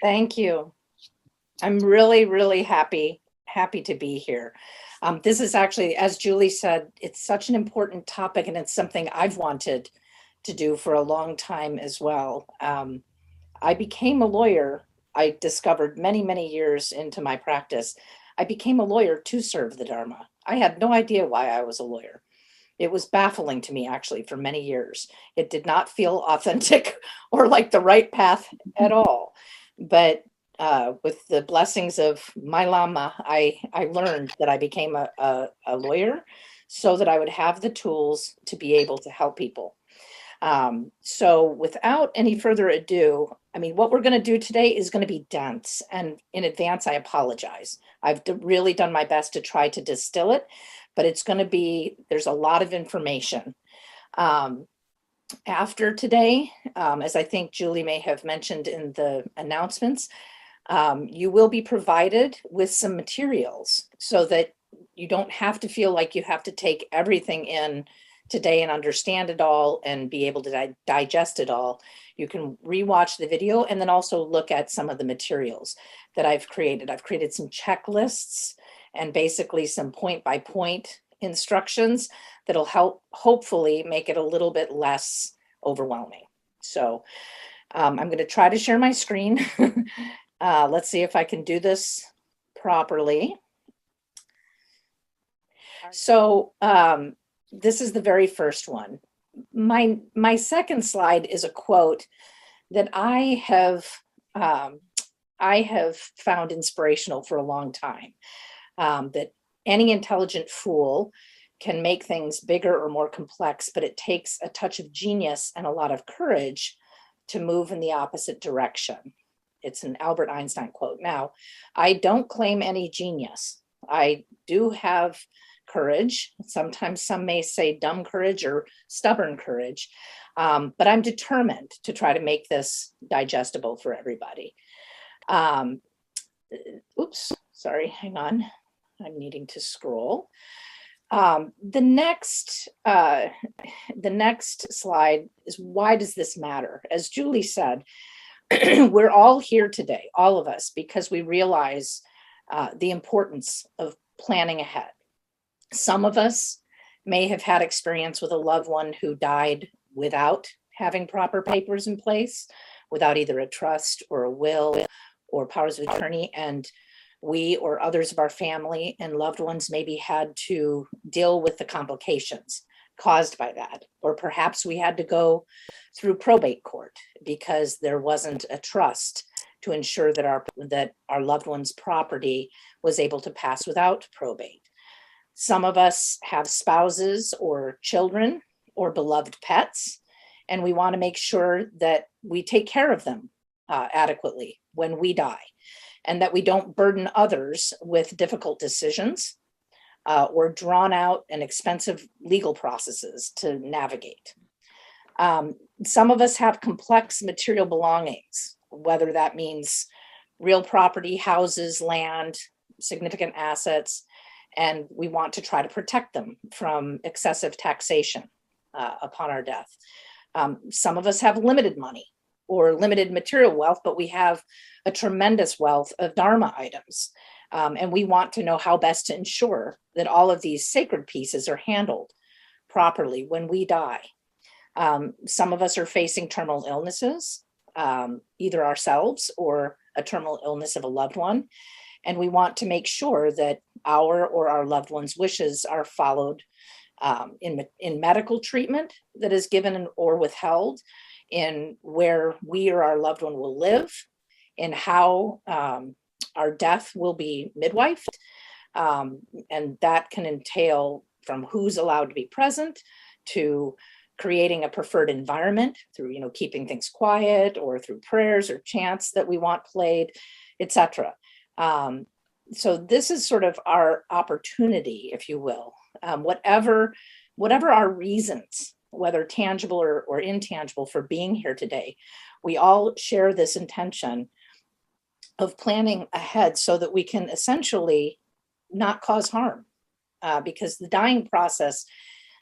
Thank you. I'm really, really happy to be here. This is actually, as Julie said, it's such an important topic, and it's something I've wanted to do for a long time as well. I became a lawyer. I discovered many, many years into my practice. I became a lawyer to serve the Dharma. I had no idea why I was a lawyer. It was baffling to me, actually, for many years. It did not feel authentic or like the right path at all. But with the blessings of my Lama, I learned that I became a lawyer so that I would have the tools to be able to help people. So without any further ado, I mean, what we're going to do today is going to be dense. And in advance, I apologize. I've really done my best to try to distill it, but it's going to be, there's a lot of information. After today, as I think Julie may have mentioned in the announcements, you will be provided with some materials so that you don't have to feel like you have to take everything in today and understand it all and be able to digest it all. You can rewatch the video and then also look at some of the materials that I've created. I've created some checklists and basically some point-by-point instructions that'll help hopefully make it a little bit less overwhelming. So I'm going to try to share my screen. Let's see if I can do this properly. So this is the very first one. My second slide is a quote that I have found inspirational for a long time, that any intelligent fool can make things bigger or more complex, but it takes a touch of genius and a lot of courage to move in the opposite direction. It's an Albert Einstein quote. Now, I don't claim any genius. I do have courage. Sometimes some may say dumb courage or stubborn courage, but I'm determined to try to make this digestible for everybody. Oops, sorry, hang on. I'm needing to scroll. The next slide is, why does this matter? As Julie said, we're all here today, all of us, because we realize the importance of planning ahead. Some of us may have had experience with a loved one who died without having proper papers in place, without either a trust or a will or powers of attorney, and we or others of our family and loved ones maybe had to deal with the complications caused by that. Or perhaps we had to go through probate court because there wasn't a trust to ensure that our loved one's property was able to pass without probate. Some of us have spouses or children or beloved pets, and we want to make sure that we take care of them adequately when we die, and that we don't burden others with difficult decisions or drawn out and expensive legal processes to navigate. Some of us have complex material belongings, whether that means real property, houses, land, significant assets, and we want to try to protect them from excessive taxation upon our death. Some of us have limited money or limited material wealth, but we have a tremendous wealth of Dharma items. And we want to know how best to ensure that all of these sacred pieces are handled properly when we die. Some of us are facing terminal illnesses, either ourselves or a terminal illness of a loved one. And we want to make sure that our or our loved one's wishes are followed in medical treatment that is given or withheld, in where we or our loved one will live, in how our death will be midwifed. And that can entail from who's allowed to be present to creating a preferred environment through, keeping things quiet, or through prayers or chants that we want played, etc. So this is sort of our opportunity, if you will. Whatever our reasons, whether tangible or intangible, for being here today, we all share this intention of planning ahead so that we can essentially not cause harm, because the dying process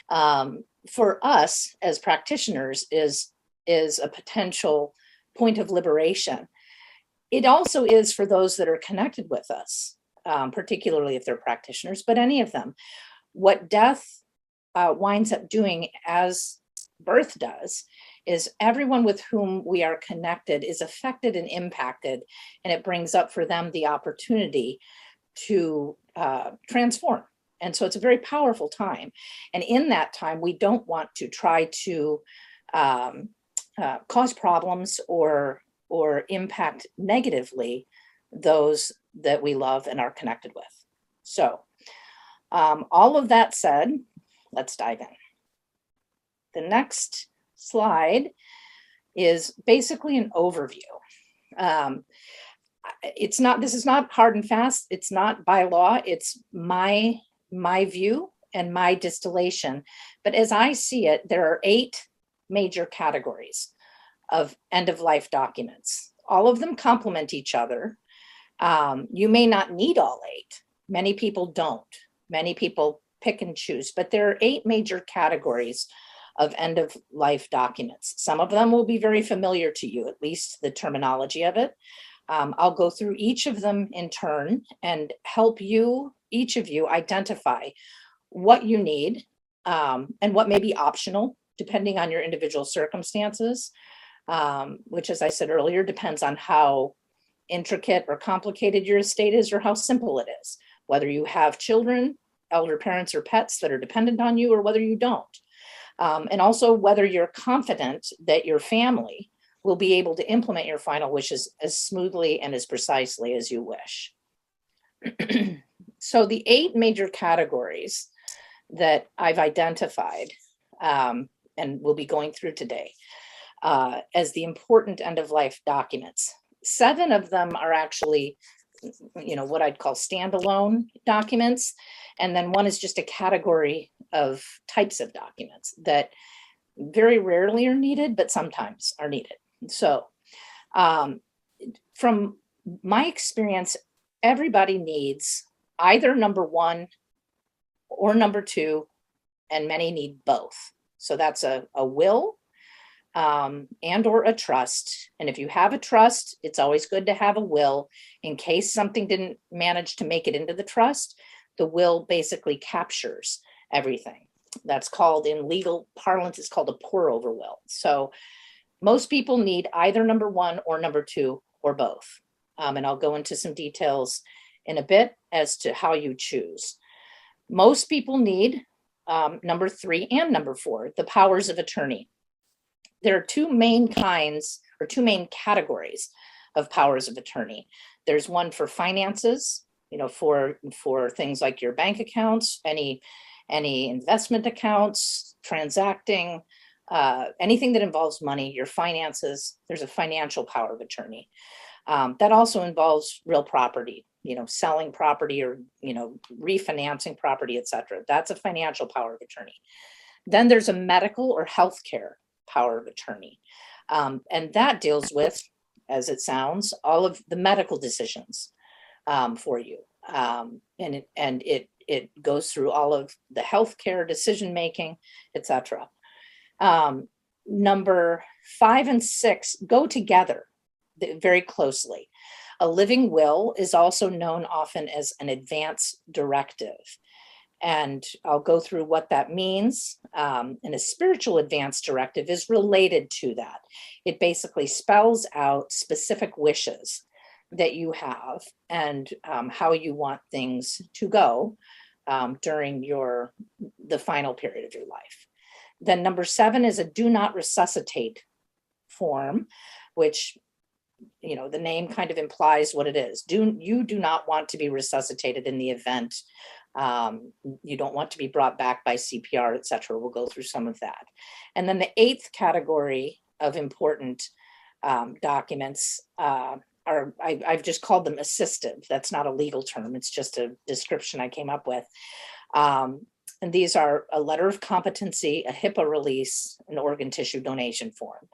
for us as practitioners is a potential point of liberation. It also is for those that are connected with us, particularly if they're practitioners, but any of them. What death winds up doing, as birth does, is everyone with whom we are connected is affected and impacted, and it brings up for them the opportunity to transform. And so it's a very powerful time. And in that time, we don't want to try to cause problems or impact negatively those that we love and are connected with. So all of that said, let's dive in. The next slide is basically an overview. This is not hard and fast. It's not by law. It's my view and my distillation. But as I see it, there are 8 major categories of end-of-life documents. All of them complement each other. You may not need all 8. Many people don't. Many people pick and choose, but there are 8 major categories of end-of-life documents. Some of them will be very familiar to you, at least the terminology of it. I'll go through each of them in turn and help you, each of you, identify what you need and what may be optional, depending on your individual circumstances, which, as I said earlier, depends on how intricate or complicated your estate is or how simple it is, whether you have children, elder parents, or pets that are dependent on you, or whether you don't. And also whether you're confident that your family will be able to implement your final wishes as smoothly and as precisely as you wish. So the 8 major categories that I've identified and we'll be going through today as the important end-of-life documents. 7 of them are actually, what I'd call standalone documents. And then 1 is just a category of types of documents that very rarely are needed, but sometimes are needed. So from my experience, everybody needs either number 1 or number 2, and many need both. So that's a will and or a trust. And if you have a trust, it's always good to have a will in case something didn't manage to make it into the trust. The will basically captures everything. That's called, in legal parlance, it's called a pour over will. So most people need either number 1 or number 2 or both. And I'll go into some details in a bit as to how you choose. Most people need number 3 and number 4, the powers of attorney. There are 2 main kinds or 2 main categories of powers of attorney. There's one for finances, for things like your bank accounts, any investment accounts, transacting, anything that involves money, your finances. There's a financial power of attorney. That also involves real property, selling property or, refinancing property, etc. That's a financial power of attorney. Then there's a medical or healthcare power of attorney. And that deals with, as it sounds, all of the medical decisions for you. And it goes through all of the healthcare decision making, etc. Number 5 and 6 go together very closely. A living will is also known often as an advance directive. And I'll go through what that means. And a spiritual advance directive is related to that. It basically spells out specific wishes that you have and how you want things to go during the final period of your life. Then number 7 is a do not resuscitate form, which, the name kind of implies what it is. You do not want to be resuscitated in the event you don't want to be brought back by CPR, etc. We'll go through some of that. And then the 8th category of important documents I've just called them assistive. That's not a legal term. It's just a description I came up with. And these are a letter of competency, a HIPAA release, an organ tissue donation form.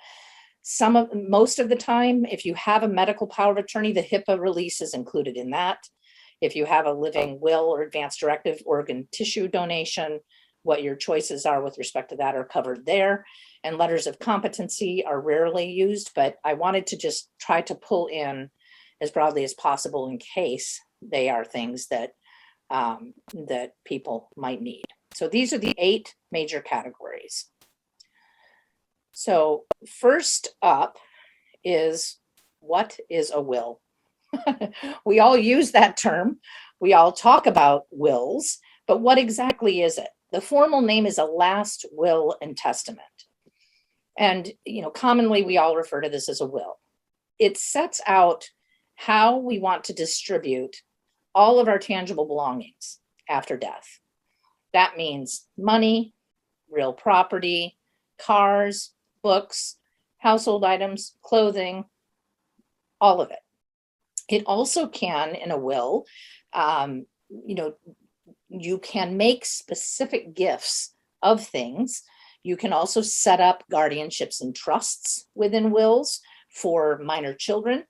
Most of the time, if you have a medical power of attorney, the HIPAA release is included in that. If you have a living will or advance directive, organ tissue donation, what your choices are with respect to that are covered there. And letters of competency are rarely used, but I wanted to just try to pull in as broadly as possible in case they are things that that people might need. So these are the 8 major categories. So first up is, what is a will? We all use that term. We all talk about wills, but what exactly is it? The formal name is a last will and testament. And, commonly we all refer to this as a will. It sets out how we want to distribute all of our tangible belongings after death. That means money, real property, cars, books, household items, clothing, all of it. It also can, in a will, you can make specific gifts of things. You can also set up guardianships and trusts within wills for minor children.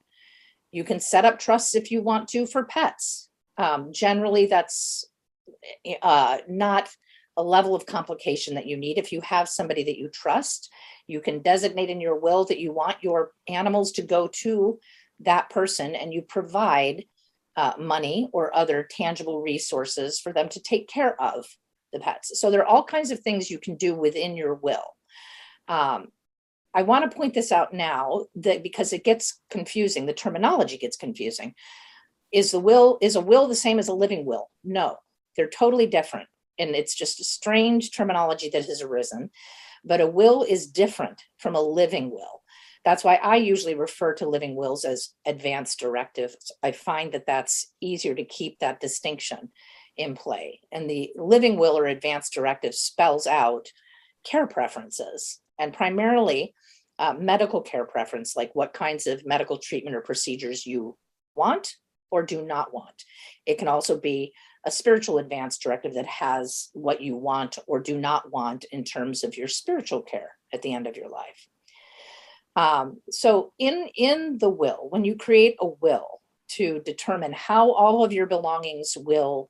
You can set up trusts if you want to for pets. Generally, that's not a level of complication that you need. If you have somebody that you trust, you can designate in your will that you want your animals to go to that person, and you provide money or other tangible resources for them to take care of the pets. So there are all kinds of things you can do within your will. I want to point this out now, that because it gets confusing, the terminology gets confusing. Is a will the same as a living will? No, they're totally different. And it's just a strange terminology that has arisen. But a will is different from a living will. That's why I usually refer to living wills as advance directives. I find that that's easier to keep that distinction in play. And the living will or advance directive spells out care preferences, and primarily medical care preference, like what kinds of medical treatment or procedures you want or do not want. It can also be a spiritual advance directive that has what you want or do not want in terms of your spiritual care at the end of your life. So in the will, when you create a will to determine how all of your belongings will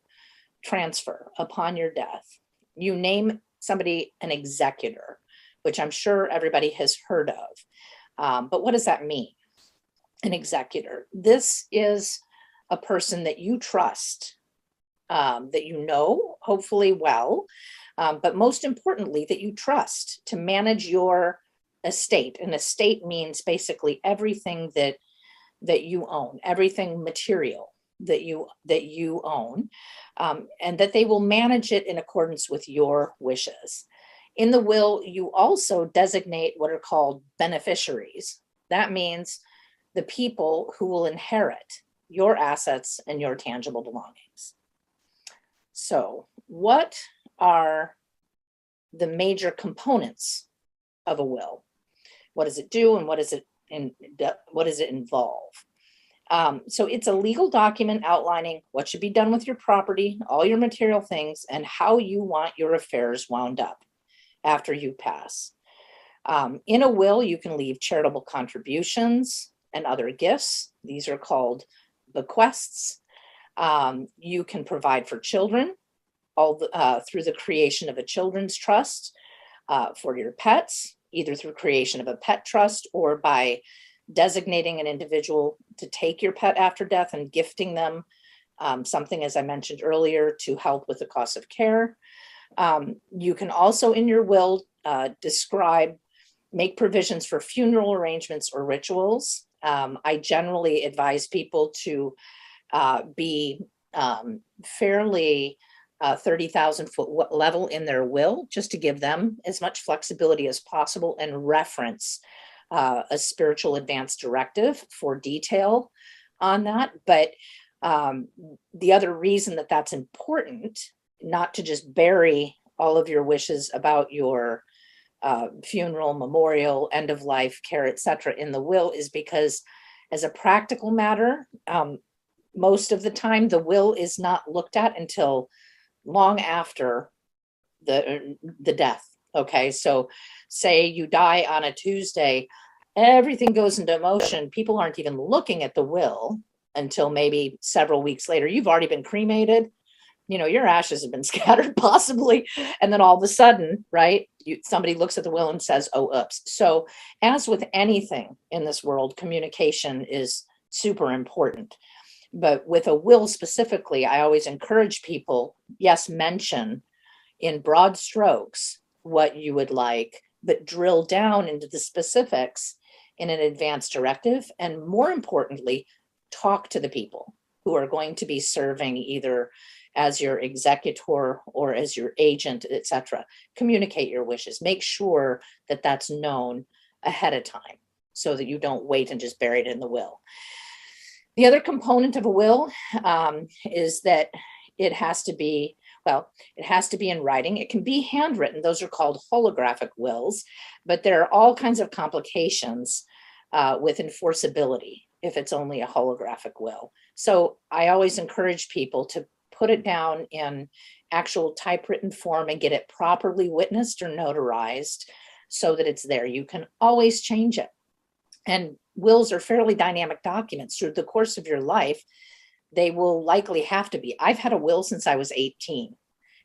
transfer upon your death, you name somebody an executor, which I'm sure everybody has heard of. But what does that mean? An executor. This is a person that you trust, that you know, hopefully well, but most importantly, that you trust to manage your estate. An estate means basically everything that you own, everything material that you own, and that they will manage it in accordance with your wishes. In the will, you also designate what are called beneficiaries. That means the people who will inherit your assets and your tangible belongings. So, what are the major components of a will? What does it do, and what does it involve? So it's a legal document outlining what should be done with your property, all your material things, and how you want your affairs wound up after you pass. In a will, you can leave charitable contributions and other gifts. These are called bequests. You can provide for children through the creation of a children's trust, for your pets, either through creation of a pet trust or by designating an individual to take your pet after death and gifting them something, as I mentioned earlier, to help with the cost of care. You can also, in your will, make provisions for funeral arrangements or rituals. I generally advise people to be fairly 30,000 foot level in their will, just to give them as much flexibility as possible, and reference a spiritual advance directive for detail on that. But the other reason that that's important, not to just bury all of your wishes about your funeral, memorial, end of life care, etc., in the will, is because, as a practical matter, most of the time the will is not looked at until long after the death. Okay, so say you die on a Tuesday, everything goes into motion. People aren't even looking at the will until maybe several weeks later. You've already been cremated. Your ashes have been scattered possibly. And then all of a sudden, right, somebody looks at the will and says, oh, oops. So as with anything in this world, communication is super important. But with a will specifically, I always encourage people, yes, mention in broad strokes what you would like, but drill down into the specifics in an advance directive. And more importantly, talk to the people who are going to be serving either as your executor or as your agent, etc. Communicate your wishes. Make sure that that's known ahead of time so that you don't wait and just bury it in the will. The other component of a will is that it has to be, well, it has to be in writing. It can be handwritten. Those are called holographic wills, but there are all kinds of complications with enforceability if it's only a holographic will. So I always encourage people to put it down in actual typewritten form and get it properly witnessed or notarized so that it's there. You can always change it. And wills are fairly dynamic documents. Through the course of your life, they will likely have to be. I've had a will since I was 18,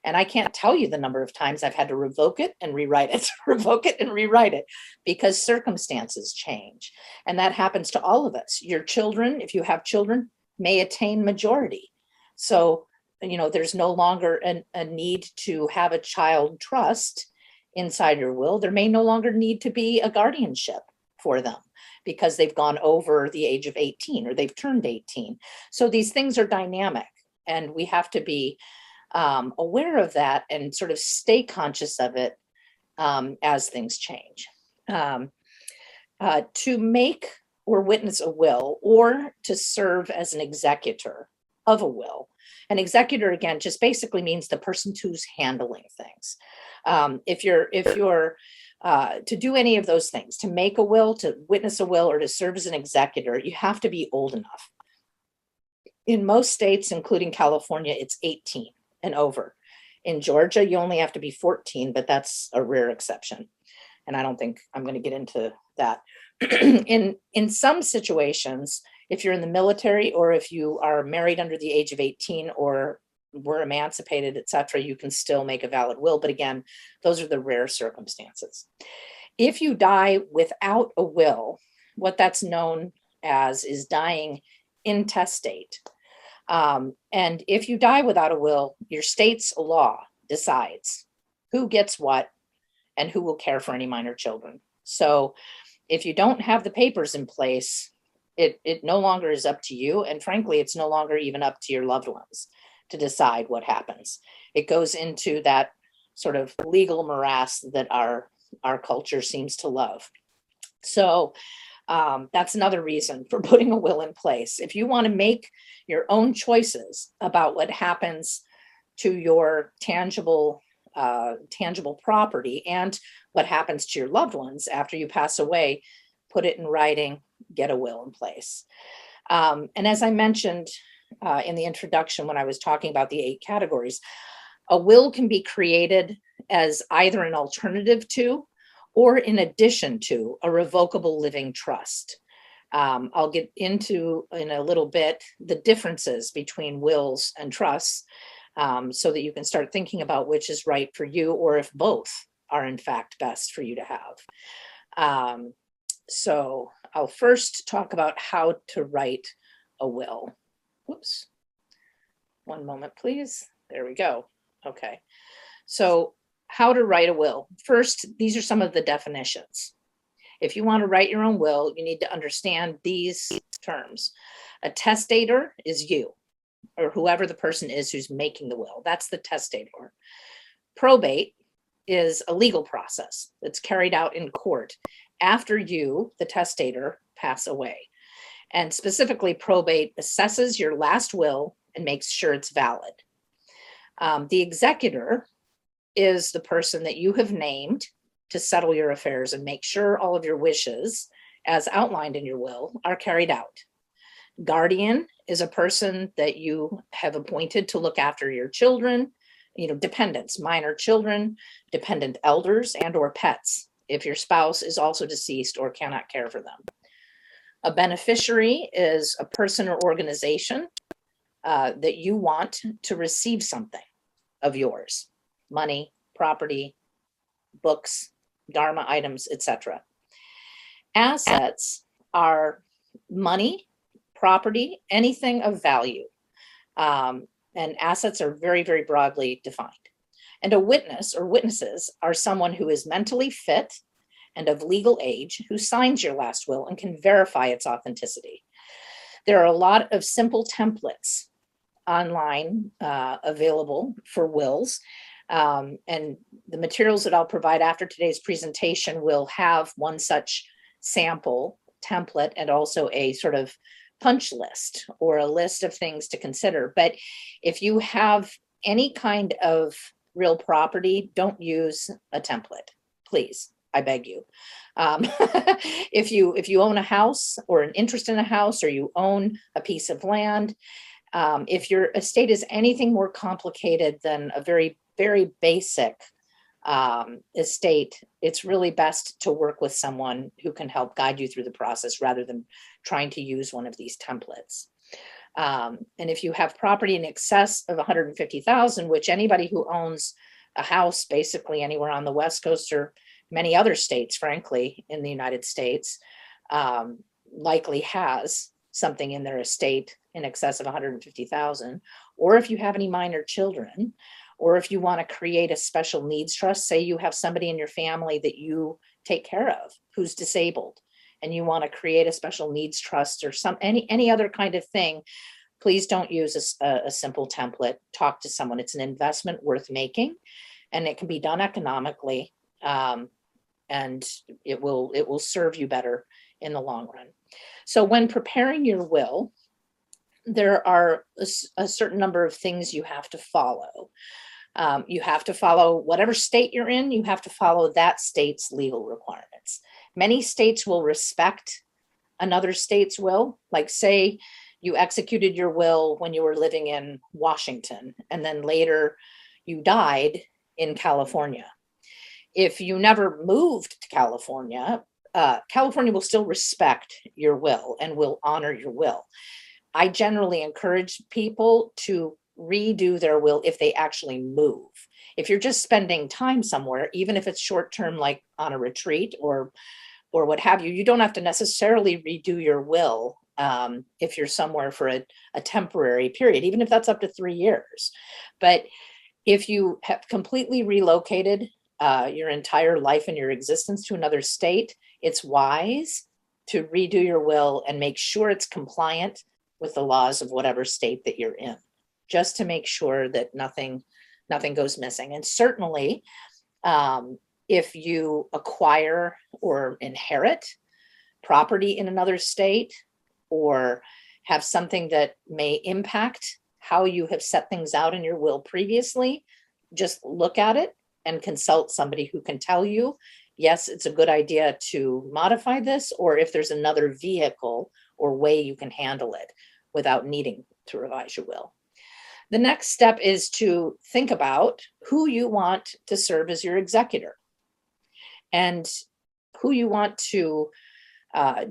and I can't tell you the number of times I've had to revoke it and rewrite it, revoke it and rewrite it, because circumstances change. And that happens to all of us. Your children, if you have children, may attain majority. So, there's no longer a need to have a child trust inside your will. There may no longer need to be a guardianship for them, because they've gone over the age of 18 or they've turned 18. So these things are dynamic, and we have to be aware of that and sort of stay conscious of it as things change. To make or witness a will, or to serve as an executor of a will. An executor, again, just basically means the person who's handling things. If you're to do any of those things, to make a will, to witness a will, or to serve as an executor, you have to be old enough. In most states, including California, it's 18 and over. In Georgia, you only have to be 14, but that's a rare exception. And I don't think I'm going to get into that. In some situations, if you're in the military, or if you are married under the age of 18, or were emancipated, etc., you can still make a valid will. But again, those are the rare circumstances. If you die without a will, what that's known as is dying intestate. And if you die without a will, your state's law decides who gets what and who will care for any minor children. So if you don't have the papers in place, it no longer is up to you. And frankly, it's no longer even up to your loved ones to decide what happens. It goes into that sort of legal morass that our culture seems to love. So that's another reason for putting a will in place. If you want to make your own choices about what happens to your tangible property and what happens to your loved ones after you pass away, put it in writing, get a will in place. And as I mentioned in the introduction, when I was talking about the 8 categories, a will can be created as either an alternative to or in addition to a revocable living trust. I'll get into in a little bit the differences between wills and trusts, so that you can start thinking about which is right for you, or if both are in fact best for you to have. So I'll first talk about how to write a will. Whoops. One moment, please. There we go. Okay. So how to write a will. First, these are some of the definitions. If you want to write your own will, you need to understand these terms. A testator is you, or whoever the person is who's making the will. That's the testator. Probate is a legal process that's carried out in court after you, the testator, pass away. And specifically, probate assesses your last will and makes sure it's valid. The executor is the person that you have named to settle your affairs and make sure all of your wishes, as outlined in your will, are carried out. Guardian is a person that you have appointed to look after your children, dependents, minor children, dependent elders, and or pets, if your spouse is also deceased or cannot care for them. A beneficiary is a person or organization that you want to receive something of yours: money, property, books, dharma items, etc. Assets are money, property, anything of value. And assets are very, very broadly defined. And a witness or witnesses are someone who is mentally fit and of legal age who signs your last will and can verify its authenticity. There are a lot of simple templates online available for wills. And the materials that I'll provide after today's presentation will have one such sample template and also a sort of punch list or a list of things to consider. But if you have any kind of real property, don't use a template, please. I beg you. If you own a house or an interest in a house, or you own a piece of land, if your estate is anything more complicated than a very, very basic estate, it's really best to work with someone who can help guide you through the process rather than trying to use one of these templates. And if you have property in excess of 150,000, which anybody who owns a house basically anywhere on the West Coast or many other states, frankly, in the United States, likely has something in their estate in excess of 150,000, or if you have any minor children, or if you want to create a special needs trust, say you have somebody in your family that you take care of who's disabled, and you want to create a special needs trust or any other kind of thing, please don't use a simple template. Talk to someone. It's an investment worth making, and it can be done economically, and it will serve you better in the long run. So when preparing your will, there are a certain number of things you have to follow. You have to follow whatever state you're in, you have to follow that state's legal requirements. Many states will respect another state's will. Like, say you executed your will when you were living in Washington, and then later you died in California. If you never moved to California, California will still respect your will and will honor your will. I generally encourage people to redo their will if they actually move. If you're just spending time somewhere, even if it's short term, like on a retreat or what have you, you don't have to necessarily redo your will if you're somewhere for a temporary period, even if that's up to 3 years. But if you have completely relocated your entire life and your existence to another state, it's wise to redo your will and make sure it's compliant with the laws of whatever state that you're in, just to make sure that nothing goes missing. And certainly, if you acquire or inherit property in another state, or have something that may impact how you have set things out in your will previously, just look at it and consult somebody who can tell you, yes, it's a good idea to modify this, or if there's another vehicle or way you can handle it without needing to revise your will. The next step is to think about who you want to serve as your executor, and who you want to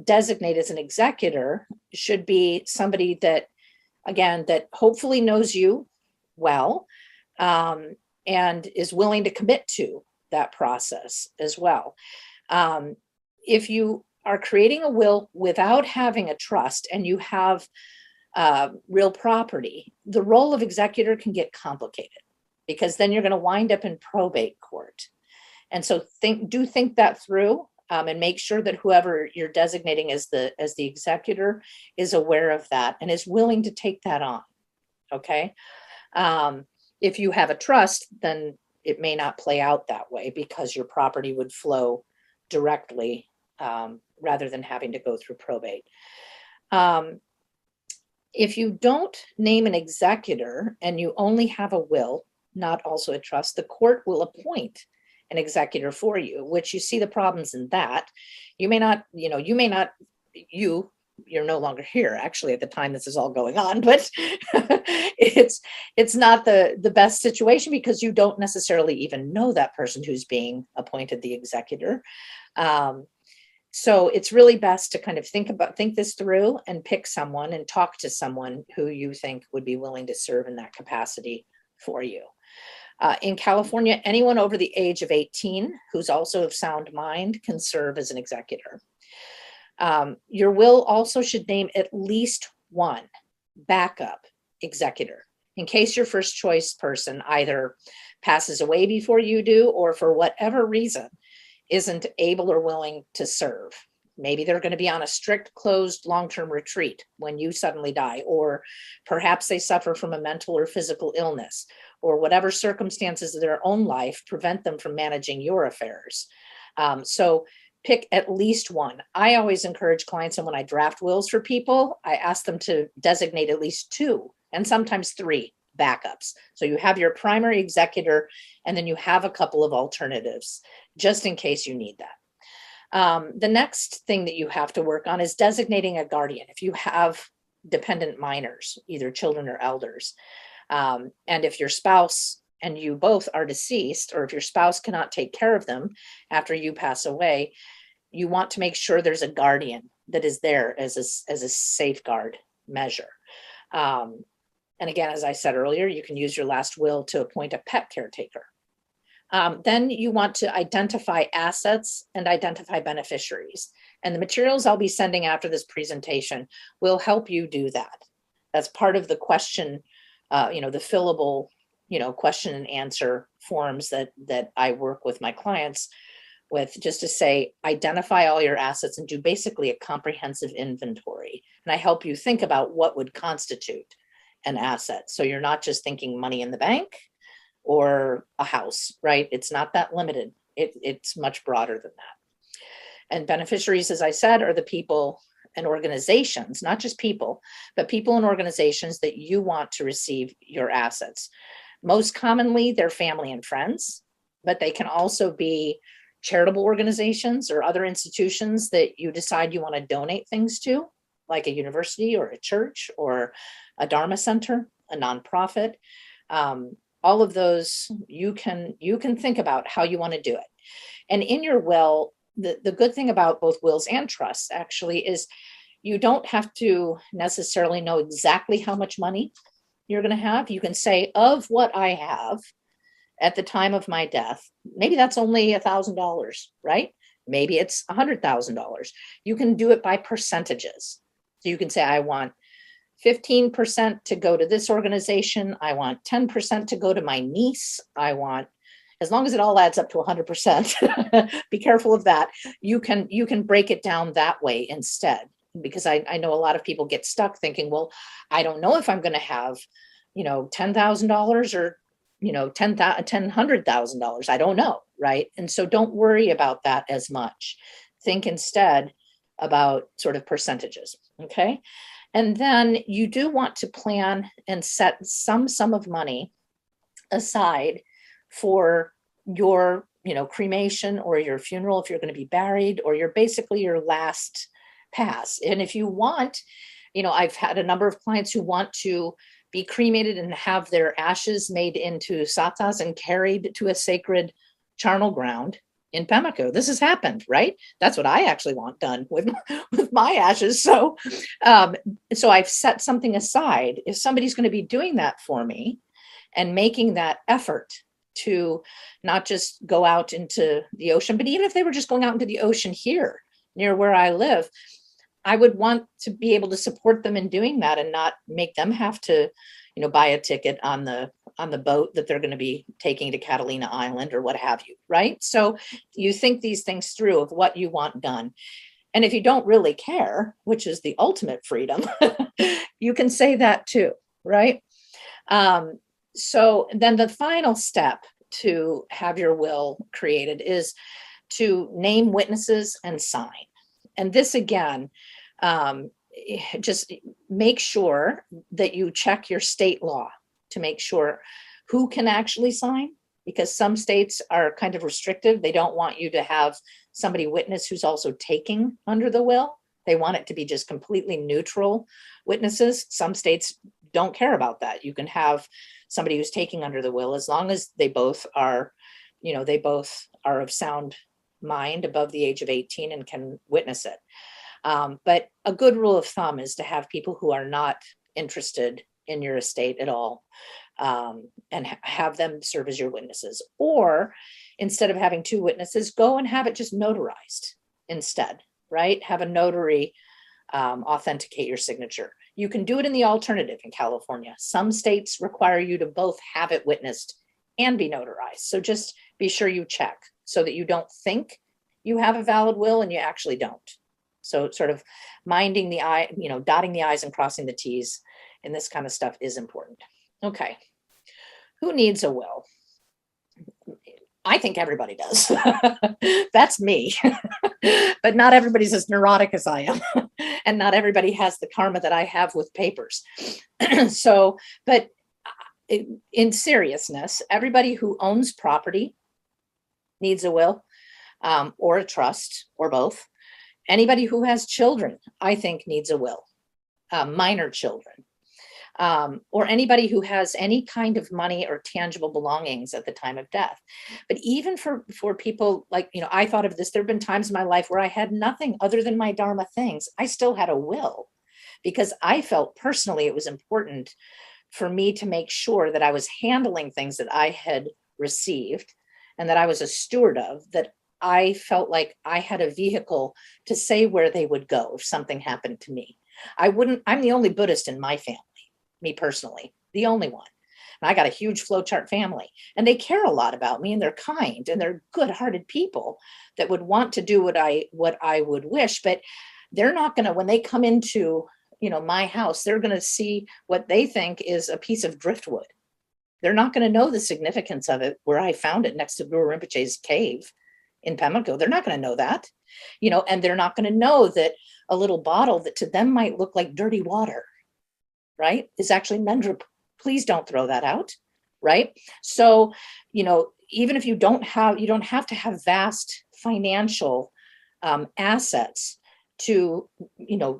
designate as an executor should be somebody that, again, that hopefully knows you well, and is willing to commit to that process as well. If you are creating a will without having a trust and you have real property, the role of executor can get complicated, because then you're going to wind up in probate court. And so think that through, and make sure that whoever you're designating as the executor is aware of that and is willing to take that on. Okay. If you have a trust, then it may not play out that way, because your property would flow directly rather than having to go through probate. If you don't name an executor and you only have a will, not also a trust, the court will appoint an executor for you, which you see the problems in that. You're no longer here actually at the time this is all going on, but it's not the best situation, because you don't necessarily even know that person who's being appointed the executor. So it's really best to kind of think this through and pick someone and talk to someone who you think would be willing to serve in that capacity for you. In California, anyone over the age of 18 who's also of sound mind can serve as an executor. Your will also should name at least one backup executor in case your first choice person either passes away before you do, or for whatever reason isn't able or willing to serve. Maybe they're going to be on a strict closed long-term retreat when you suddenly die, or perhaps they suffer from a mental or physical illness, or whatever circumstances of their own life prevent them from managing your affairs. So pick at least one. I always encourage clients, and when I draft wills for people, I ask them to designate at least two and sometimes three backups. So you have your primary executor, and then you have a couple of alternatives just in case you need that. The next thing that you have to work on is designating a guardian. If you have dependent minors, either children or elders, and if your spouse and you both are deceased, or if your spouse cannot take care of them after you pass away, you want to make sure there's a guardian that is there as a safeguard measure. And again, as I said earlier, you can use your last will to appoint a pet caretaker. Then you want to identify assets and identify beneficiaries. And the materials I'll be sending after this presentation will help you do that. That's part of the question, the fillable, question and answer forms that I work with my clients with, just to say, identify all your assets and do basically a comprehensive inventory. And I help you think about what would constitute an asset. So you're not just thinking money in the bank or a house, right? It's not that limited. It's much broader than that. And beneficiaries, as I said, are the people and organizations, not just people, but people and organizations that you want to receive your assets. Most commonly, they're family and friends, but they can also be charitable organizations or other institutions that you decide you want to donate things to, like a university or a church or a Dharma center, a nonprofit. All of those, you can think about how you want to do it. And in your will, the good thing about both wills and trusts actually is you don't have to necessarily know exactly how much money you're going to have. You can say, of what I have at the time of my death, maybe that's only $1,000, right? Maybe it's $100,000. You can do it by percentages. So you can say, I want 15% to go to this organization. I want 10% to go to my niece. I want, as long as it all adds up to 100%, be careful of that. You can break it down that way instead, because I know a lot of people get stuck thinking, well, I don't know if I'm going to have, $10,000 or, $100,000. I don't know. Right. And so don't worry about that as much. Think instead about sort of percentages. Okay. And then you do want to plan and set some sum of money aside for your, cremation or your funeral, if you're going to be buried, or basically your last pass. And if you want, I've had a number of clients who want to be cremated and have their ashes made into satsas and carried to a sacred charnel ground in Pemmico. This has happened, right? That's what I actually want done with my ashes. So I've set something aside. If somebody's going to be doing that for me and making that effort to not just go out into the ocean, but even if they were just going out into the ocean here near where I live, I would want to be able to support them in doing that and not make them have to, buy a ticket on the boat that they're going to be taking to Catalina Island or what have you, right? So you think these things through of what you want done. And if you don't really care, which is the ultimate freedom, you can say that too, right? So then the final step to have your will created is to name witnesses and sign. And this again, just make sure that you check your state law to make sure who can actually sign, because some states are kind of restrictive. They don't want you to have somebody witness who's also taking under the will. They want it to be just completely neutral witnesses. Some states don't care about that. You can have somebody who's taking under the will as long as they both are, of sound mind, above the age of 18, and can witness it. But a good rule of thumb is to have people who are not interested in your estate at all, and have them serve as your witnesses. Or instead of having two witnesses, go and have it just notarized instead, right? Have a notary authenticate your signature. You can do it in the alternative in California. Some states require you to both have it witnessed and be notarized. So just be sure you check so that you don't think you have a valid will and you actually don't. So sort of minding the eye, dotting the I's and crossing the T's and this kind of stuff is important. Okay. Who needs a will? I think everybody does. That's me. But not everybody's as neurotic as I am. And not everybody has the karma that I have with papers. So, but in seriousness, everybody who owns property needs a will, or a trust, or both. Anybody who has children, I think, needs a will, minor children. Or anybody who has any kind of money or tangible belongings at the time of death. But even for people like, I thought of this, there have been times in my life where I had nothing other than my Dharma things. I still had a will because I felt personally it was important for me to make sure that I was handling things that I had received and that I was a steward of, that I felt like I had a vehicle to say where they would go if something happened to me. I'm the only Buddhist in my family. Me personally, the only one. And I got a huge flowchart family and they care a lot about me and they're kind and they're good-hearted people that would want to do what I would wish, but they're not going to, when they come into, my house, they're going to see what they think is a piece of driftwood. They're not going to know the significance of it where I found it next to Guru Rinpoche's cave in Pimlico. They're not going to know that, and they're not going to know that a little bottle that to them might look like dirty water, right, is actually Mendra. Please don't throw that out, right? So, even if you don't have to have vast financial assets to,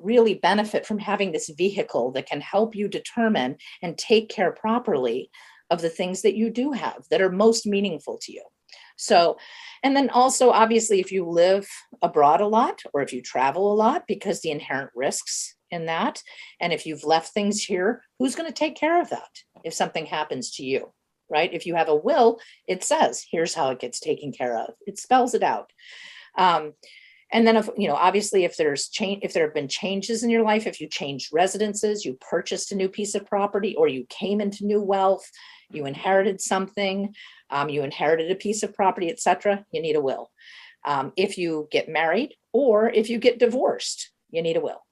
really benefit from having this vehicle that can help you determine and take care properly of the things that you do have that are most meaningful to you. So, and then also, obviously, if you live abroad a lot or if you travel a lot, because the inherent risks in that, and if you've left things here, who's going to take care of that if something happens to you, right? If you have a will, it says, here's how it gets taken care of. It spells it out. And then, obviously, if there have been changes in your life, if you changed residences, you purchased a new piece of property, or you came into new wealth, you inherited something, you inherited a piece of property, etc., you need a will. If you get married or if you get divorced, you need a will.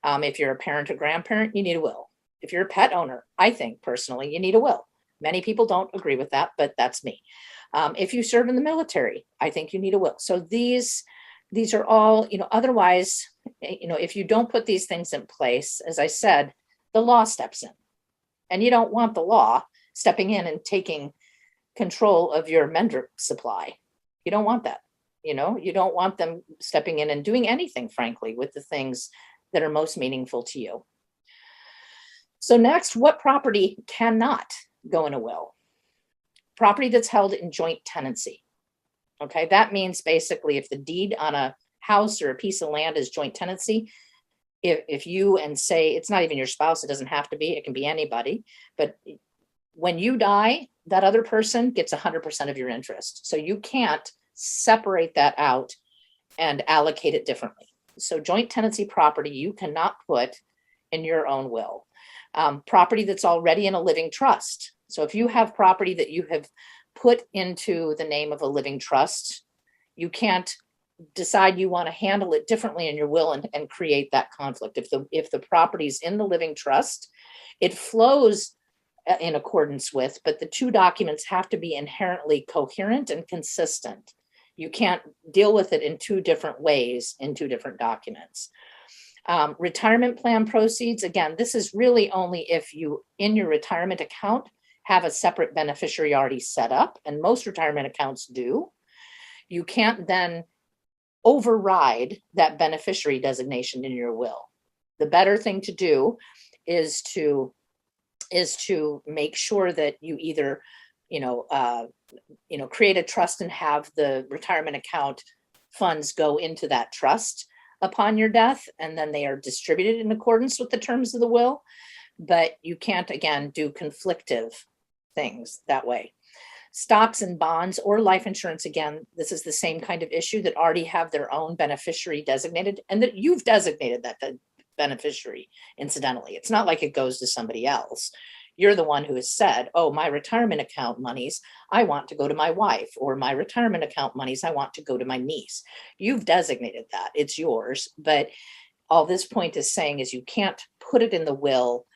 If you're a parent or grandparent, you need a will. If you're a pet owner, I think personally, you need a will. Many people don't agree with that, but that's me. If you serve in the military, I think you need a will. So these are all, otherwise, if you don't put these things in place, as I said, the law steps in. And you don't want the law stepping in and taking control of your Mendra supply. You don't want that. You don't want them stepping in and doing anything, frankly, with the things that are most meaningful to you. So next, what property cannot go in a will? Property that's held in joint tenancy. Okay, that means basically if the deed on a house or a piece of land is joint tenancy, if you and say, it's not even your spouse, it doesn't have to be, it can be anybody, but when you die, that other person gets 100% of your interest. So you can't separate that out and allocate it differently. So joint tenancy property, you cannot put in your own will. Property that's already in a living trust. So if you have property that you have put into the name of a living trust, you can't decide you want to handle it differently in your will and create that conflict. If the property's in the living trust, it flows in accordance with, but the two documents have to be inherently coherent and consistent. You can't deal with it in two different ways in two different documents. Retirement plan proceeds, again, this is really only if you, in your retirement account, have a separate beneficiary already set up, and most retirement accounts do. You can't then override that beneficiary designation in your will. The better thing to do is to make sure that you either create a trust and have the retirement account funds go into that trust upon your death, and then they are distributed in accordance with the terms of the will. But you can't, again, do conflictive things that way. Stocks and bonds or life insurance, again, this is the same kind of issue, that already have their own beneficiary designated, and that you've designated that beneficiary, incidentally. It's not like it goes to somebody else. You're the one who has said, oh, my retirement account monies, I want to go to my wife, or my retirement account monies, I want to go to my niece. You've designated that, it's yours. But all this point is saying is you can't put it in the will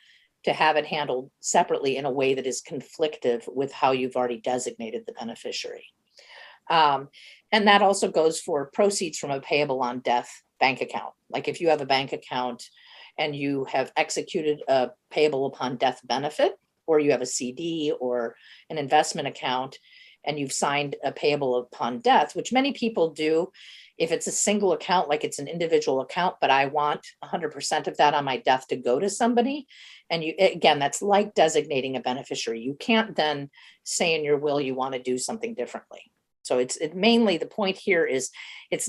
to have it handled separately in a way that is conflictive with how you've already designated the beneficiary. And that also goes for proceeds from a payable on death bank account. Like if you have a bank account and you have executed a payable upon death benefit, or you have a CD or an investment account, and you've signed a payable upon death, which many people do. If it's a single account, like it's an individual account, but I want 100% of that on my death to go to somebody. And you, again, that's like designating a beneficiary. You can't then say in your will you want to do something differently. So it's mainly the point here is it's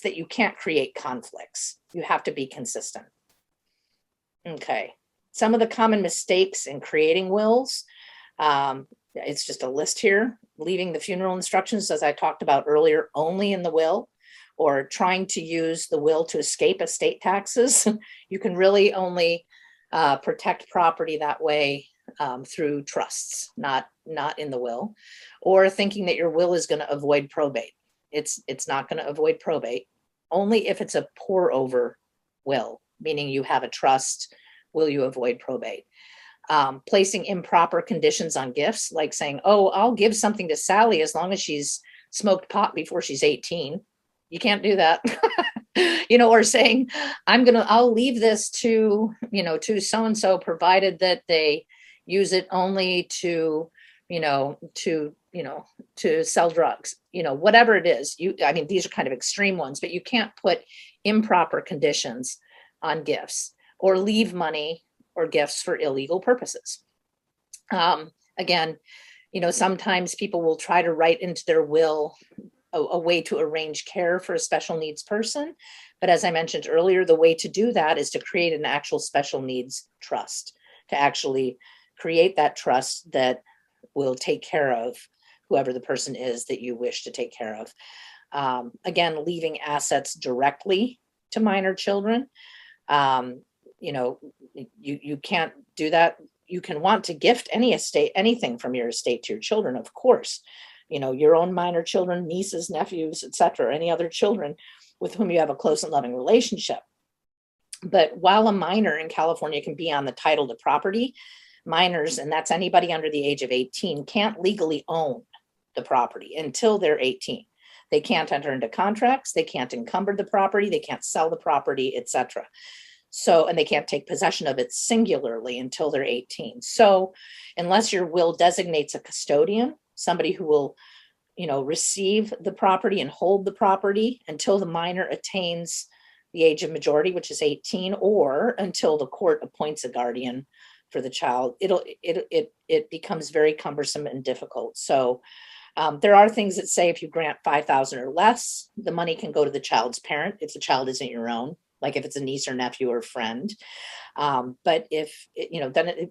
that you can't create conflicts. You have to be consistent. Okay. Some of the common mistakes in creating wills, it's just a list here. Leaving the funeral instructions, as I talked about earlier, only in the will, or trying to use the will to escape estate taxes. You can really only protect property that way through trusts, not in the will, or thinking that your will is going to avoid probate. It's not going to avoid probate, only if it's a pour over will, meaning you have a trust, will you avoid probate. Placing improper conditions on gifts, like saying, oh, I'll give something to Sally as long as she's smoked pot before she's 18. You can't do that. Or saying, I'll leave this to so-and-so, provided that they use it only to sell drugs, whatever it is. These are kind of extreme ones, but you can't put improper conditions on gifts or leave money or gifts for illegal purposes. Again, sometimes people will try to write into their will a way to arrange care for a special needs person. But as I mentioned earlier, the way to do that is to create an actual special needs trust, to actually create that trust that will take care of whoever the person is that you wish to take care of. Again, leaving assets directly to minor children. You can't do that. You can want to gift anything from your estate to your children, of course. Your own minor children, nieces, nephews, etc., any other children with whom you have a close and loving relationship. But while a minor in California can be on the title to property, minors, and that's anybody under the age of 18, can't legally own the property until they're 18. They can't enter into contracts, they can't encumber the property, they can't sell the property, etc. So, and they can't take possession of it singularly until they're 18. So unless your will designates a custodian, somebody who will, receive the property and hold the property until the minor attains the age of majority, which is 18, or until the court appoints a guardian for the child, it becomes very cumbersome and difficult. So there are things that say if you grant $5,000 or less, the money can go to the child's parent if the child isn't your own, like if it's a niece or nephew or friend. But if,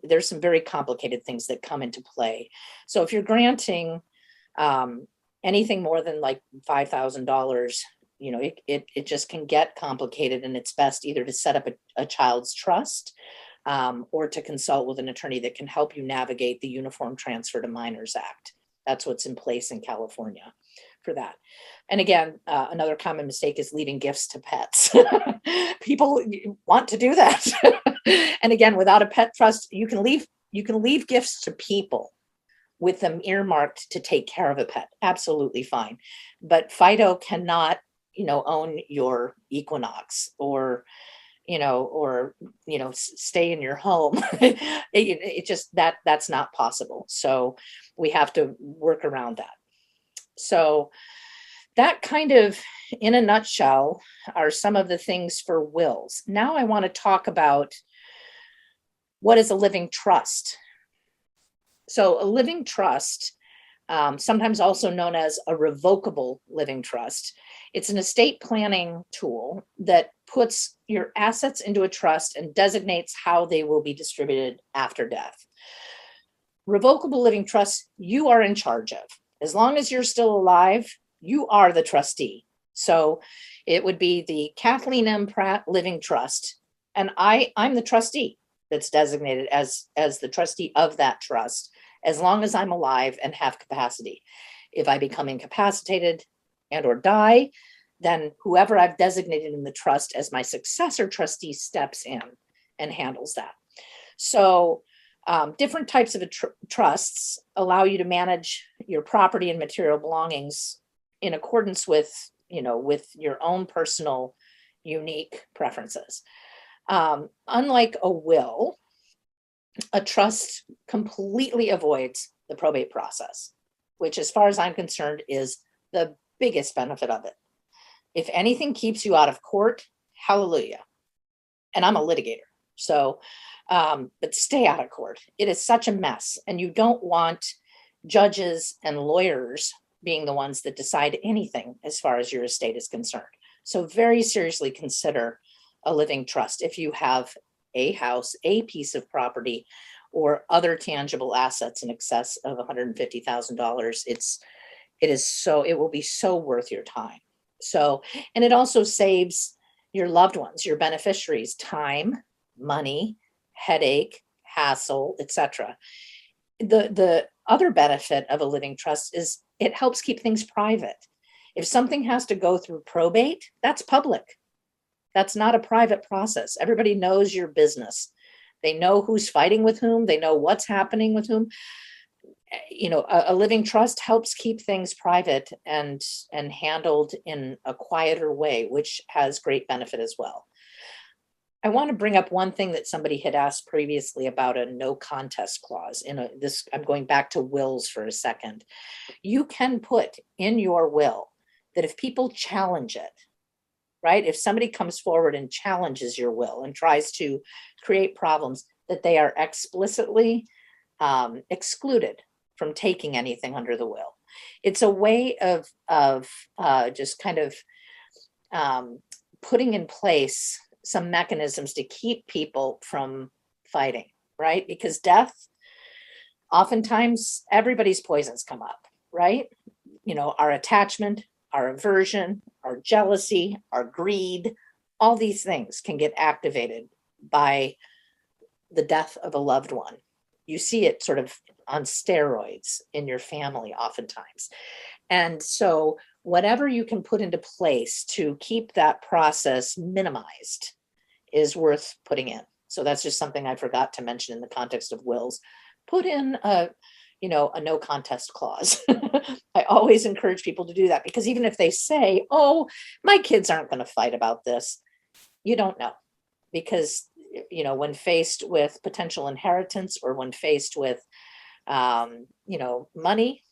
there's some very complicated things that come into play. So if you're granting anything more than like $5,000, it just can get complicated, and it's best either to set up a child's trust or to consult with an attorney that can help you navigate the Uniform Transfer to Minors Act. That's what's in place in California for that. And again, another common mistake is leaving gifts to pets. People want to do that. And again, without a pet trust, you can leave gifts to people with them earmarked to take care of a pet. Absolutely fine. But Fido cannot, own your Equinox or stay in your home. It just, that's not possible. So we have to work around that. So that kind of, in a nutshell, are some of the things for wills. Now I want to talk about what is a living trust. So a living trust, sometimes also known as a revocable living trust, it's an estate planning tool that puts your assets into a trust and designates how they will be distributed after death. Revocable living trusts, you are in charge of. As long as you're still alive, you are the trustee. So it would be the Kathleen M. Pratt Living Trust And I'm the trustee that's designated as the trustee of that trust, as long as I'm alive and have capacity. If I become incapacitated and or die, then whoever I've designated in the trust as my successor trustee steps in and handles that. So different types of trusts allow you to manage your property and material belongings in accordance with, with your own personal unique preferences. Unlike a will, a trust completely avoids the probate process, which, as far as I'm concerned, is the biggest benefit of it. If anything keeps you out of court, hallelujah. And I'm a litigator. So, but stay out of court. It is such a mess. And you don't want judges and lawyers being the ones that decide anything as far as your estate is concerned. So very seriously consider a living trust if you have a house, a piece of property, or other tangible assets in excess of $150,000. It will be so worth your time. So, and it also saves your loved ones, your beneficiaries, time, money, headache, hassle, etc. The other benefit of a living trust is it helps keep things private. If something has to go through probate, that's public. That's not a private process. Everybody knows your business. They know who's fighting with whom. They know what's happening with whom. A living trust helps keep things private and handled in a quieter way, which has great benefit as well. I want to bring up one thing that somebody had asked previously about a no contest clause. I'm going back to wills for a second. You can put in your will that if people challenge it, right? If somebody comes forward and challenges your will and tries to create problems, that they are explicitly excluded from taking anything under the will. It's a way of just kind of putting in place some mechanisms to keep people from fighting, right? Because death, oftentimes everybody's poisons come up, right? Our attachment, our aversion, our jealousy, our greed, all these things can get activated by the death of a loved one. You see it sort of on steroids in your family oftentimes. And so whatever you can put into place to keep that process minimized is worth putting in. So that's just something I forgot to mention in the context of wills. Put in a no contest clause. I always encourage people to do that, because even if they say, oh, my kids aren't going to fight about this, you don't know. Because, when faced with potential inheritance or when faced with, money,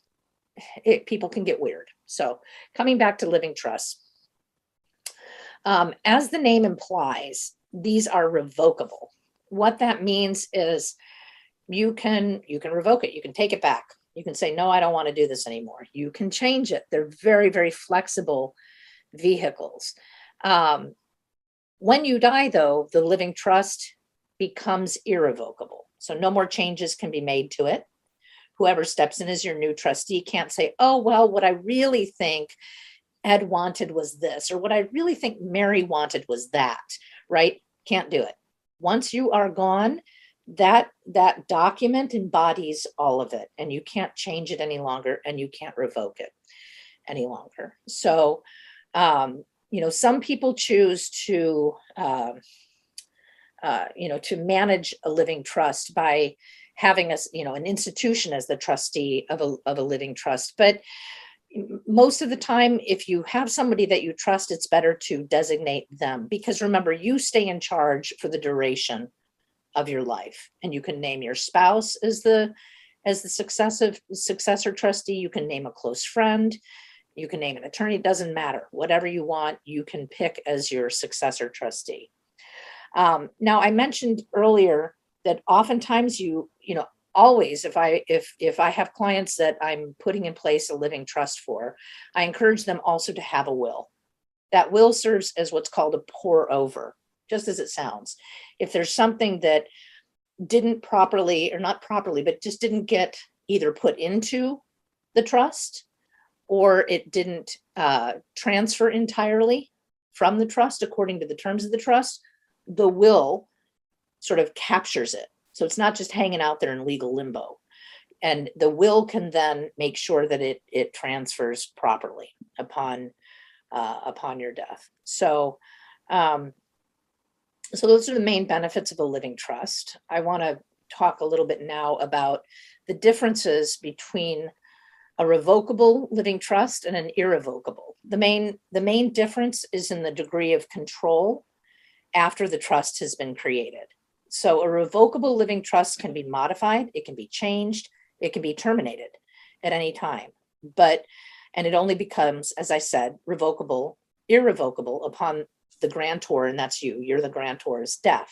people can get weird. So coming back to living trusts, as the name implies, these are revocable. What that means is you can revoke it. You can take it back. You can say, no, I don't want to do this anymore. You can change it. They're very, very flexible vehicles. When you die, though, the living trust becomes irrevocable. So no more changes can be made to it. Whoever steps in as your new trustee can't say, oh, well, what I really think Ed wanted was this, or what I really think Mary wanted was that, right? Can't do it. Once you are gone, that document embodies all of it, and you can't change it any longer, and you can't revoke it any longer. So, some people choose to, to manage a living trust by having an institution as the trustee of a living trust. But most of the time, if you have somebody that you trust, it's better to designate them, because remember, you stay in charge for the duration of your life, and you can name your spouse as the successor trustee. You can name a close friend. You can name an attorney. It doesn't matter. Whatever you want, you can pick as your successor trustee. Now, I mentioned earlier that oftentimes always, if I have clients that I'm putting in place a living trust for, I encourage them also to have a will. That will serves as what's called a pour over, just as it sounds. If there's something that didn't properly, or not properly, but just didn't get either put into the trust, or it didn't transfer entirely from the trust according to the terms of the trust, the will sort of captures it. So it's not just hanging out there in legal limbo. And the will can then make sure that it transfers properly upon your death. So those are the main benefits of a living trust. I want to talk a little bit now about the differences between a revocable living trust and an irrevocable. The main difference is in the degree of control after the trust has been created. So a revocable living trust can be modified, it can be changed, it can be terminated at any time. And it only becomes, as I said, irrevocable upon the grantor, and that's you. You're the grantor's death.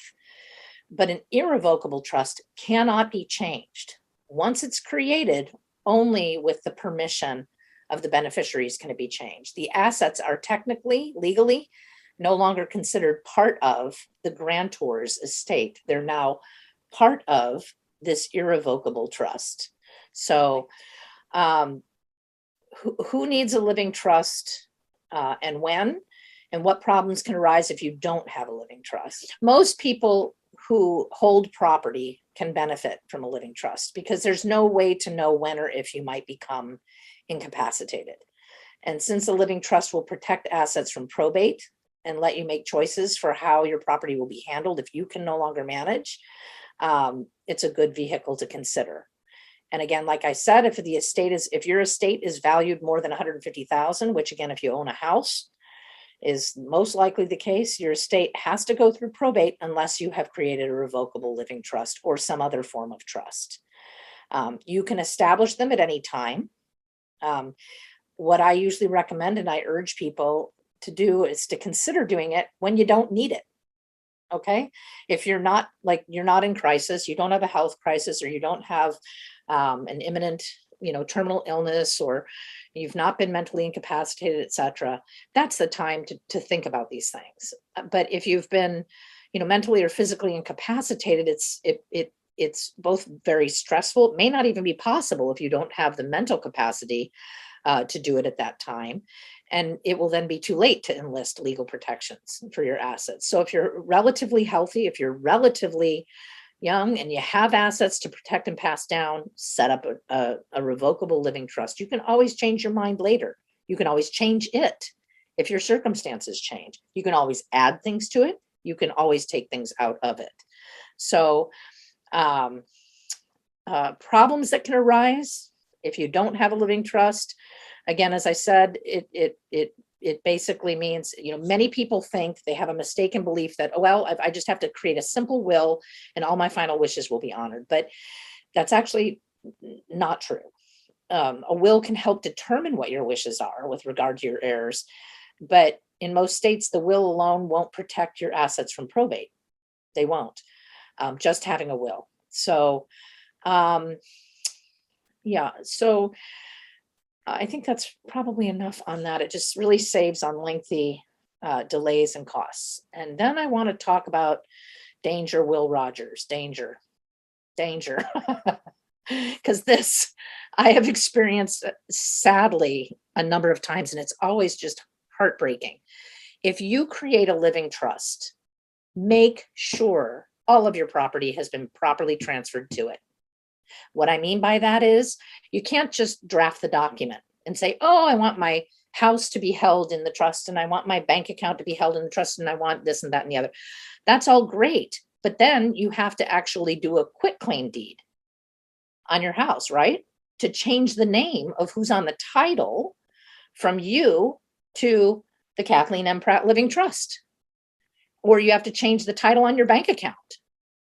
But an irrevocable trust cannot be changed. Once it's created, only with the permission of the beneficiaries can it be changed. The assets are technically, legally, no longer considered part of the grantor's estate. They're now part of this irrevocable trust. So who needs a living trust and when? And what problems can arise if you don't have a living trust? Most people who hold property can benefit from a living trust because there's no way to know when or if you might become incapacitated. And since a living trust will protect assets from probate and let you make choices for how your property will be handled if you can no longer manage, it's a good vehicle to consider. And again, like I said, if your estate is valued more than $150,000, which again, if you own a house, is most likely the case, your estate has to go through probate unless you have created a revocable living trust or some other form of trust. You can establish them at any time. What I usually recommend and I urge people to do is to consider doing it when you don't need it. Okay. If you're not in crisis, you don't have a health crisis, or you don't have an imminent, terminal illness, or you've not been mentally incapacitated, etc., that's the time to think about these things. But if you've been, mentally or physically incapacitated, it's both very stressful. It may not even be possible if you don't have the mental capacity to do it at that time. And it will then be too late to enlist legal protections for your assets. So if you're relatively healthy, if you're relatively young and you have assets to protect and pass down, set up a revocable living trust. You can always change your mind later. You can always change it if your circumstances change. You can always add things to it. You can always take things out of it. So problems that can arise if you don't have a living trust, again, as I said, it basically means, many people think they have a mistaken belief that, I just have to create a simple will and all my final wishes will be honored. But that's actually not true. A will can help determine what your wishes are with regard to your heirs. But in most states, the will alone won't protect your assets from probate. They won't, just having a will. So, so I think that's probably enough on that. It just really saves on lengthy delays and costs. And then I want to talk about danger, Will Rogers, danger. Because this I have experienced sadly a number of times, and it's always just heartbreaking. If you create a living trust, make sure all of your property has been properly transferred to it. What I mean by that is you can't just draft the document and say, I want my house to be held in the trust, and I want my bank account to be held in the trust, and I want this and that and the other. That's all great. But then you have to actually do a quitclaim deed on your house, right? To change the name of who's on the title from you to the Kathleen M. Pratt Living Trust. Or you have to change the title on your bank account.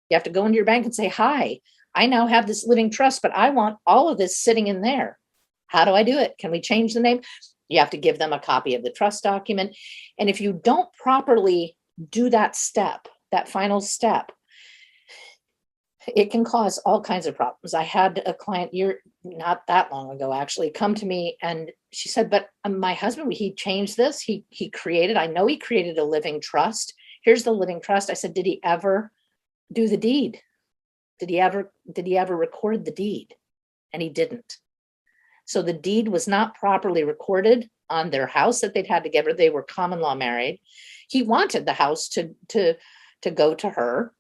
You have to go into your bank and say, hi, I now have this living trust, but I want all of this sitting in there. How do I do it? Can we change the name? You have to give them a copy of the trust document. And if you don't properly do that step, that final step, it can cause all kinds of problems. I had a client not that long ago, actually, come to me and she said, but my husband, he changed this. He created a living trust. Here's the living trust. I said, did he ever do the deed? Did he ever record the deed? And he didn't. So the deed was not properly recorded on their house that they'd had together. They were common law married. He wanted the house to to go to her.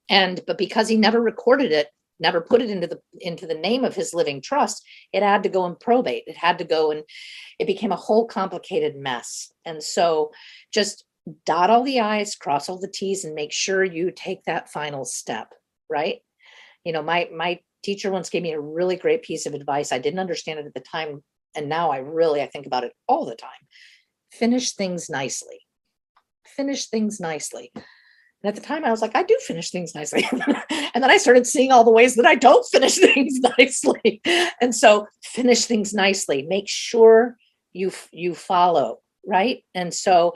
But because he never recorded it, never put it into the name of his living trust, it had to go in probate. It had to go, and it became a whole complicated mess. And so just dot all the I's, cross all the T's, and make sure you take that final step, right? My teacher once gave me a really great piece of advice. I didn't understand it at the time, and now I think about it all the time. Finish things nicely. Finish things nicely. And at the time I was like, I do finish things nicely. And then I started seeing all the ways that I don't finish things nicely. And so finish things nicely. Make sure you follow, right? And so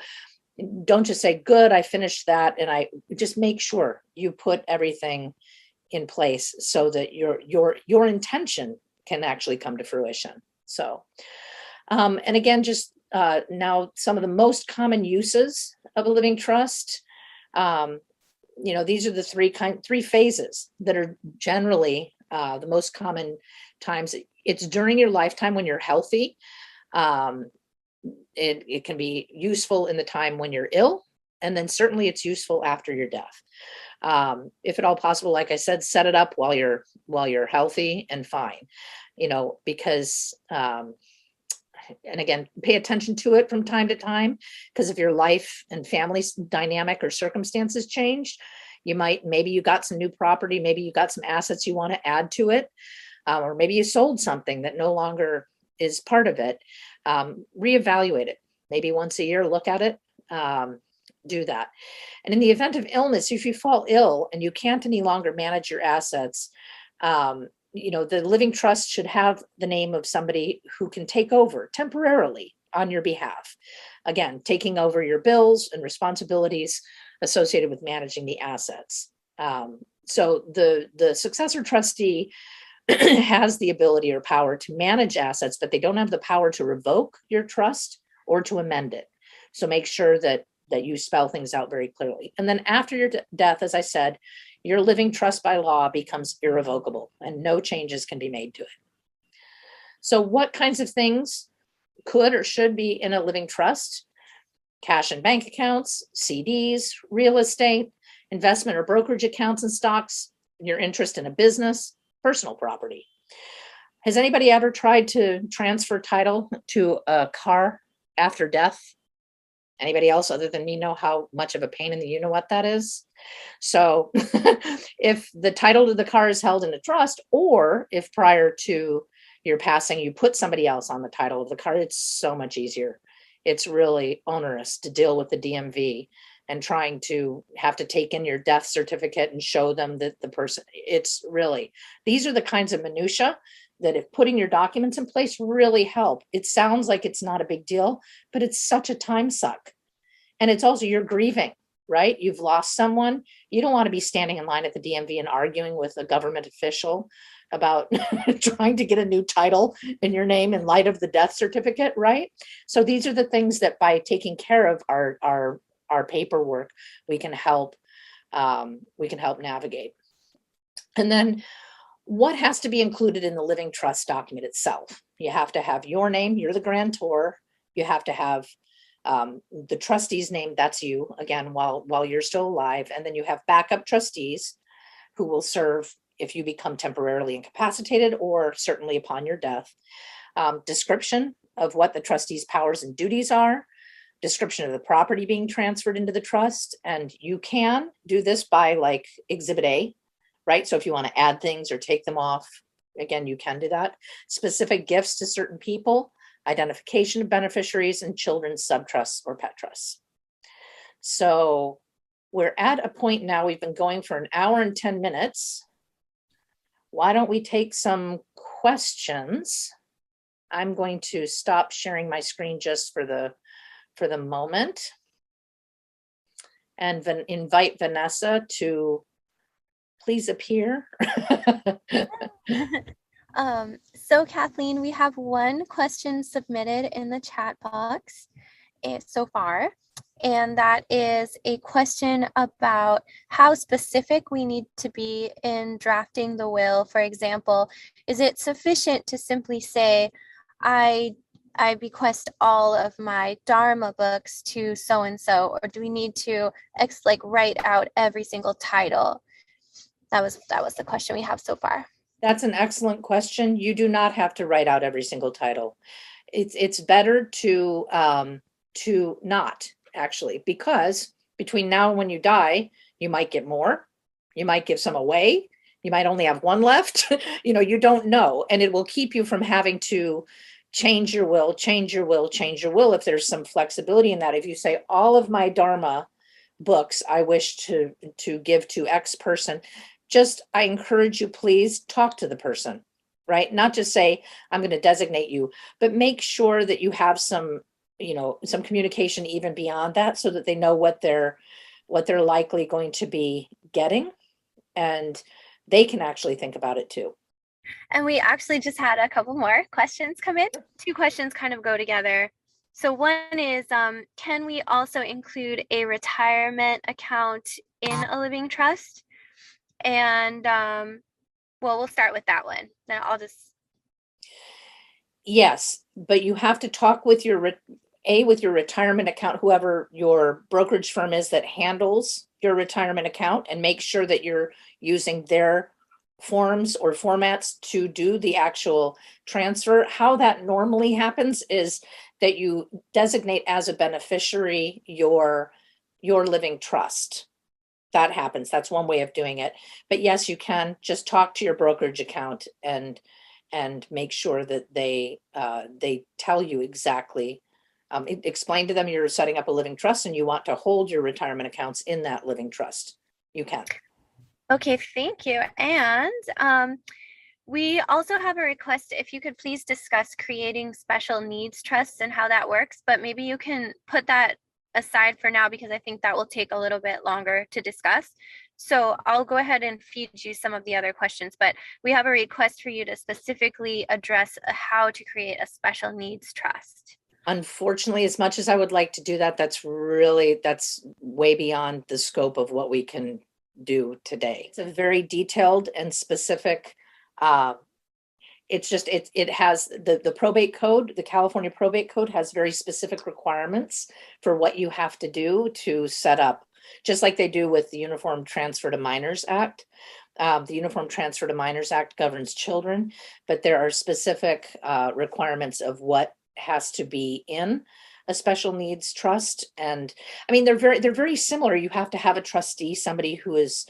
don't just say, good, I finished that. And I just make sure you put everything in place so that your intention can actually come to fruition. So, and again, just now some of the most common uses of a living trust. These are the three phases that are generally the most common times. It's during your lifetime when you're healthy. It can be useful in the time when you're ill, and then certainly it's useful after your death. If at all possible, like I said, set it up while you're healthy and fine, because and again, pay attention to it from time to time, because if your life and family dynamic or circumstances changed, maybe you got some new property, maybe you got some assets you want to add to it, or maybe you sold something that no longer is part of it. Reevaluate it. Maybe once a year, look at it, do that. And in the event of illness, if you fall ill and you can't any longer manage your assets, the living trust should have the name of somebody who can take over temporarily on your behalf. Again, taking over your bills and responsibilities associated with managing the assets. So the successor trustee has the ability or power to manage assets, but they don't have the power to revoke your trust or to amend it. So make sure that you spell things out very clearly. And then after your death, as I said, your living trust by law becomes irrevocable and no changes can be made to it. So what kinds of things could or should be in a living trust? Cash and bank accounts, CDs, real estate, investment or brokerage accounts and stocks, your interest in a business, personal property. Has anybody ever tried to transfer title to a car after death? Anybody else other than me know how much of a pain in the you-know-what that is? So if the title to the car is held in a trust, or if prior to your passing, you put somebody else on the title of the car, it's so much easier. It's really onerous to deal with the DMV and trying to have to take in your death certificate and show them that the person, these are the kinds of minutia that if putting your documents in place really help. It sounds like it's not a big deal, but it's such a time suck. And it's also, you're grieving, right? You've lost someone. You don't want to be standing in line at the DMV and arguing with a government official about trying to get a new title in your name in light of the death certificate, right? So these are the things that by taking care of our paperwork, we can help navigate. And then what has to be included in the living trust document itself? You have to have your name, you're the grantor. You have to have the trustee's name, that's you, again, while you're still alive. And then you have backup trustees who will serve if you become temporarily incapacitated or certainly upon your death. Description of what the trustee's powers and duties are, description of the property being transferred into the trust. And you can do this by like Exhibit A, right? So if you want to add things or take them off, again, you can do that. Specific gifts to certain people, identification of beneficiaries, and children's subtrusts or pet trusts. So we're at a point now, we've been going for an hour and 10 minutes. Why don't we take some questions? I'm going to stop sharing my screen just for the moment and then invite Vanessa to please appear. So Kathleen, we have one question submitted in the chat box so far, and that is a question about how specific we need to be in drafting the will. For example, is it sufficient to simply say, I I bequest all of my Dharma books to so-and-so, or do we need to like write out every single title? That was the question we have so far. That's an excellent question. You do not have to write out every single title. It's better to not actually, because between now and when you die, you might get more. You might give some away. You might only have one left. You don't know, and it will keep you from having to change your will, change your will, change your will. If there's some flexibility in that, if you say all of my Dharma books I wish to give to X person, I encourage you, please talk to the person, right? Not just say, I'm going to designate you, but make sure that you have some communication even beyond that, so that they know what they're likely going to be getting, and they can actually think about it too. And we actually just had a couple more questions come in. Two questions kind of go together. So one is, can we also include a retirement account in a living trust? And well, we'll start with that one. Then I'll just. Yes, but you have to talk with your retirement account, whoever your brokerage firm is that handles your retirement account, and make sure that you're using their forms or formats to do the actual transfer. How that normally happens is that you designate as a beneficiary your living trust. That happens. That's one way of doing it. But yes, you can just talk to your brokerage account and make sure that they tell you exactly, explain to them you're setting up a living trust and you want to hold your retirement accounts in that living trust. You can. Okay, thank you. And we also have a request if you could please discuss creating special needs trusts and how that works, but maybe you can put that aside for now, because I think that will take a little bit longer to discuss. So I'll go ahead and feed you some of the other questions, but we have a request for you to specifically address how to create a special needs trust. Unfortunately, as much as I would like to do that, that's way beyond the scope of what we can do today. It's a very detailed and specific, it has the probate code, the California probate code has very specific requirements for what you have to do to set up, just like they do with the Uniform Transfer to Minors Act. The Uniform Transfer to Minors Act governs children, but there are specific requirements of what has to be in a special needs trust. And I mean, they're very similar. You have to have a trustee, somebody who is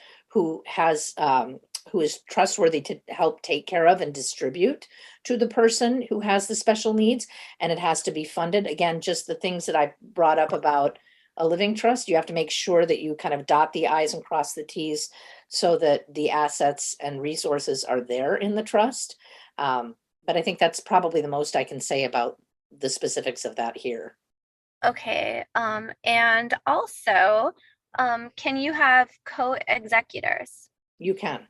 trustworthy to help take care of and distribute to the person who has the special needs. And it has to be funded. Again, just the things that I brought up about a living trust, you have to make sure that you kind of dot the I's and cross the T's so that the assets and resources are there in the trust. But I think that's probably the most I can say about the specifics of that here. Okay, and also, can you have co-executors? You can.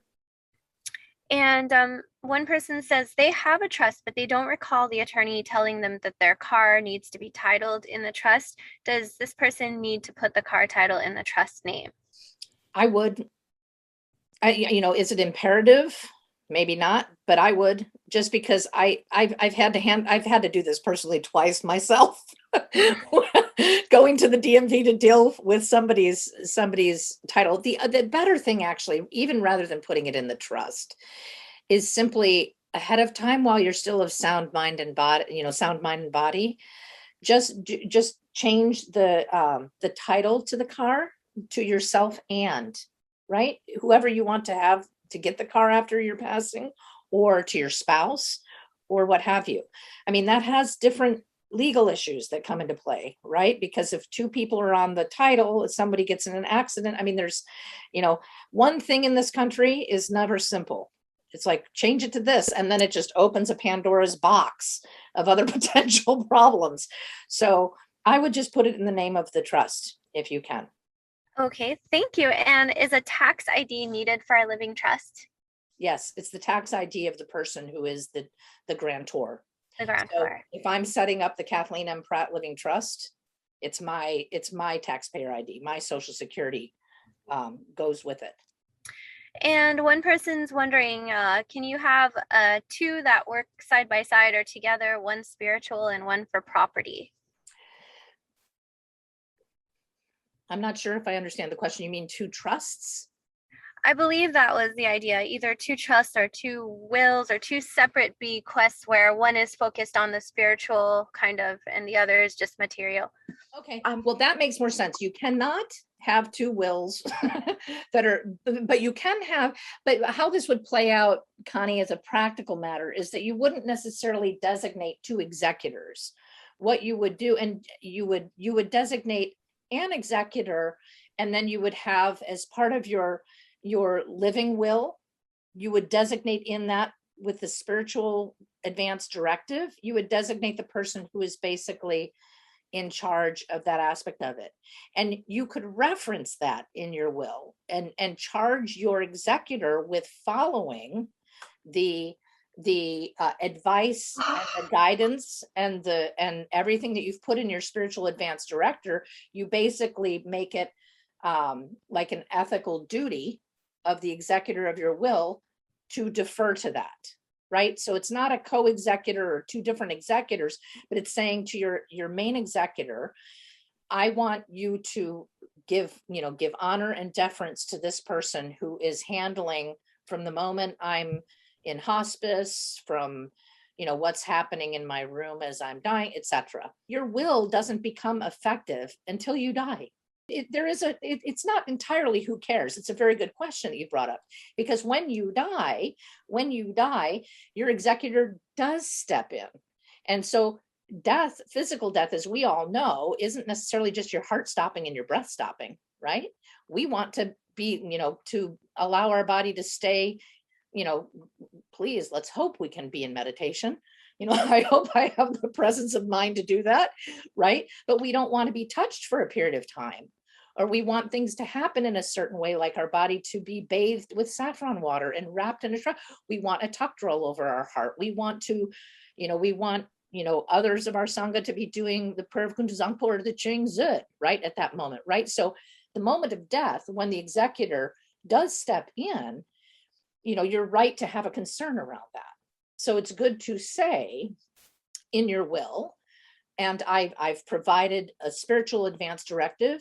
And one person says they have a trust, but they don't recall the attorney telling them that their car needs to be titled in the trust. Does this person need to put the car title in the trust name? I would. Is it imperative? Maybe not, but I would, just because I've had to do this personally twice myself. Going to the DMV to deal with somebody's title. The better thing, actually, even rather than putting it in the trust, is simply ahead of time, while you're still of sound mind and body, just change the title to the car to yourself, and right, whoever you want to have to get the car after your passing, or to your spouse, or what have you. I mean, that has different legal issues that come into play, right? Because if two people are on the title, if somebody gets in an accident, I mean, there's, one thing in this country is never simple. It's like, change it to this, and then it just opens a Pandora's box of other potential problems. So I would just put it in the name of the trust if you can. Okay, thank you. And is a tax ID needed for a living trust? Yes, it's the tax ID of the person who is the grantor. The grantor. So if I'm setting up the Kathleen M. Pratt Living Trust, it's my taxpayer ID. My Social Security goes with it. And one person's wondering, can you have two that work side by side or together, one spiritual and one for property? I'm not sure if I understand the question. You mean two trusts? I believe that was the idea, either two trusts or two wills or two separate bequests where one is focused on the spiritual kind of and the other is just material. Okay, well, that makes more sense. You cannot have two wills that are, but you can have, but how this would play out, Connie, as a practical matter is that you wouldn't necessarily designate two executors. What you would do, and you would designate an executor, and then you would have, as part of your living will, you would designate in that, with the spiritual advance directive, you would designate the person who is basically in charge of that aspect of it. And you could reference that in your will and charge your executor with following the advice and the guidance and everything that you've put in your spiritual advance director. You basically make it like an ethical duty of the executor of your will to defer to that. Right? So it's not a co-executor or two different executors, but it's saying to your main executor, I want you to give honor and deference to this person who is handling from the moment I'm in hospice, from what's happening in my room as I'm dying, etc. Your will doesn't become effective until you die. It's not entirely who cares. It's a very good question that you brought up, because when you die, your executor does step in. And so death, physical death, as we all know, isn't necessarily just your heart stopping and your breath stopping, right? We want to be, to allow our body to stay, please, let's hope we can be in meditation. I hope I have the presence of mind to do that, right? But we don't want to be touched for a period of time, or we want things to happen in a certain way, like our body to be bathed with saffron water and wrapped in a shroud. We want a tuck roll over our heart. We want to, others of our Sangha to be doing the prayer of Kuntuzangpo or the Ching Zut, right, at that moment, right? So the moment of death, when the executor does step in, you're right to have a concern around that. So it's good to say in your will, and I've provided a spiritual advance directive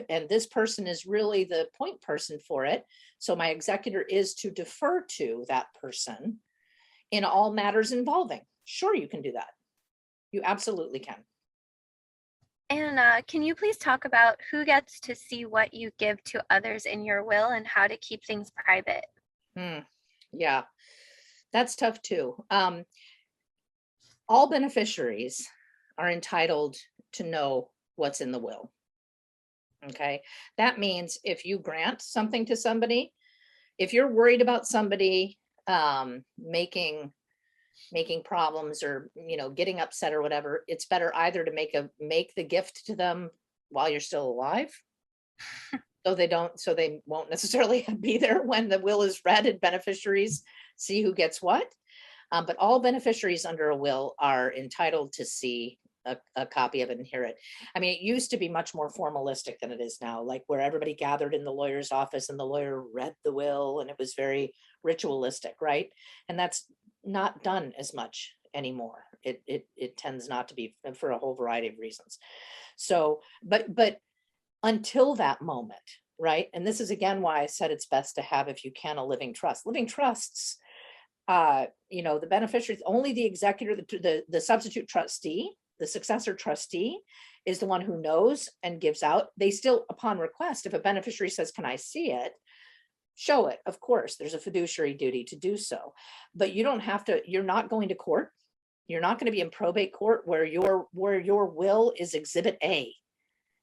and this person is really the point person for it. So my executor is to defer to that person in all matters involving. Sure, you can do that. You absolutely can. And can you please talk about who gets to see what you give to others in your will and how to keep things private? Yeah, that's tough too. All beneficiaries are entitled to know what's in the will. Okay, that means if you grant something to somebody, if you're worried about somebody making problems or getting upset or whatever, it's better either to make the gift to them while you're still alive, so they won't necessarily be there when the will is read and beneficiaries see who gets what. But all beneficiaries under a will are entitled to see a copy of it and hear it. I mean, it used to be much more formalistic than it is now, like where everybody gathered in the lawyer's office and the lawyer read the will, and it was very ritualistic, right? And that's not done as much anymore. It tends not to be, for a whole variety of reasons. So, but until that moment, right? And this is again why I said it's best to have, if you can, a living trust. Living trusts, the beneficiaries, only the executor, the substitute trustee, the successor trustee is the one who knows and gives out. They still, upon request, if a beneficiary says, can I see it, show it. Of course, there's a fiduciary duty to do so, but you don't have to, you're not going to court. You're not going to be in probate court where your will is exhibit A,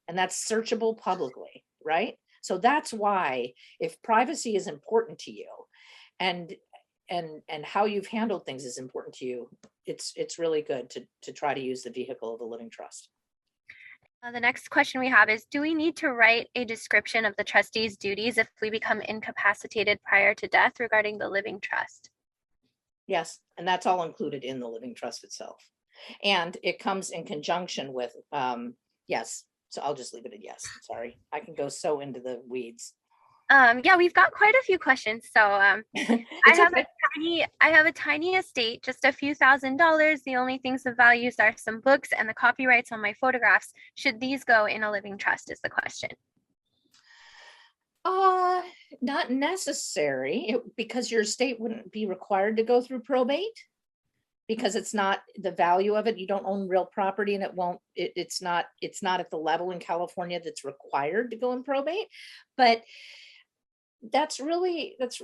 and that's searchable publicly, right? So that's why, if privacy is important to you and how you've handled things is important to you, it's really good to try to use the vehicle of a living trust. The next question we have is, do we need to write a description of the trustee's duties if we become incapacitated prior to death regarding the living trust? Yes, and that's all included in the living trust itself. And it comes in conjunction with, yes. So I'll just leave it at yes. Sorry, I can go so into the weeds. Yeah, we've got quite a few questions. So It's okay. I have a tiny estate, just a few $1,000s. The only things of values are some books and the copyrights on my photographs. Should these go in a living trust is the question. Uh, Not necessary because your estate wouldn't be required to go through probate because it's not the value of it. You don't own real property and it's not at the level in California that's required to go in probate. But that's really it's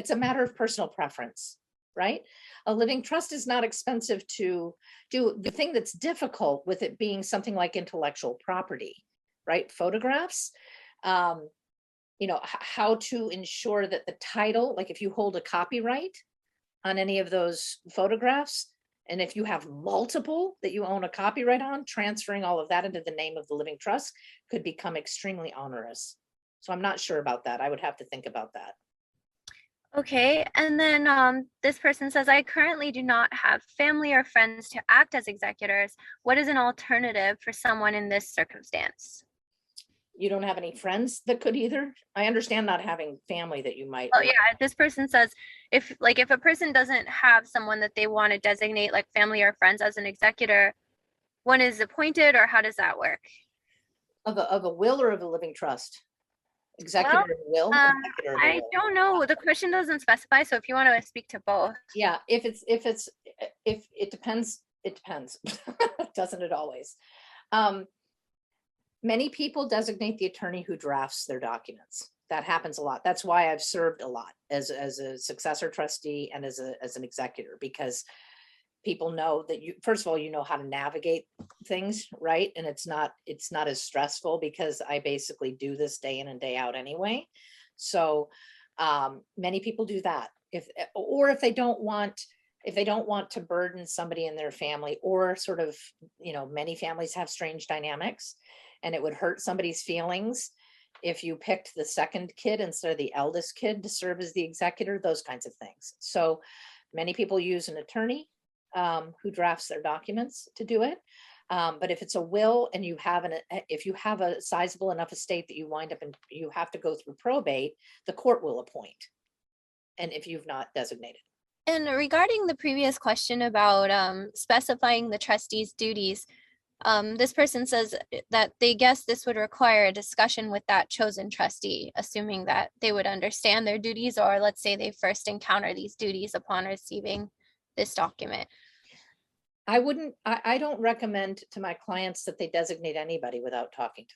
a matter of personal preference, right? A living trust is not expensive to do. The thing that's difficult with it being something like intellectual property, right? Photographs, um, how to ensure that the title, like if you hold a copyright on any of those photographs, and if you have multiple that you own a copyright on, transferring all of that into the name of the living trust could become extremely onerous. So I'm not sure about that. I would have to think about that. Okay, and then this person says, I currently do not have family or friends to act as executors. What is an alternative for someone in this circumstance? You don't have any friends that could either? I understand not having family that you might. Oh yeah, this person says if a person doesn't have someone that they want to designate like family or friends as an executor, one is appointed, or how does that work? Of a will or of a living trust? Well, Executor of a will, um, executor of a I will. don't know. The question doesn't specify, so if you want to speak to both. Yeah, if it depends, it depends. Doesn't it always? Um, Many people designate the attorney who drafts their documents. That happens a lot. That's why I've served a lot as a successor trustee and as an executor, because people know that you, first of all, you know how to navigate things, right? And it's not as stressful because I basically do this day in and day out anyway. So many people do that. If they don't want, to burden somebody in their family, or sort of, many families have strange dynamics and it would hurt somebody's feelings if you picked the second kid instead of the eldest kid to serve as the executor, those kinds of things. So many people use an attorney who drafts their documents to do it. But if it's a will and if you have a sizable enough estate that you wind up and you have to go through probate, the court will appoint. And if you've not designated. And regarding the previous question about specifying the trustee's duties, this person says that they guess this would require a discussion with that chosen trustee, assuming that they would understand their duties, or let's say they first encounter these duties upon receiving this document. I don't recommend to my clients that they designate anybody without talking to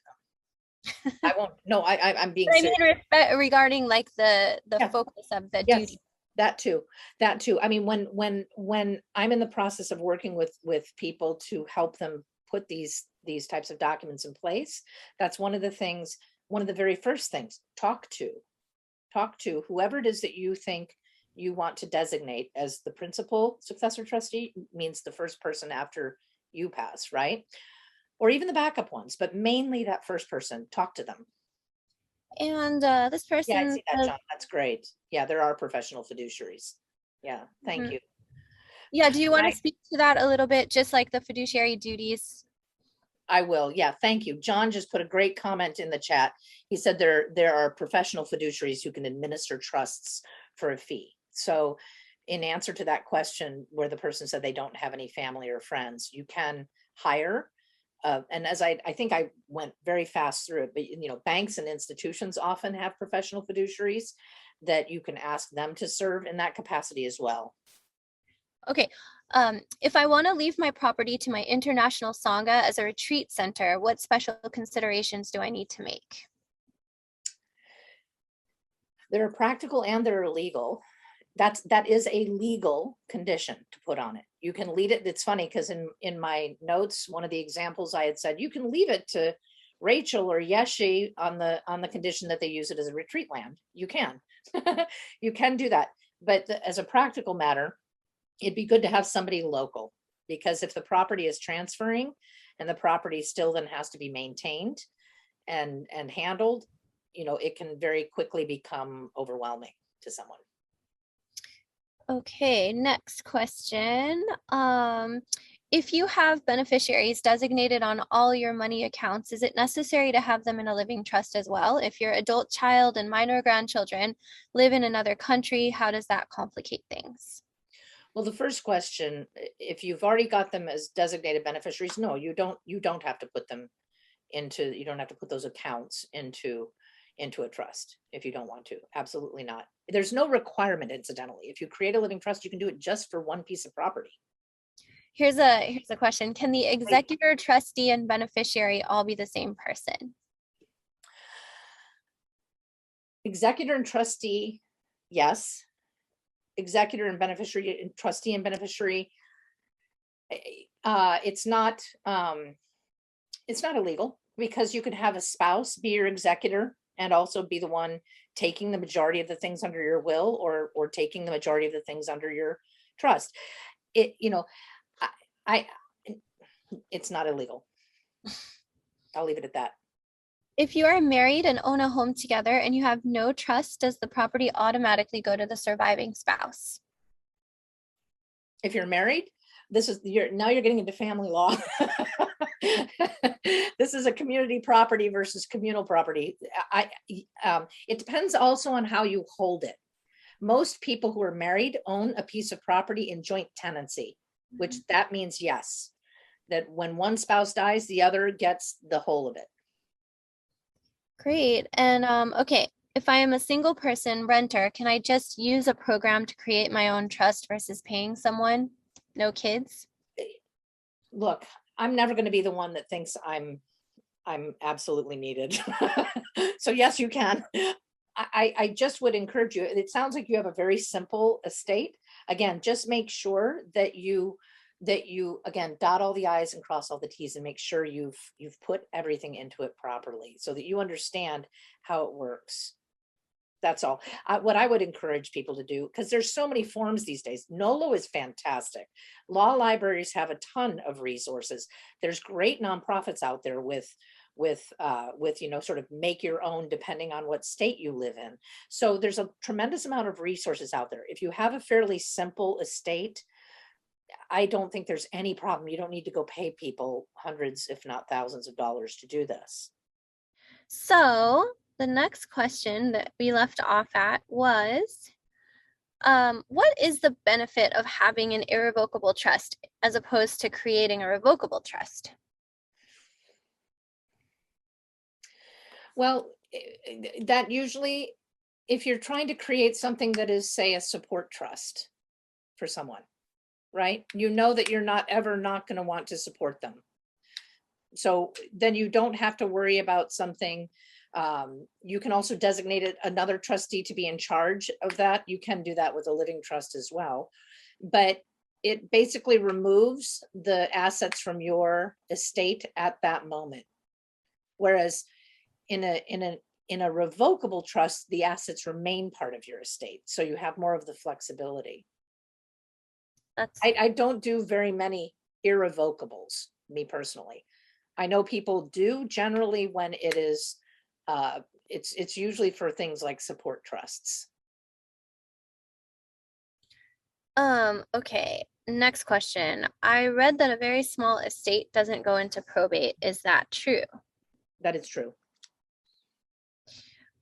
them. I won't, no, I'm being serious. Regarding like the Yeah. focus of the Yes, duty. that too. I mean, when I'm in the process of working with people to help them put these types of documents in place, that's one of the very first things. Talk to whoever it is that you think you want to designate as the principal successor trustee, means the first person after you pass, right? Or even the backup ones, but mainly that first person. Talk to them. And this Yeah, I person see that, says, John. That's great. Yeah, there are professional fiduciaries. Yeah, thank Mhm. you. Yeah, do you want to Right. speak to that a little bit, just like the fiduciary duties? I will. Yeah, thank you. John just put a great comment in the chat. He said there are professional fiduciaries who can administer trusts for a fee. So in answer to that question, where the person said they don't have any family or friends, you can hire. And as I think I went very fast through it, but banks and institutions often have professional fiduciaries that you can ask them to serve in that capacity as well. Okay. If I want to leave my property to my international Sangha as a retreat center, what special considerations do I need to make? There are practical and there are legal. That is a legal condition to put on it. You can leave it. It's funny because in my notes, one of the examples I had said, you can leave it to Rachel or Yeshi on the condition that they use it as a retreat land. You can. You can do that. But as a practical matter, it'd be good to have somebody local, because if the property is transferring and the property still then has to be maintained and handled, it can very quickly become overwhelming to someone. Okay, next question. If you have beneficiaries designated on all your money accounts, is it necessary to have them in a living trust as well? If your adult child and minor grandchildren live in another country, how does that complicate things? Well, the first question, if you've already got them as designated beneficiaries, no, you don't have to put them into, you don't have to put those accounts into a trust if you don't want to. Absolutely not. There's no requirement, incidentally. If you create a living trust, you can do it just for one piece of property. Here's a question. Can the executor, trustee, and beneficiary all be the same person? Executor and trustee, yes. Executor and beneficiary, and trustee and beneficiary, it's not illegal, because you could have a spouse be your executor and also be the one taking the majority of the things under your will, or taking the majority of the things under your trust. I it's not illegal. I'll leave it at that. If you are married and own a home together and you have no trust, does the property automatically go to the surviving spouse? If you're married, now you're getting into family law. This is a community property versus communal property. It depends also on how you hold it. Most people who are married own a piece of property in joint tenancy, which that means, yes, that when one spouse dies, the other gets the whole of it. Great. And okay, if I am a single person renter, can I just use a program to create my own trust versus paying someone? No kids? Look, I'm never going to be the one that thinks I'm absolutely needed. So yes, you can. I just would encourage you. It sounds like you have a very simple estate. Again, just make sure that you again dot all the I's and cross all the T's, and make sure you've put everything into it properly so that you understand how it works. That's all. What I would encourage people to do, because there's so many forms these days. NOLO is fantastic. Law libraries have a ton of resources. There's great nonprofits out there with sort of make your own depending on what state you live in. So there's a tremendous amount of resources out there. If you have a fairly simple estate, I don't think there's any problem. You don't need to go pay people hundreds, if not thousands of dollars to do this. So the next question that we left off at was, what is the benefit of having an irrevocable trust as opposed to creating a revocable trust? Well, that usually, if you're trying to create something that is, say, a support trust for someone, right? You know that you're not going to want to support them. So then you don't have to worry about something. You can also designate another trustee to be in charge of that. You can do that with a living trust as well. But it basically removes the assets from your estate at that moment. Whereas in a revocable trust, the assets remain part of your estate. So you have more of the flexibility. I don't do very many irrevocables, me personally. I know people do generally when it is, it's usually for things like support trusts. Okay, next question. I read that a very small estate doesn't go into probate. Is that true? That is true.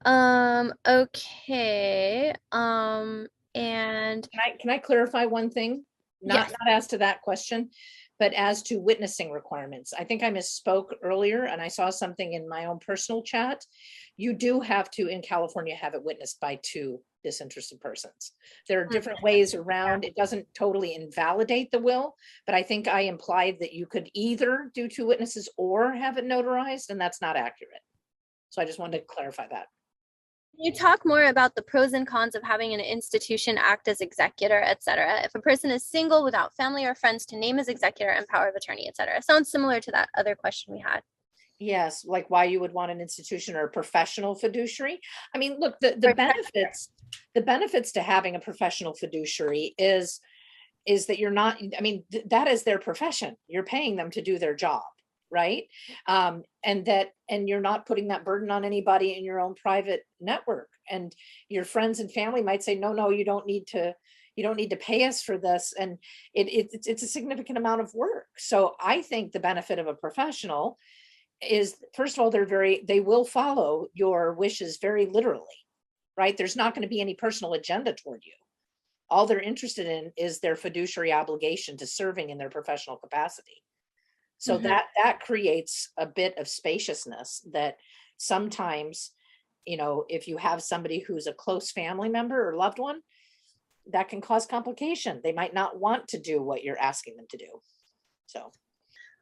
Okay. And can I clarify one thing? Not as to that question, but as to witnessing requirements. I think I misspoke earlier, and I saw something in my own personal chat. You do have to, in California, have it witnessed by two disinterested persons. There are different ways around. It doesn't totally invalidate the will, but I think I implied that you could either do two witnesses or have it notarized, and that's not accurate. So I just wanted to clarify that. Can you talk more about the pros and cons of having an institution act as executor, etc.? If a person is single without family or friends to name as executor and power of attorney, etc. Sounds similar to that other question we had. Yes, like why you would want an institution or a professional fiduciary. I mean, look, the benefits to having a professional fiduciary is that you're not, I mean, that is their profession. You're paying them to do their job, right? And you're not putting that burden on anybody in your own private network. And your friends and family might say, no, you don't need to You don't need to pay us for this. And it's a significant amount of work. So I think the benefit of a professional is, first of all, they will follow your wishes very literally, right? There's not going to be any personal agenda toward you. All they're interested in is their fiduciary obligation to serving in their professional capacity. So that creates a bit of spaciousness that sometimes, if you have somebody who's a close family member or loved one, that can cause complication. They might not want to do what you're asking them to do. So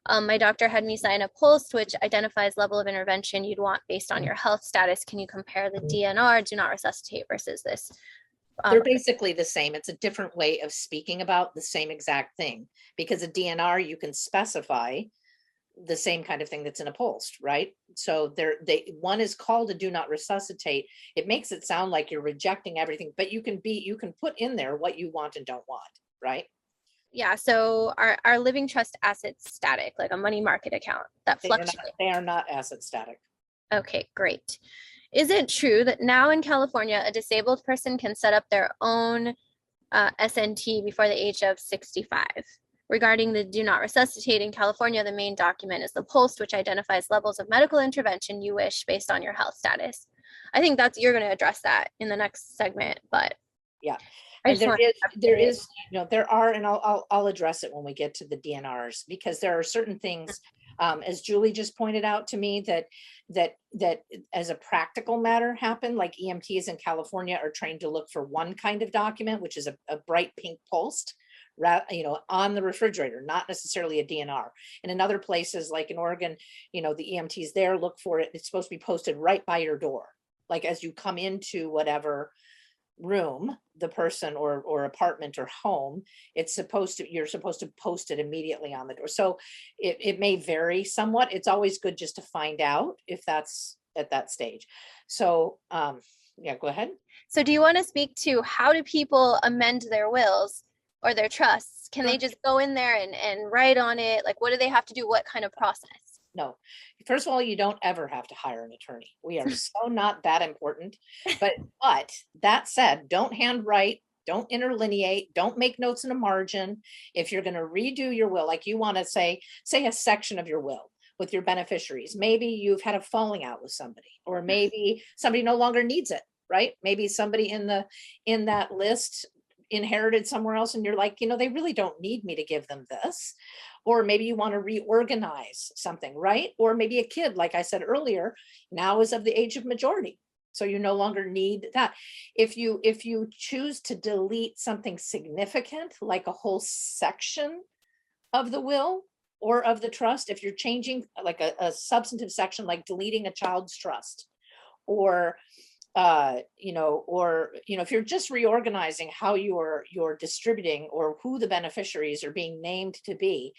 my doctor had me sign a post which identifies level of intervention you'd want based on your health status. Can you compare the DNR, do not resuscitate, versus this? They're basically the same. It's a different way of speaking about the same exact thing, because a DNR, you can specify the same kind of thing that's in a post, right? So one is called a do not resuscitate. It makes it sound like you're rejecting everything, but you can put in there what you want and don't want, right? Yeah. So our living trust assets static, like a money market account that fluctuates? They are not asset static. Okay, great. Is it true that now in California, a disabled person can set up their own SNT before the age of 65? Regarding the do not resuscitate in California, the main document is the post, which identifies levels of medical intervention you wish based on your health status. I think you're going to address that in the next segment, but yeah. And there are, and I'll address it when we get to the DNRs, because there are certain things, as Julie just pointed out to me, that as a practical matter happen, like EMTs in California are trained to look for one kind of document, which is a bright pink post, on the refrigerator, not necessarily a DNR. And in other places, like in Oregon, the EMTs there look for it. It's supposed to be posted right by your door. Like as you come into whatever room, the person or apartment or home, you're supposed to post it immediately on the door. So it may vary somewhat. It's always good just to find out if that's at that stage. So yeah, go ahead. So do you want to speak to how do people amend their wills or their trusts? Can they just go in there and write on it? Like, what do they have to do? What kind of process? No. First of all, you don't ever have to hire an attorney. We are so not that important. But that said, don't handwrite, don't interlineate, don't make notes in a margin. If you're going to redo your will, like you want to say a section of your will with your beneficiaries, maybe you've had a falling out with somebody, or maybe somebody no longer needs it, right? Maybe somebody in that list inherited somewhere else and you're like, they really don't need me to give them this. Or maybe you want to reorganize something, right? Or maybe a kid, like I said earlier, now is of the age of majority, so you no longer need that. If you choose to delete something significant, like a whole section of the will or of the trust, if you're changing like a substantive section, like deleting a child's trust, or if you're just reorganizing how you're distributing or who the beneficiaries are being named to be,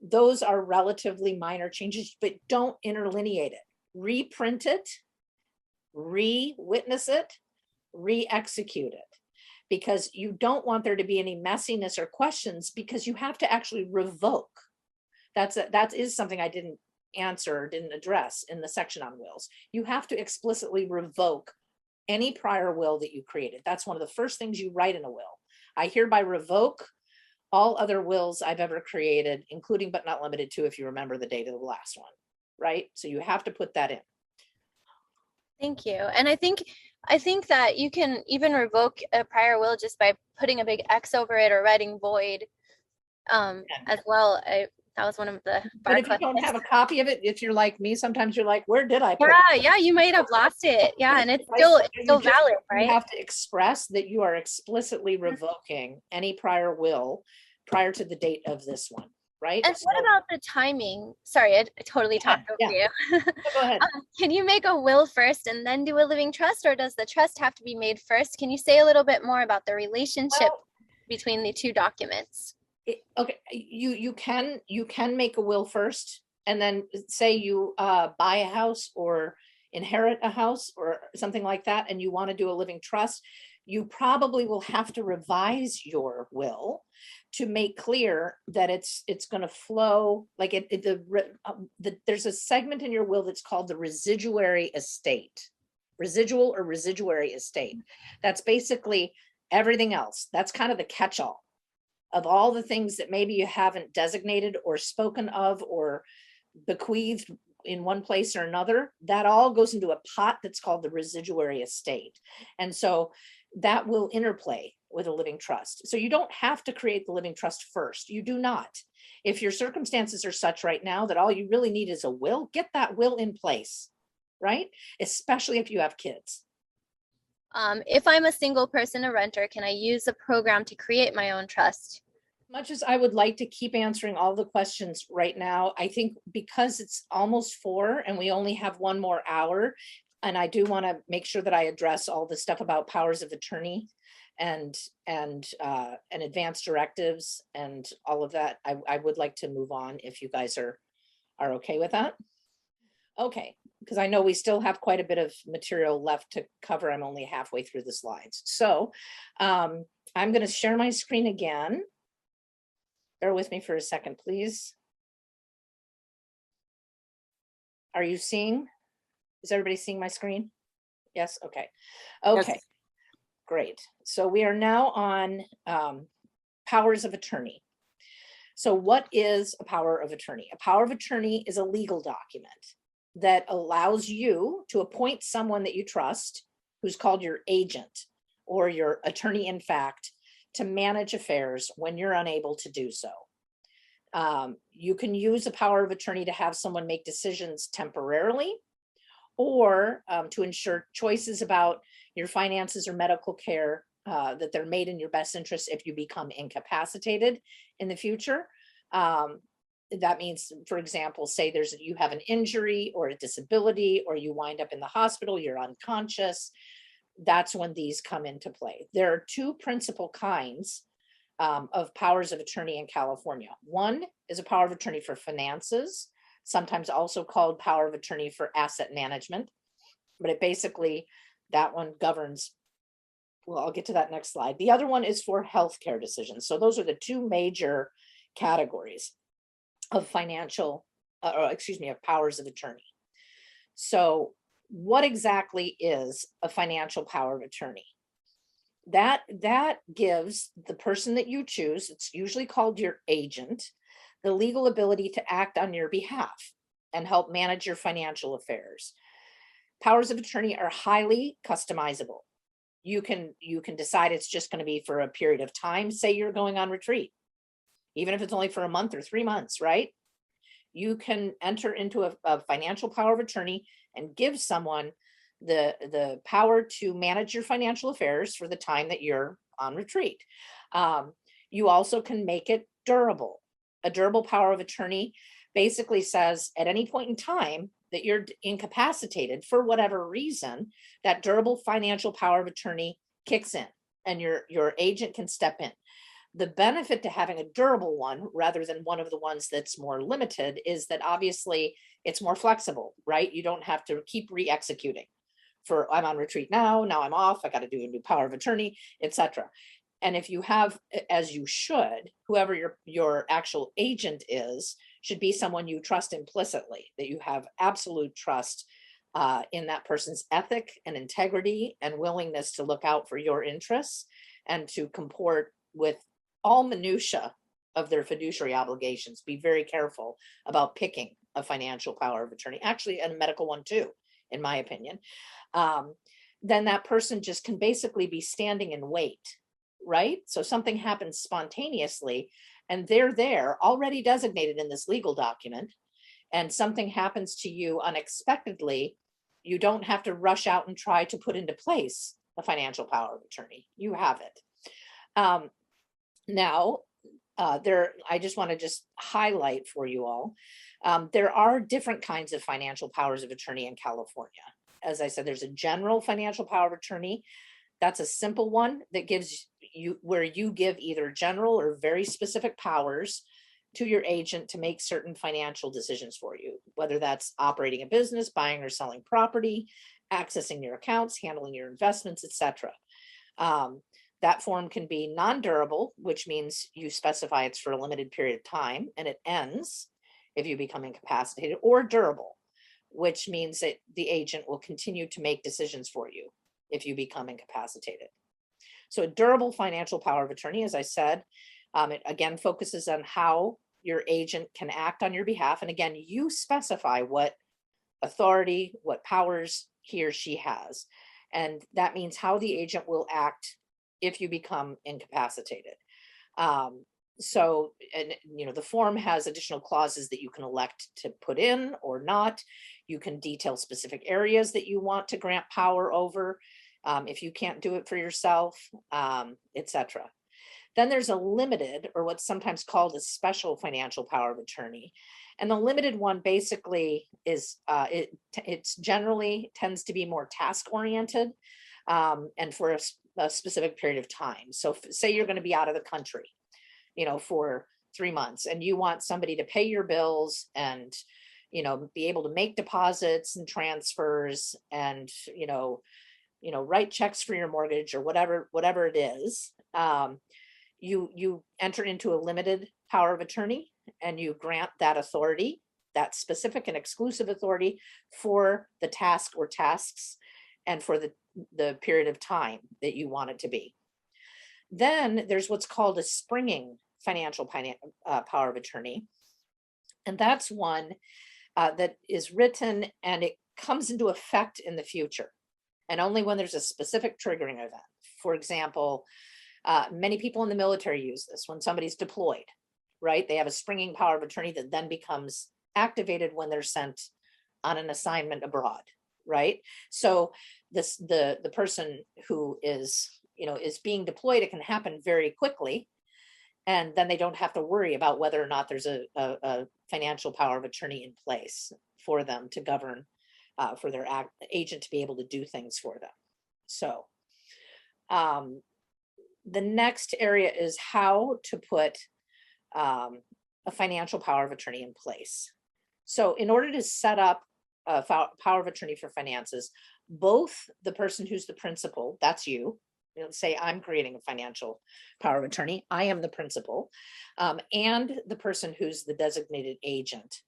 those are relatively minor changes, but don't interlineate it. Reprint it, re-witness it, re-execute it, because you don't want there to be any messiness or questions, because you have to actually revoke. That is something I didn't address in the section on wills. You have to explicitly revoke any prior will that you created. That's one of the first things you write in a will. I hereby revoke all other wills I've ever created, including but not limited to, if you remember the date of the last one, right? So you have to put that in. Thank you. And I think that you can even revoke a prior will just by putting a big X over it or writing void as well. That was one of the. But if you don't have a copy of it, if you're like me, sometimes you're like, where did I put it? Yeah, you might have lost it. Yeah, and it's still valid, right? You have to express that you are explicitly revoking any prior will prior to the date of this one, right? And what about the timing? Sorry, I totally talked over you. Go ahead. Can you make a will first and then do a living trust, or does the trust have to be made first? Can you say a little bit more about the relationship between the two documents? Okay, you can make a will first, and then say you buy a house or inherit a house or something like that, and you want to do a living trust. You probably will have to revise your will to make clear that it's going to flow like there's a segment in your will that's called the residual or residuary estate. That's basically Everything else, that's kind of the catch-all of all the things that maybe you haven't designated or spoken of or bequeathed in one place or another. That all goes into a pot that's called the residuary estate. And so that will interplay with a living trust. So you don't have to create the living trust first. You do not. If your circumstances are such right now that all you really need is a will, get that will in place, right? Especially if you have kids. If I'm a single person, a renter, can I use a program to create my own trust? Much as I would like to keep answering all the questions right now, I think because it's almost 4 and we only have 1 more hour, and I do want to make sure that I address all the stuff about powers of attorney and advanced directives and all of that. I would like to move on if you guys are okay with that. Okay, because I know we still have quite a bit of material left to cover. I'm only halfway through the slides. So I'm going to share my screen again. Bear with me for a second, please. Are you seeing? Is everybody seeing my screen? Yes, okay. Okay, yes. Great. So we are now on powers of attorney. So what is a power of attorney? A power of attorney is a legal document that allows you to appoint someone that you trust, who's called your agent or your attorney in fact, to manage affairs when you're unable to do so. You can use a power of attorney to have someone make decisions temporarily or to ensure choices about your finances or medical care that they're made in your best interest if you become incapacitated in the future. That means, for example, say you have an injury or a disability, or you wind up in the hospital, you're unconscious. That's when these come into play. There are 2 principal kinds of powers of attorney in California. One is a power of attorney for finances, sometimes also called power of attorney for asset management. But it basically, that one governs, well, I'll get to that next slide. The other one is for healthcare decisions. So those are the 2 major categories of of powers of attorney. So what exactly is a financial power of attorney? That gives the person that you choose, it's usually called your agent, the legal ability to act on your behalf and help manage your financial affairs. Powers of attorney are highly customizable. You can decide it's just going to be for a period of time. Say you're going on retreat, even if it's only for a month or 3 months, right? You can enter into a financial power of attorney and give someone the power to manage your financial affairs for the time that you're on retreat. You also can make it durable. A durable power of attorney basically says at any point in time that you're incapacitated for whatever reason, that durable financial power of attorney kicks in and your agent can step in. The benefit to having a durable one rather than one of the ones that's more limited is that obviously it's more flexible, right? You don't have to keep re-executing for I'm on retreat now I'm off, I got to do a new power of attorney, etc. And if you have, as you should, whoever your actual agent is, should be someone you trust implicitly, that you have absolute trust in that person's ethic and integrity and willingness to look out for your interests and to comport with all minutia of their fiduciary obligations. Be very careful about picking a financial power of attorney, actually, and a medical one too, in my opinion. Then that person just can basically be standing in wait, right? So something happens spontaneously and they're there already designated in this legal document, and something happens to you unexpectedly. You don't have to rush out and try to put into place a financial power of attorney. You have it. Now, I just want to highlight for you all, there are different kinds of financial powers of attorney in California. As I said, there's a general financial power of attorney. That's a simple one that gives you, where you give either general or very specific powers to your agent to make certain financial decisions for you, whether that's operating a business, buying or selling property, accessing your accounts, handling your investments, etc. That form can be non-durable, which means you specify it's for a limited period of time and it ends if you become incapacitated, or durable, which means that the agent will continue to make decisions for you if you become incapacitated. So a durable financial power of attorney, as I said, it again focuses on how your agent can act on your behalf. And again, you specify what authority, what powers he or she has. And that means how the agent will act if you become incapacitated. Um, and the form has additional clauses that you can elect to put in or not. You can detail specific areas that you want to grant power over, if you can't do it for yourself, etc. Then there's a limited, or what's sometimes called a special financial power of attorney. And the limited one basically is, it's generally tends to be more task oriented, and for a specific period of time. So say you're going to be out of the country, for 3 months, and you want somebody to pay your bills and, be able to make deposits and transfers and, write checks for your mortgage or whatever it is. You enter into a limited power of attorney and you grant that authority, that specific and exclusive authority for the task or tasks and for the period of time that you want it to be. Then there's what's called a springing financial power of attorney. And that's one that is written and it comes into effect in the future, and only when there's a specific triggering event. For example, many people in the military use this when somebody's deployed, right? They have a springing power of attorney that then becomes activated when they're sent on an assignment abroad, right? So the person who is being deployed, it can happen very quickly, and then they don't have to worry about whether or not there's a financial power of attorney in place for them to govern, for their agent to be able to do things for them. So the next area is how to put a financial power of attorney in place. So in order to set up a power of attorney for finances, both the person who's the principal, that's you, say I'm creating a financial power of attorney, I am the principal, and the person who's the designated agent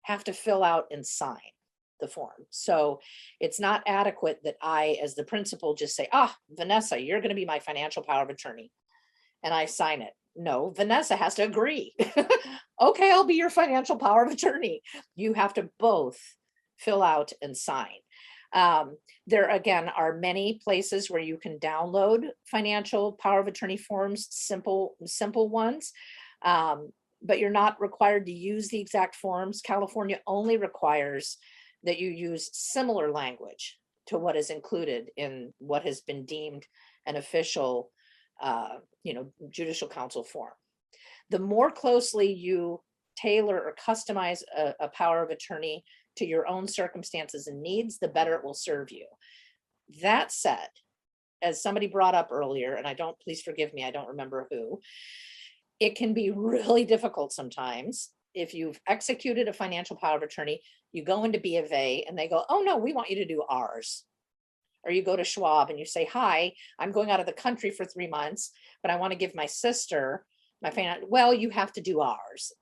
have to fill out and sign the form. So it's not adequate that I, as the principal, just say, Vanessa, you're going to be my financial power of attorney, and I sign it. No, Vanessa has to agree. Okay, I'll be your financial power of attorney. You have to both fill out and sign. There again are many places where you can download financial power of attorney forms, simple ones, but you're not required to use the exact forms. California only requires that you use similar language to what is included in what has been deemed an official, judicial council form. The more closely you tailor or customize a power of attorney to your own circumstances and needs, the better it will serve you. That said, as somebody brought up earlier, and please forgive me, I don't remember who, it can be really difficult sometimes. If you've executed a financial power of attorney, you go into B of A and they go, oh no, we want you to do ours. Or you go to Schwab and you say, hi, I'm going out of the country for 3 months, but I want to give my sister well, you have to do ours.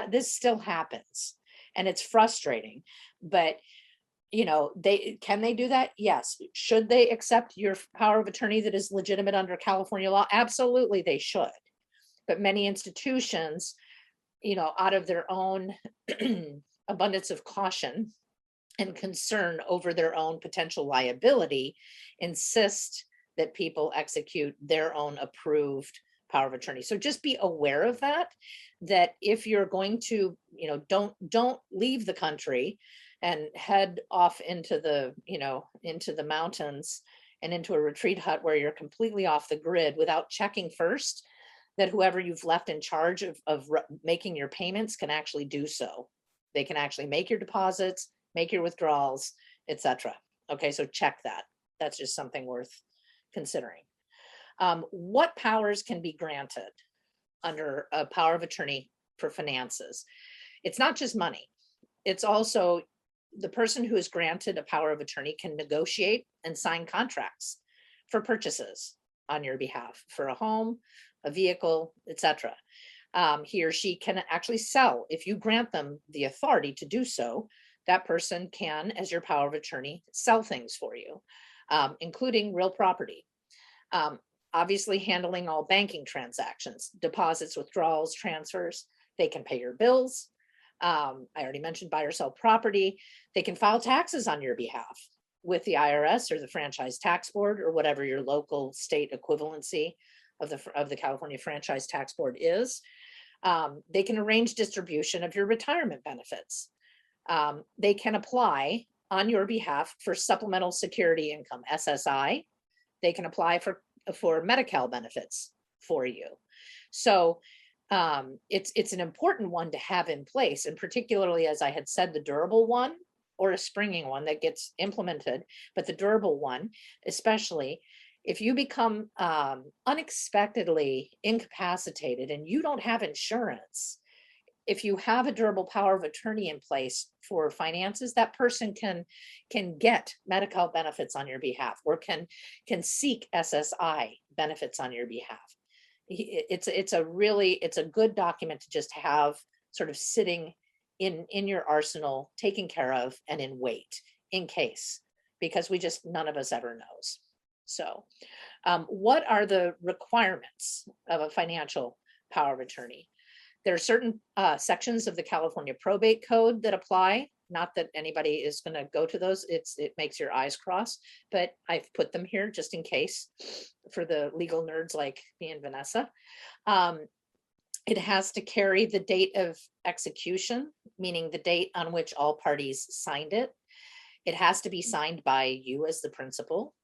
This still happens. And it's frustrating, but can they do that? Yes. Should they accept your power of attorney that is legitimate under California law? Absolutely, they should. But many institutions, out of their own abundance of caution and concern over their own potential liability, insist that people execute their own approved power of attorney. So just be aware of that if you're going to, don't leave the country and head off into the mountains and into a retreat hut where you're completely off the grid without checking first that whoever you've left in charge of making your payments can actually do so. They can actually make your deposits, make your withdrawals, etc. Okay, so check that. That's just something worth considering. What powers can be granted under a power of attorney for finances? It's not just money. It's also the person who is granted a power of attorney can negotiate and sign contracts for purchases on your behalf for a home, a vehicle, etc. He or she can actually sell. If you grant them the authority to do so, that person can, as your power of attorney, sell things for you, including real property. Obviously handling all banking transactions, deposits, withdrawals, transfers. They can pay your bills. I already mentioned buy or sell property. They can file taxes on your behalf with the IRS or the Franchise Tax Board or whatever your local state equivalency of the California Franchise Tax Board is. They can arrange distribution of your retirement benefits. They can apply on your behalf for supplemental security income, SSI. They can apply for Medi-Cal benefits for you. So it's an important one to have in place, and particularly, as I had said, the durable one or a springing one that gets implemented, but the durable one, especially if you become unexpectedly incapacitated and you don't have insurance, if you have a durable power of attorney in place for finances, that person can get Medi-Cal benefits on your behalf, or can seek SSI benefits on your behalf. It's a good document to just have sort of sitting in your arsenal, taken care of, and in wait in case, because none of us ever knows. So what are the requirements of a financial power of attorney? There are certain sections of the California probate code that apply. Not that anybody is going to go to those. It makes your eyes cross, but I've put them here just in case for the legal nerds like me and Vanessa. It has to carry the date of execution, meaning the date on which all parties signed it. It has to be signed by you as the principal.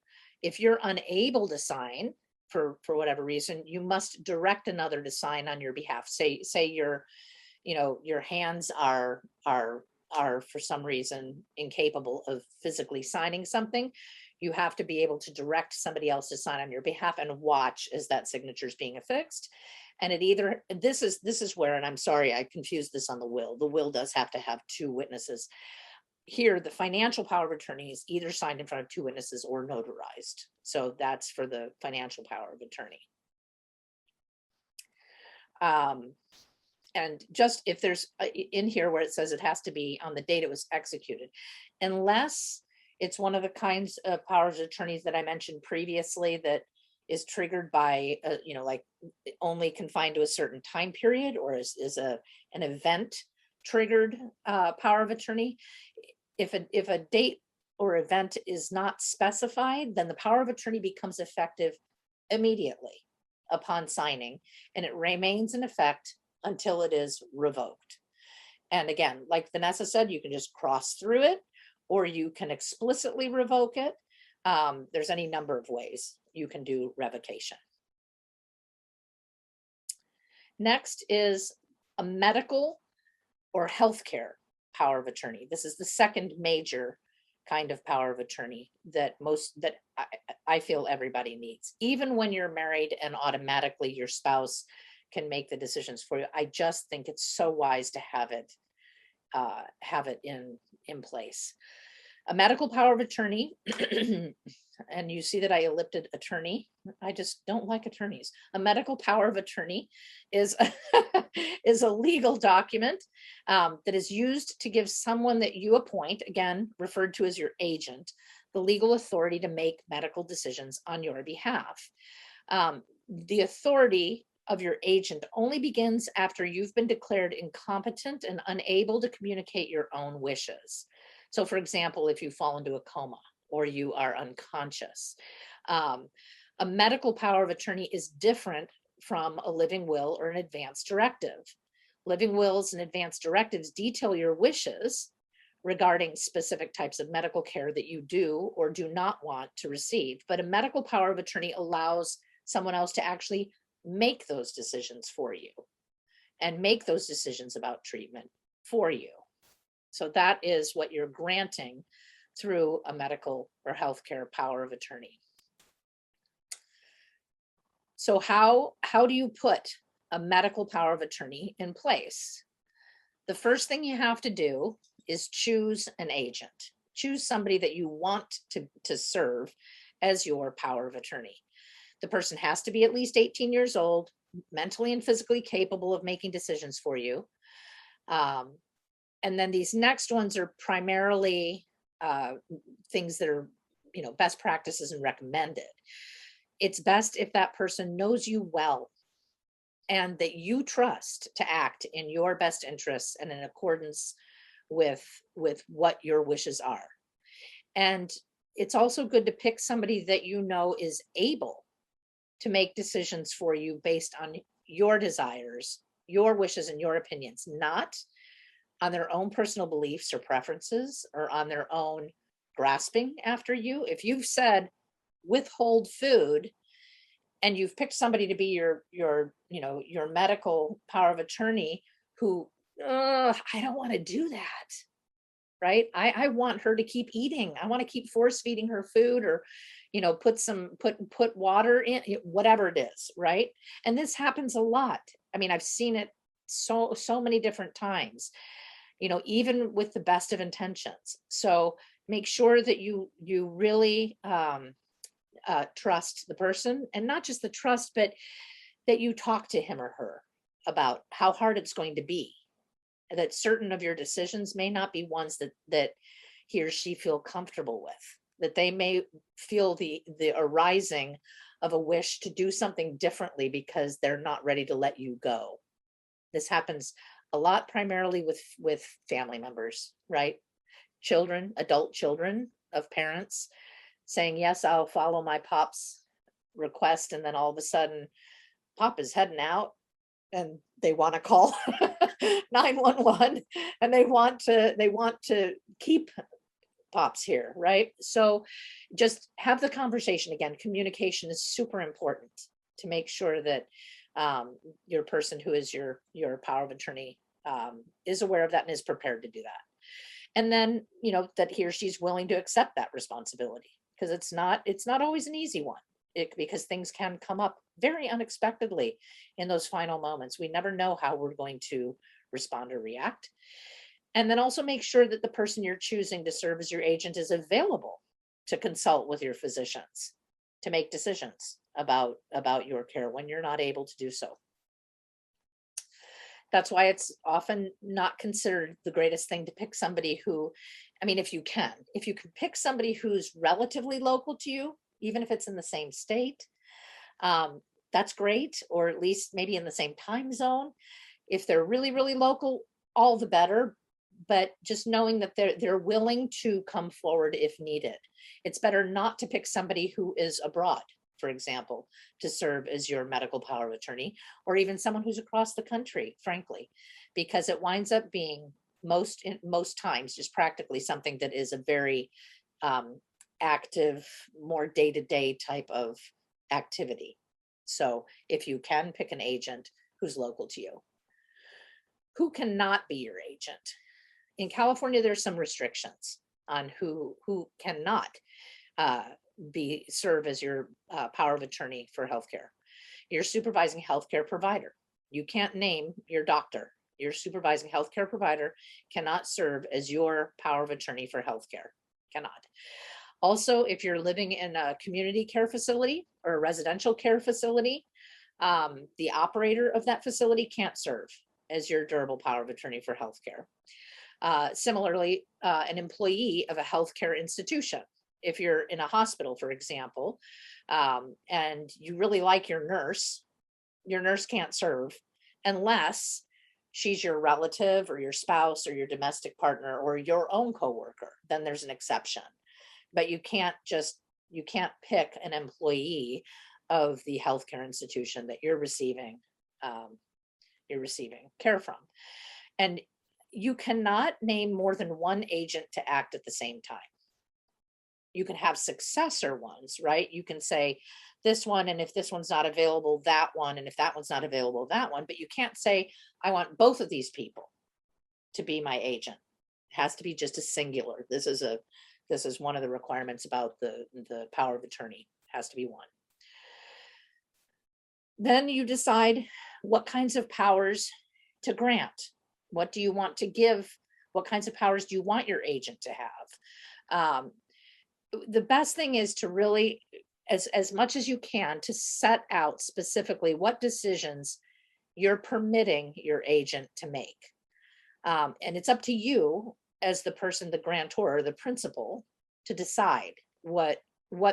If you're unable to sign for whatever reason, you must direct another to sign on your behalf. Say your hands are for some reason incapable of physically signing something. You have to be able to direct somebody else to sign on your behalf and watch as that signature is being affixed. And this is where, and I'm sorry, I confused this on the will. The will does have to have two witnesses. Here, the financial power of attorney is either signed in front of two witnesses or notarized. So that's for the financial power of attorney. And just if there's in here where it says it has to be on the date it was executed, unless it's one of the kinds of powers of attorneys that I mentioned previously that is triggered by, like only confined to a certain time period, or is an event triggered power of attorney. If a date or event is not specified, then the power of attorney becomes effective immediately upon signing, and it remains in effect until it is revoked. And again, like Vanessa said, you can just cross through it, or you can explicitly revoke it. There's any number of ways you can do revocation. Next is a medical or healthcare power of attorney. This is the second major kind of power of attorney that I feel everybody needs. Even when you're married and automatically your spouse can make the decisions for you, I just think it's so wise to have it in place. A medical power of attorney, and you see that I ellipted attorney. I just don't like attorneys. A medical power of attorney is a legal document that is used to give someone that you appoint, again referred to as your agent, the legal authority to make medical decisions on your behalf. The authority of your agent only begins after you've been declared incompetent and unable to communicate your own wishes. So for example, if you fall into a coma or you are unconscious, a medical power of attorney is different from a living will or an advance directive. Living wills and advance directives detail your wishes regarding specific types of medical care that you do or do not want to receive. But a medical power of attorney allows someone else to actually make those decisions for you and make those decisions about treatment for you. So that is what you're granting through a medical or healthcare power of attorney. So how do you put a medical power of attorney in place? The first thing you have to do is choose an agent. Choose somebody that you want to serve as your power of attorney. The person has to be at least 18 years old, mentally and physically capable of making decisions for you. And then these next ones are primarily things that are, best practices and recommended. it's best if that person knows you well and that you trust to act in your best interests and in accordance with what your wishes are. And it's also good to pick somebody that you know is able to make decisions for you based on your desires, your wishes, and your opinions, not on their own personal beliefs or preferences or on their own grasping after you. If you've said withhold food and you've picked somebody to be your medical power of attorney who, I don't want to do that. Right. I want her to keep eating. I want to keep force feeding her food or, put water in whatever it is. Right. And this happens a lot. I mean, I've seen it so many different times, even with the best of intentions. So make sure that you really trust the person, and not just the trust, but that you talk to him or her about how hard it's going to be, that certain of your decisions may not be ones that he or she feel comfortable with, that they may feel the arising of a wish to do something differently because they're not ready to let you go. This happens a lot, primarily with family members, right? Children, adult children of parents saying, yes, I'll follow my pop's request. And then all of a sudden, pop is heading out and they want to call 911 and they want to keep pops here, right? So just have the conversation. Again, communication is super important to make sure that your person who is your power of attorney is aware of that and is prepared to do that. And then, that he or she's willing to accept that responsibility, because it's not always an easy one. Because things can come up very unexpectedly in those final moments. We never know how we're going to respond or react. And then also make sure that the person you're choosing to serve as your agent is available to consult with your physicians, to make decisions about your care when you're not able to do so. That's why it's often not considered the greatest thing to pick somebody who, if you can pick somebody who's relatively local to you, even if it's in the same state, that's great, or at least maybe in the same time zone. If they're really, really local, all the better. But just knowing that they're willing to come forward if needed. It's better not to pick somebody who is abroad, for example, to serve as your medical power of attorney, or even someone who's across the country, frankly, because it winds up being most times just practically something that is a very active, more day-to-day type of activity. So if you can pick an agent who's local to you. Who cannot be your agent? In California, there's some restrictions on who cannot serve as your power of attorney for healthcare. Your supervising healthcare provider. You can't name your doctor. Your supervising healthcare provider cannot serve as your power of attorney for healthcare. Cannot. Also, if you're living in a community care facility or a residential care facility, the operator of that facility can't serve as your durable power of attorney for healthcare. Similarly, an employee of a healthcare institution. If you're in a hospital, for example, and you really like your nurse can't serve unless she's your relative or your spouse or your domestic partner or your own coworker. Then there's an exception. But you can't pick an employee of the healthcare institution that you're receiving care from. And you cannot name more than one agent to act at the same time. You can have successor ones, right? You can say this one, and if this one's not available, that one, and if that one's not available, that one. But you can't say, I want both of these people to be my agent. It has to be just a singular. This is one of the requirements about the power of attorney. It has to be one. Then you decide what kinds of powers to grant. What do you want to give? What kinds of powers do you want your agent to have? The best thing is to really, as much as you can, to set out specifically what decisions you're permitting your agent to make. And it's up to you as the person, the grantor, the principal, to decide what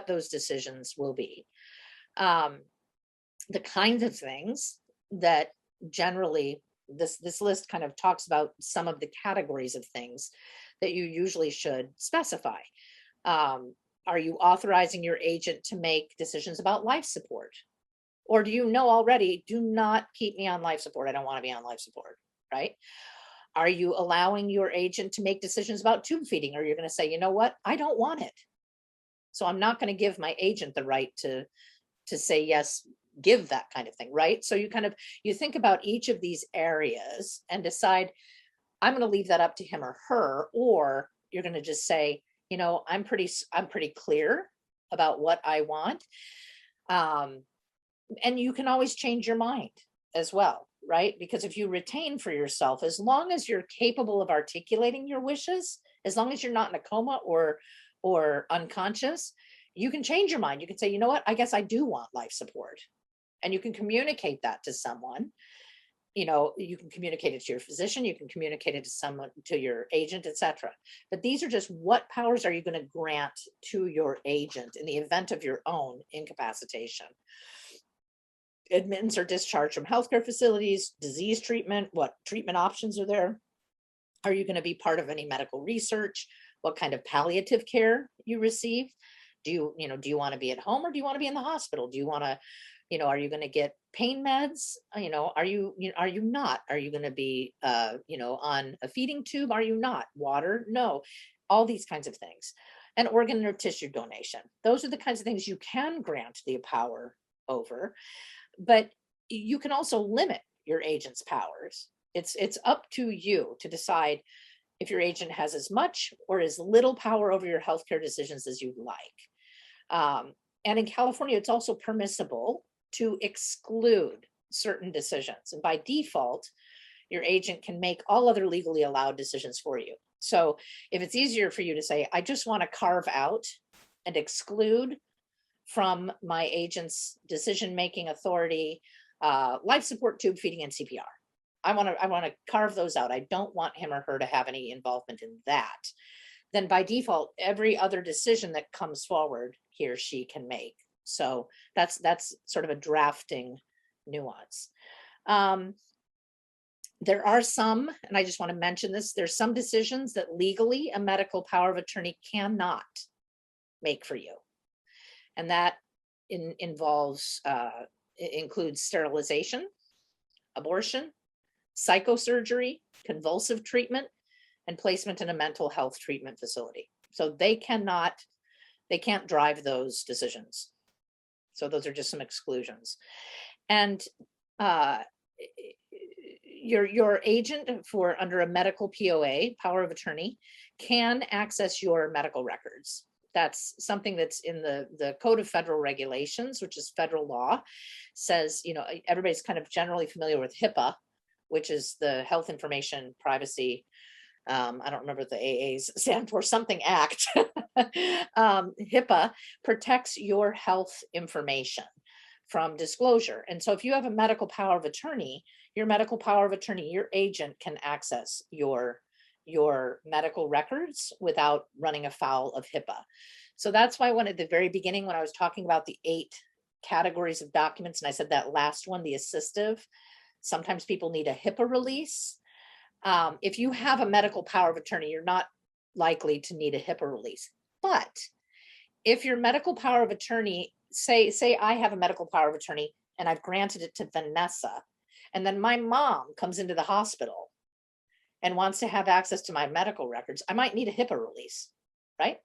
those decisions will be. The kinds of things that generally this list kind of talks about some of the categories of things that you usually should specify. Are you authorizing your agent to make decisions about life support? Or do you know already, do not keep me on life support? I don't want to be on life support, right? Are you allowing your agent to make decisions about tube feeding? Or you're going to say, you know what, I don't want it. So I'm not going to give my agent the right to say, yes, give that kind of thing, right? So you think about each of these areas and decide, I'm going to leave that up to him or her, or you're going to just say, I'm pretty clear about what I want. And you can always change your mind as well, right? Because if you retain for yourself, as long as you're capable of articulating your wishes, as long as you're not in a coma or unconscious, you can change your mind. You can say, you know what, I guess I do want life support. And you can communicate that to someone. You can communicate it to your physician, you can communicate it to someone, to your agent, etc. But these are just, what powers are you going to grant to your agent in the event of your own incapacitation? Admittance or discharge from healthcare facilities, disease treatment, what treatment options are there? Are you going to be part of any medical research? What kind of palliative care you receive? Do you want to be at home, or do you want to be in the hospital? Do you want to, are you going to get pain meds? Are you not? Are you going to be, on a feeding tube? Are you not? Water? No. All these kinds of things. And organ or tissue donation. Those are the kinds of things you can grant the power over. But you can also limit your agent's powers. It's up to you to decide if your agent has as much or as little power over your healthcare decisions as you'd like. And in California, it's also permissible to exclude certain decisions. And by default, your agent can make all other legally allowed decisions for you. So if it's easier for you to say, I just want to carve out and exclude from my agent's decision-making authority, life support, tube feeding, and CPR. I want to carve those out. I don't want him or her to have any involvement in that. Then by default, every other decision that comes forward, he or she can make. So that's sort of a drafting nuance. There are some, and I just want to mention this, there's some decisions that legally a medical power of attorney cannot make for you. And that includes sterilization, abortion, psychosurgery, convulsive treatment, and placement in a mental health treatment facility. So they can't drive those decisions. So those are just some exclusions. And your agent under a medical POA, power of attorney, can access your medical records. That's something that's in the Code of Federal Regulations, which is federal law. Says, everybody's kind of generally familiar with HIPAA, which is the Health Information Privacy. I don't remember what the AAs stand for, something act. HIPAA protects your health information from disclosure. And so if you have a medical power of attorney, your agent can access your medical records without running afoul of HIPAA. So that's why at the very beginning, when I was talking about the 8 categories of documents, and I said that last one, the assistive, sometimes people need a HIPAA release. If you have a medical power of attorney, you're not likely to need a HIPAA release. But if your medical power of attorney, say I have a medical power of attorney and I've granted it to Vanessa, and then my mom comes into the hospital and wants to have access to my medical records, I might need a HIPAA release, right?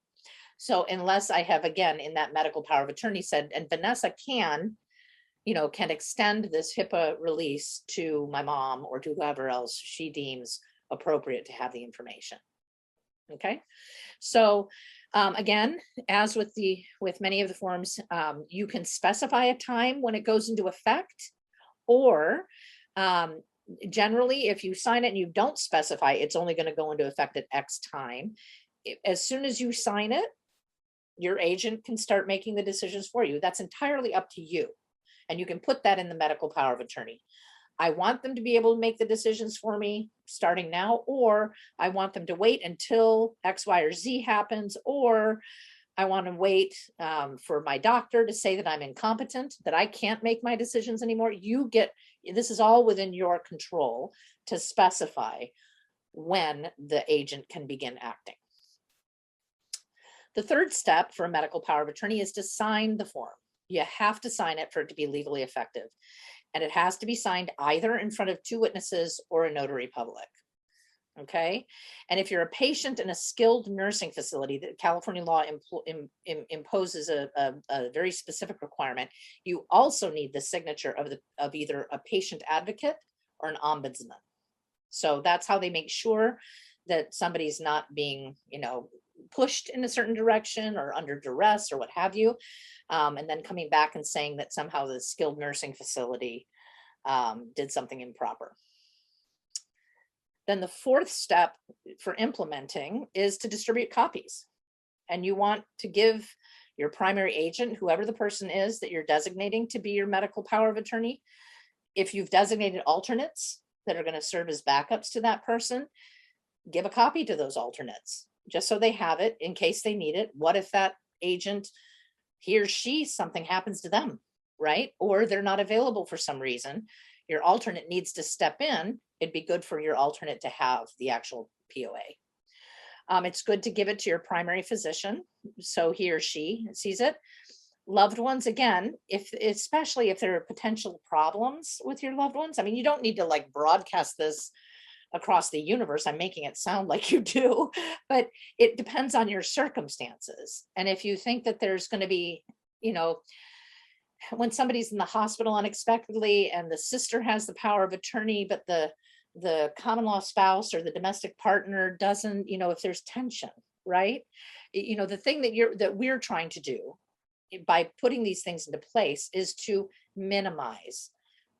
So unless I have, again, in that medical power of attorney said, and Vanessa can extend this HIPAA release to my mom or to whoever else she deems appropriate to have the information. Okay. So again, as with many of the forms, you can specify a time when it goes into effect, or generally, if you sign it and you don't specify, it's only going to go into effect at X time. As soon as you sign it, your agent can start making the decisions for you. That's entirely up to you. And you can put that in the medical power of attorney. I want them to be able to make the decisions for me starting now, or I want them to wait until X, Y, or Z happens, or I want to wait for my doctor to say that I'm incompetent, that I can't make my decisions anymore. This is all within your control to specify when the agent can begin acting. The third step for a medical power of attorney is to sign the form. You have to sign it for it to be legally effective. And it has to be signed either in front of 2 witnesses or a notary public. Okay. And if you're a patient in a skilled nursing facility, that California law imposes a very specific requirement, you also need the signature of either a patient advocate or an ombudsman. So that's how they make sure that somebody's not being, pushed in a certain direction or under duress or what have you. And then coming back and saying that somehow the skilled nursing facility did something improper. Then the fourth step for implementing is to distribute copies. And you want to give your primary agent, whoever the person is that you're designating to be your medical power of attorney, if you've designated alternates that are going to serve as backups to that person, give a copy to those alternates, just so they have it in case they need it. What if that agent, he or she, something happens to them, right? Or they're not available for some reason. Your alternate needs to step in. It'd be good for your alternate to have the actual POA. It's good to give it to your primary physician so he or she sees it. Loved ones, again, especially if there are potential problems with your loved ones. I mean, you don't need to like broadcast this across the universe. I'm making it sound like you do, but it depends on your circumstances. And if you think that there's going to be, when somebody's in the hospital unexpectedly and the sister has the power of attorney, but the common law spouse or the domestic partner doesn't, if there's tension, right? The thing that we're trying to do by putting these things into place is to minimize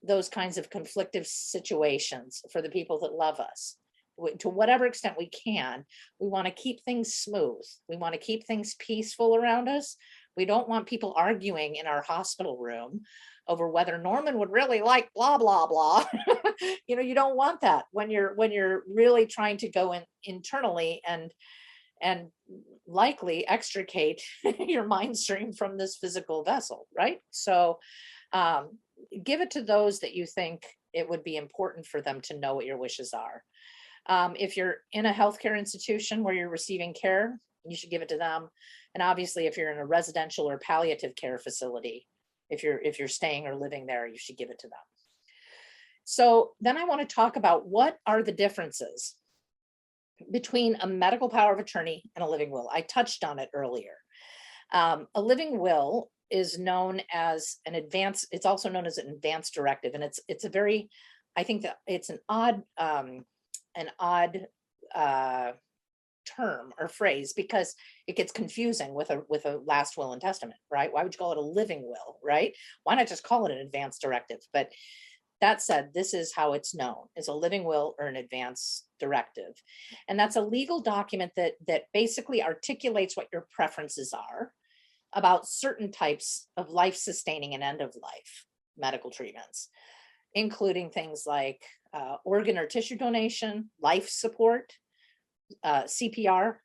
those kinds of conflictive situations for the people that love us. To whatever extent we can, we want to keep things smooth. We want to keep things peaceful around us. We don't want people arguing in our hospital room over whether Norman would really like blah, blah, blah. You don't want that when you're really trying to go in internally and likely extricate your mind stream from this physical vessel, right? So give it to those that you think it would be important for them to know what your wishes are. If you're in a healthcare institution where you're receiving care, you should give it to them. And obviously, if you're in a residential or palliative care facility, if you're staying or living there, you should give it to them. So then I want to talk about what are the differences between a medical power of attorney and a living will. I touched on it earlier. A living will is known as it's also known as an advance directive. And it's a very, I think that it's an odd term or phrase because it gets confusing with a last will and testament, right? Why would you call it a living will, right? Why not just call it an advance directive? But that said, this is how it's known, as a living will or an advance directive. And that's a legal document that basically articulates what your preferences are about certain types of life-sustaining and end-of-life medical treatments, including things like organ or tissue donation, life support, CPR,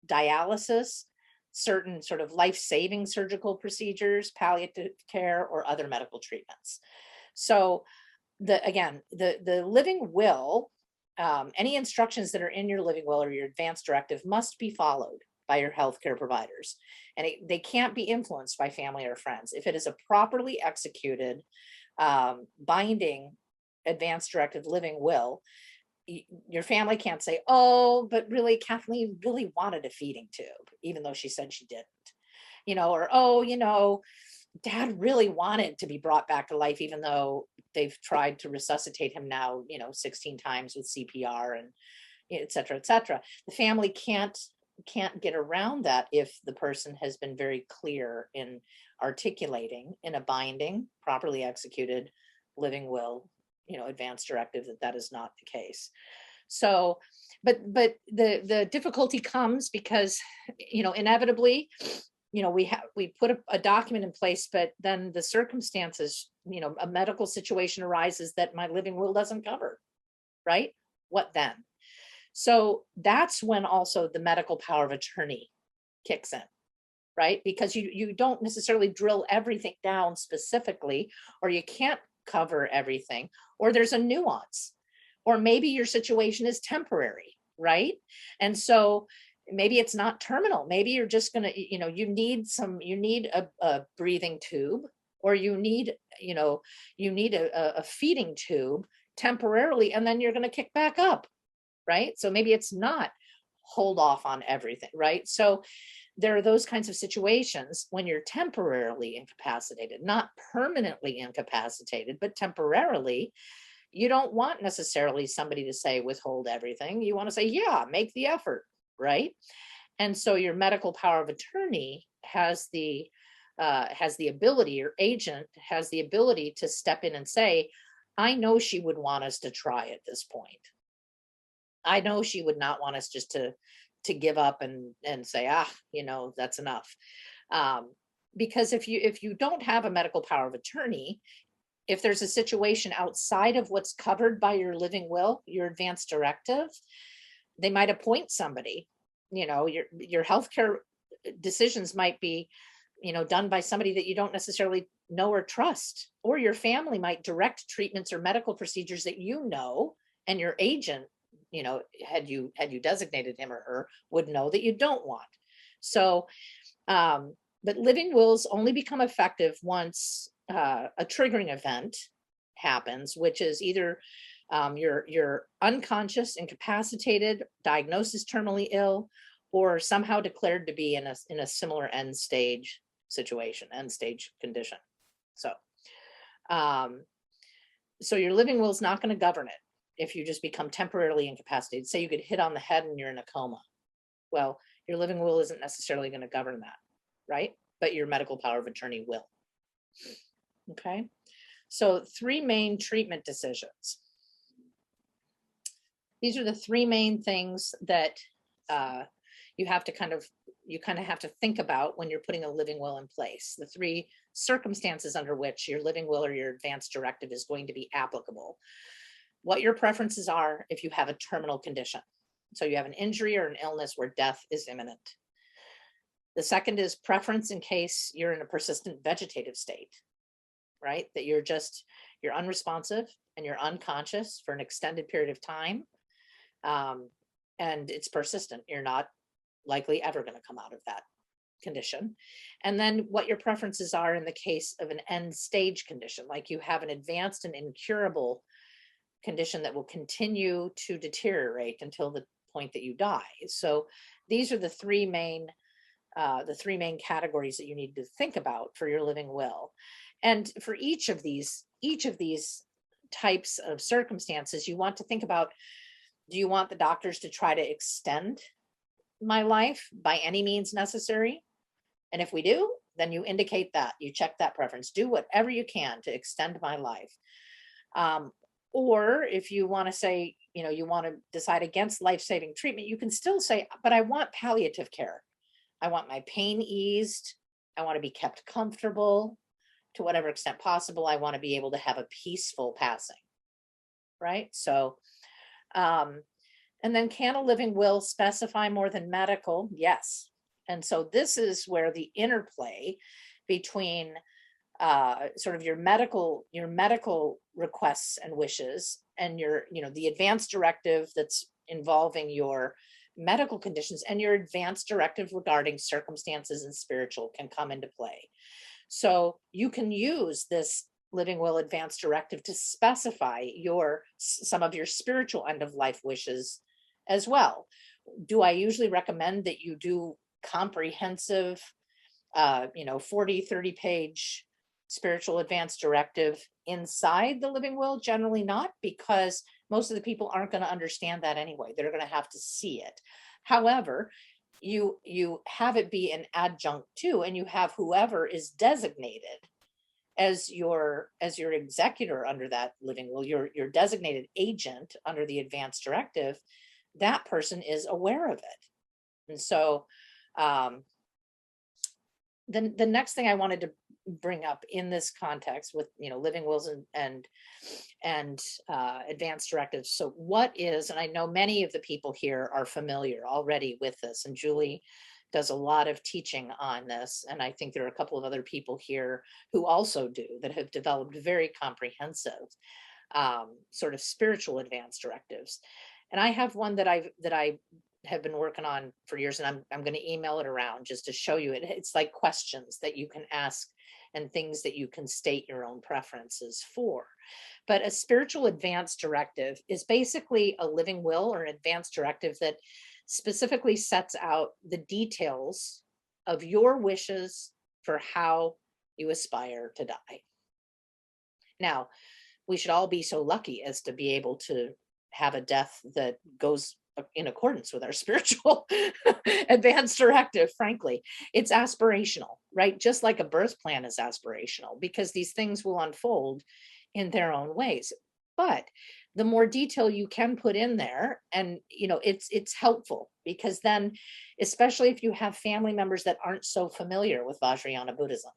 dialysis, certain sort of life-saving surgical procedures, palliative care, or other medical treatments. So the living will, any instructions that are in your living will or your advance directive must be followed by your healthcare providers. And they can't be influenced by family or friends. If it is a properly executed, binding advance directive living will, your family can't say, oh, but really Kathleen really wanted a feeding tube, even though she said she didn't, or, oh, Dad really wanted to be brought back to life, even though they've tried to resuscitate him now, 16 times with CPR and et cetera, et cetera. The family can't get around that if the person has been very clear in articulating in a binding, properly executed living will, advance directive, that is not the case. So, but the difficulty comes because, inevitably, we put a document in place, but then the circumstances, a medical situation arises that my living will doesn't cover, right? What then? So that's when also the medical power of attorney kicks in. right? Because you don't necessarily drill everything down specifically, or you can't cover everything, or there's a nuance, or maybe your situation is temporary, right? And so maybe it's not terminal. Maybe you're just going to, you need a breathing tube, or you need a feeding tube temporarily, and then you're going to kick back up, right? So maybe it's not hold off on everything, right? So there are those kinds of situations when you're temporarily incapacitated, not permanently incapacitated, but temporarily. You don't want necessarily somebody to say withhold everything. You want to say, yeah, make the effort, right? And so your medical power of attorney has the ability, your agent has the ability to step in and say, I know she would want us to try at this point. I know she would not want us just to give up and say, that's enough. Because if you don't have a medical power of attorney, if there's a situation outside of what's covered by your living will, your advance directive, they might appoint somebody. Your healthcare decisions might be, done by somebody that you don't necessarily know or trust, or your family might direct treatments or medical procedures that and your agent, had you designated him or her, would know that you don't want. So, but living wills only become effective once a triggering event happens, which is either you're unconscious, incapacitated, diagnosed terminally ill, or somehow declared to be in a similar end stage situation, end stage condition. So, so your living will is not going to govern it if you just become temporarily incapacitated. Say you get hit on the head and you're in a coma. Well, your living will isn't necessarily going to govern that, right? But your medical power of attorney will. Okay. So 3 main treatment decisions. These are the 3 main things that you kind of have to think about when you're putting a living will in place. The 3 circumstances under which your living will or your advance directive is going to be applicable. What your preferences are if you have a terminal condition. So you have an injury or an illness where death is imminent. The second is preference in case you're in a persistent vegetative state, right? That you're unresponsive and you're unconscious for an extended period of time. And it's persistent. You're not likely ever going to come out of that condition. And then what your preferences are in the case of an end stage condition, like you have an advanced and incurable condition that will continue to deteriorate until the point that you die. So these are the 3 main categories that you need to think about for your living will. And for each of these types of circumstances, you want to think about, do you want the doctors to try to extend my life by any means necessary? And if we do, then you indicate that, you check that preference, do whatever you can to extend my life. Or if you want to say, you want to decide against life-saving treatment, you can still say, but I want palliative care. I want my pain eased. I want to be kept comfortable to whatever extent possible. I want to be able to have a peaceful passing, right? So, and then can a living will specify more than medical? Yes. And so this is where the interplay between sort of your medical requests and wishes and the advance directive that's involving your medical conditions and your advance directive regarding circumstances and spiritual can come into play. So you can use this living will advance directive to specify some of your spiritual end of life wishes as well. Do I usually recommend that you do comprehensive 40-30 page spiritual advance directive inside the living will? Generally not, because most of the people aren't going to understand that anyway. They're going to have to see it. However, you have it be an adjunct to, and you have whoever is designated as your executor under that living will, your designated agent under the advance directive, that person is aware of it. And so the next thing I wanted to bring up in this context with living wills and advance directives. So what is, and I know many of the people here are familiar already with this, and Julie does a lot of teaching on this. And I think there are a couple of other people here who also do, that have developed very comprehensive sort of spiritual advance directives. And I have one that I have been working on for years, and I'm going to email it around just to show you it. It's like questions that you can ask and things that you can state your own preferences for. But a spiritual advance directive is basically a living will or an advance directive that specifically sets out the details of your wishes for how you aspire to die. Now, we should all be so lucky as to be able to have a death that goes in accordance with our spiritual advanced directive. Frankly, it's aspirational, right? Just like a birth plan is aspirational, because these things will unfold in their own ways. But the more detail you can put in there, and it's helpful, because then, especially if you have family members that aren't so familiar with Vajrayana Buddhism,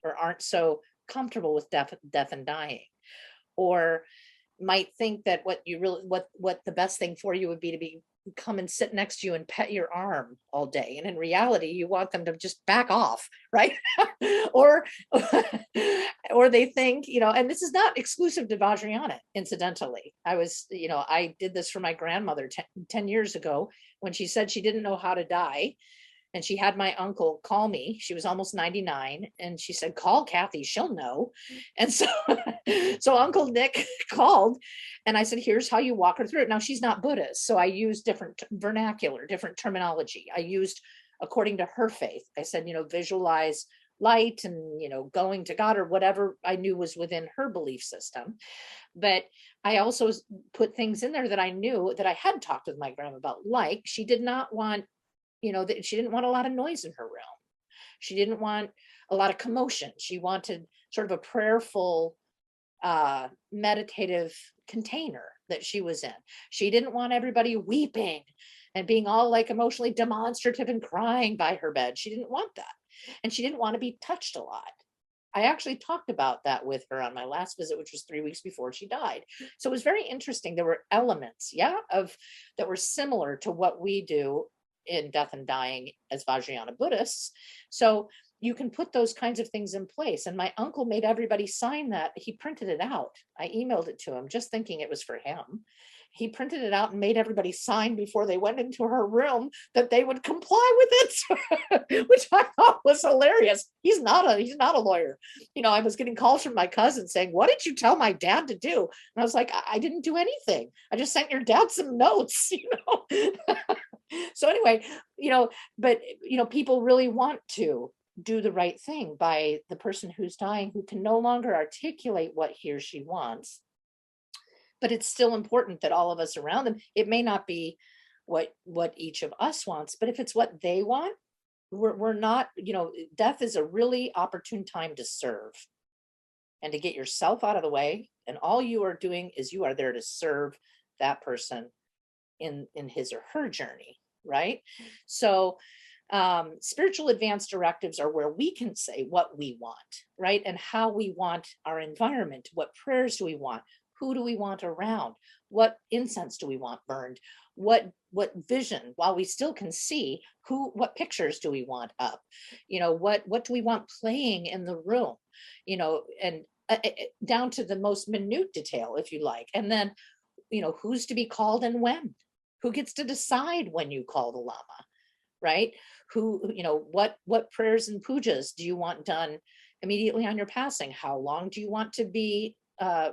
or aren't so comfortable with death and dying, or might think that what the best thing for you would be to come and sit next to you and pet your arm all day, and in reality you want them to just back off, right? or or they think, and this is not exclusive to Vajrayana, incidentally. I did this for my grandmother 10 years ago, when she said she didn't know how to die. And she had my uncle call me. She was almost 99. And she said, call Kathy, she'll know. And so, so Uncle Nick called, and I said, here's how you walk her through it. Now, she's not Buddhist, so I used different vernacular, different terminology. I used according to her faith. I said, visualize light and, going to God, or whatever I knew was within her belief system. But I also put things in there that I knew that I had talked with my grandma about. Like, she did not want, that she didn't want a lot of noise in her room. She didn't want a lot of commotion. She wanted sort of a prayerful, meditative container that she was in. She didn't want everybody weeping and being all like emotionally demonstrative and crying by her bed. She didn't want that. And she didn't want to be touched a lot. I actually talked about that with her on my last visit, which was 3 weeks before she died. So it was very interesting. There were elements, that were similar to what we do in death and dying as Vajrayana Buddhists. So you can put those kinds of things in place. And my uncle made everybody sign that. He printed it out. I emailed it to him, just thinking it was for him. He printed it out and made everybody sign before they went into her room that they would comply with it, which I thought was hilarious. He's not a lawyer. I was getting calls from my cousin saying, what did you tell my dad to do? And I was like, I didn't do anything. I just sent your dad some notes, So anyway, but people really want to do the right thing by the person who's dying, who can no longer articulate what he or she wants. But it's still important that all of us around them, it may not be what each of us wants, but if it's what they want, we're not, death is a really opportune time to serve and to get yourself out of the way. And all you are doing is you are there to serve that person in his or her journey, right? So spiritual advance directives are where we can say what we want, right? And how we want our environment. What prayers do we want? Who do we want around? What incense do we want burned? What vision, while we still can see, what pictures do we want up? What do we want playing in the room? And down to the most minute detail, if you like. And then, who's to be called and when? Who gets to decide when you call the lama, right? What prayers and pujas do you want done immediately on your passing? How long do you want to be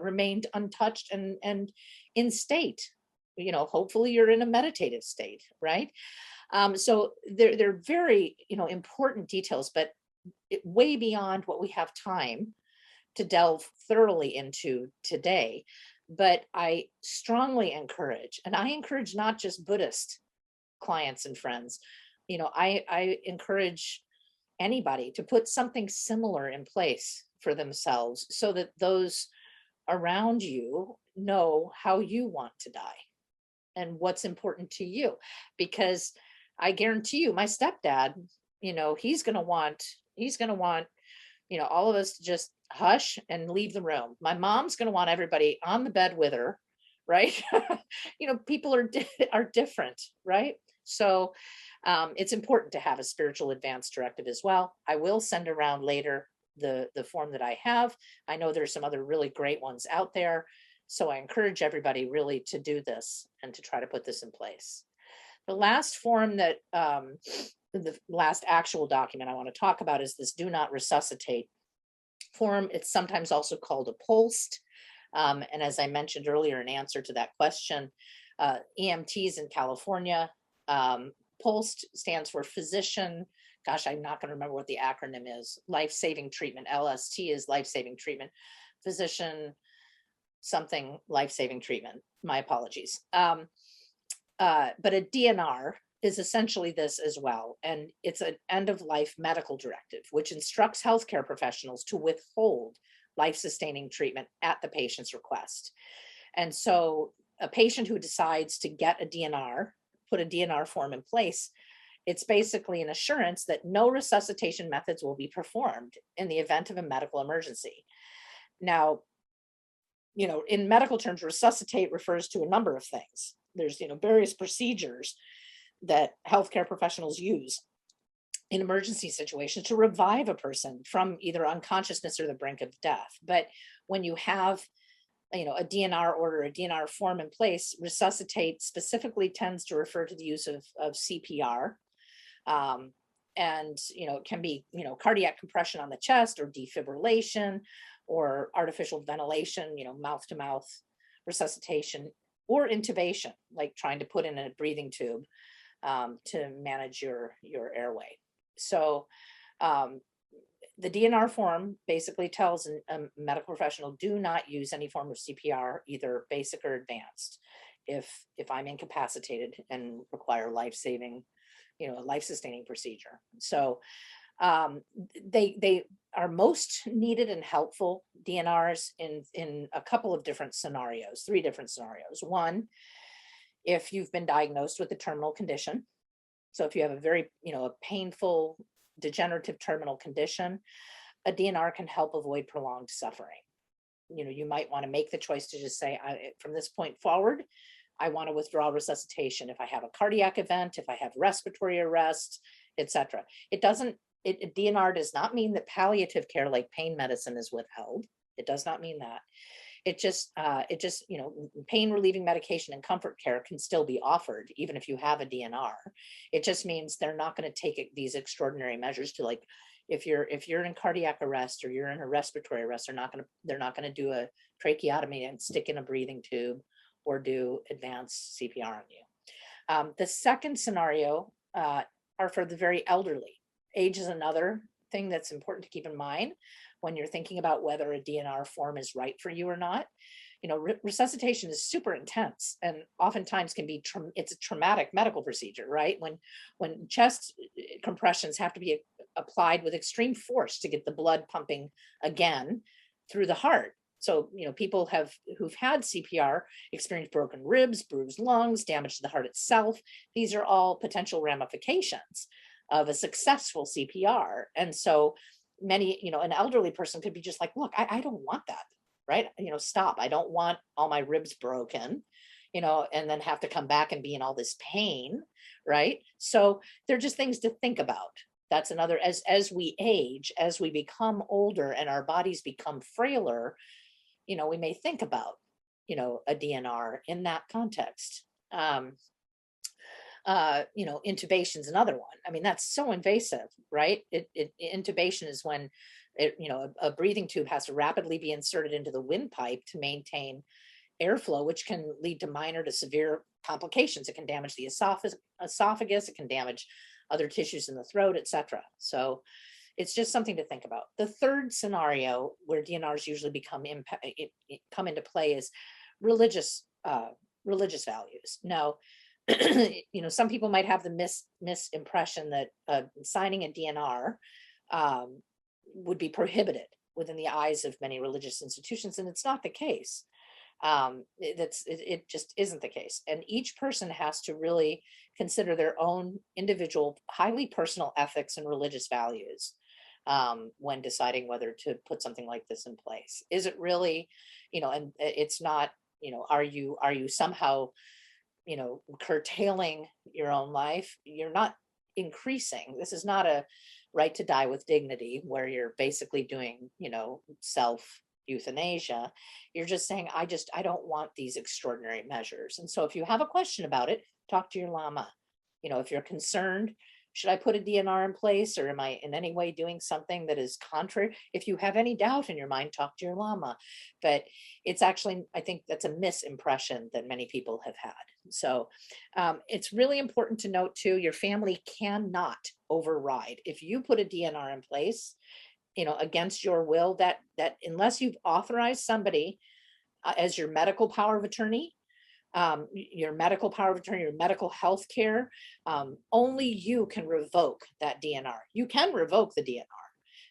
remained untouched and in state? Hopefully you're in a meditative state, right? So they're very, important details, but way beyond what we have time to delve thoroughly into today. But I strongly encourage, and I encourage not just Buddhist clients and friends, I encourage anybody to put something similar in place for themselves, so that those around you know how you want to die and what's important to you. Because I guarantee you, my stepdad, he's going to want, all of us to just hush and leave the room. My mom's going to want everybody on the bed with her, right? People are different, right? So It's important to have a spiritual advance directive as well. I will send around later the form that I have. I know there's some other really great ones out there. So I encourage everybody really to do this and to try to put this in place. The last form that, the last actual document I want to talk about is this do not resuscitate form. It's sometimes also called a POLST. And as I mentioned earlier, in answer to that question, EMTs in California, POLST stands for physician. Gosh, I'm not going to remember what the acronym is. Life-saving treatment. LST is life-saving treatment. Physician something life-saving treatment. My apologies. But a DNR is essentially this as well. And it's an end-of-life medical directive, which instructs healthcare professionals to withhold life-sustaining treatment at the patient's request. And so a patient who decides to get a DNR, put a DNR form in place, it's basically an assurance that no resuscitation methods will be performed in the event of a medical emergency. Now, in medical terms, resuscitate refers to a number of things. There's, various procedures that healthcare professionals use in emergency situations to revive a person from either unconsciousness or the brink of death. But when you have, a DNR order, a DNR form in place, resuscitate specifically tends to refer to the use of CPR. And, it can be, cardiac compression on the chest or defibrillation or artificial ventilation, mouth to mouth resuscitation, or intubation, like trying to put in a breathing tube to manage your airway. So the DNR form basically tells a medical professional, do not use any form of CPR, either basic or advanced, if I'm incapacitated and require life-saving, a life-sustaining procedure. So they are most needed and helpful, DNRs, in a couple of different scenarios, 3 different scenarios. One, if you've been diagnosed with a terminal condition. So if you have a very, a painful degenerative terminal condition, a DNR can help avoid prolonged suffering. You might want to make the choice to just say, from this point forward, I want to withdraw resuscitation if I have a cardiac event, if I have respiratory arrest, etc. DNR does not mean that palliative care like pain medicine is withheld. It does not mean that. It just, pain relieving medication and comfort care can still be offered even if you have a DNR. It just means they're not going to take these extraordinary measures to, like, if you're in cardiac arrest or you're in a respiratory arrest, they're not going to do a tracheotomy and stick in a breathing tube or do advanced CPR on you. The second scenario are for the very elderly. Age is another thing that's important to keep in mind when you're thinking about whether a DNR form is right for you or not. Resuscitation is super intense and oftentimes it's a traumatic medical procedure, right? When chest compressions have to be applied with extreme force to get the blood pumping again through the heart. So, people who've had CPR experience broken ribs, bruised lungs, damage to the heart itself. These are all potential ramifications of a successful CPR. And so many, an elderly person could be just like, look, I don't want that, right? Stop. I don't want all my ribs broken, and then have to come back and be in all this pain, right? So they're just things to think about. That's another, as we age, as we become older and our bodies become frailer, we may think about, a DNR in that context. Intubation is another one. I mean, that's so invasive, right? Intubation is when a breathing tube has to rapidly be inserted into the windpipe to maintain airflow, which can lead to minor to severe complications. It can damage the esophagus, it can damage other tissues in the throat, etc. So it's just something to think about. The third scenario where DNRs usually come into play is religious values. Now, some people might have the misimpression that signing a DNR would be prohibited within the eyes of many religious institutions, and it's not the case. It just isn't the case. And each person has to really consider their own individual, highly personal ethics and religious values when deciding whether to put something like this in place. Is it really, and it's not, are you somehow, curtailing your own life? You're not increasing. This is not a right to die with dignity where you're basically doing, self euthanasia. You're just saying, I don't want these extraordinary measures. And so if you have a question about it, talk to your llama. If you're concerned, should I put a DNR in place, or am I in any way doing something that is contrary? If you have any doubt in your mind, talk to your llama. But it's actually, I think that's a misimpression that many people have had. So it's really important to note too, your family cannot override. If you put a DNR in place, against your will, that unless you've authorized somebody as your medical power of attorney, your medical health care, only you can revoke that DNR. You can revoke the DNR,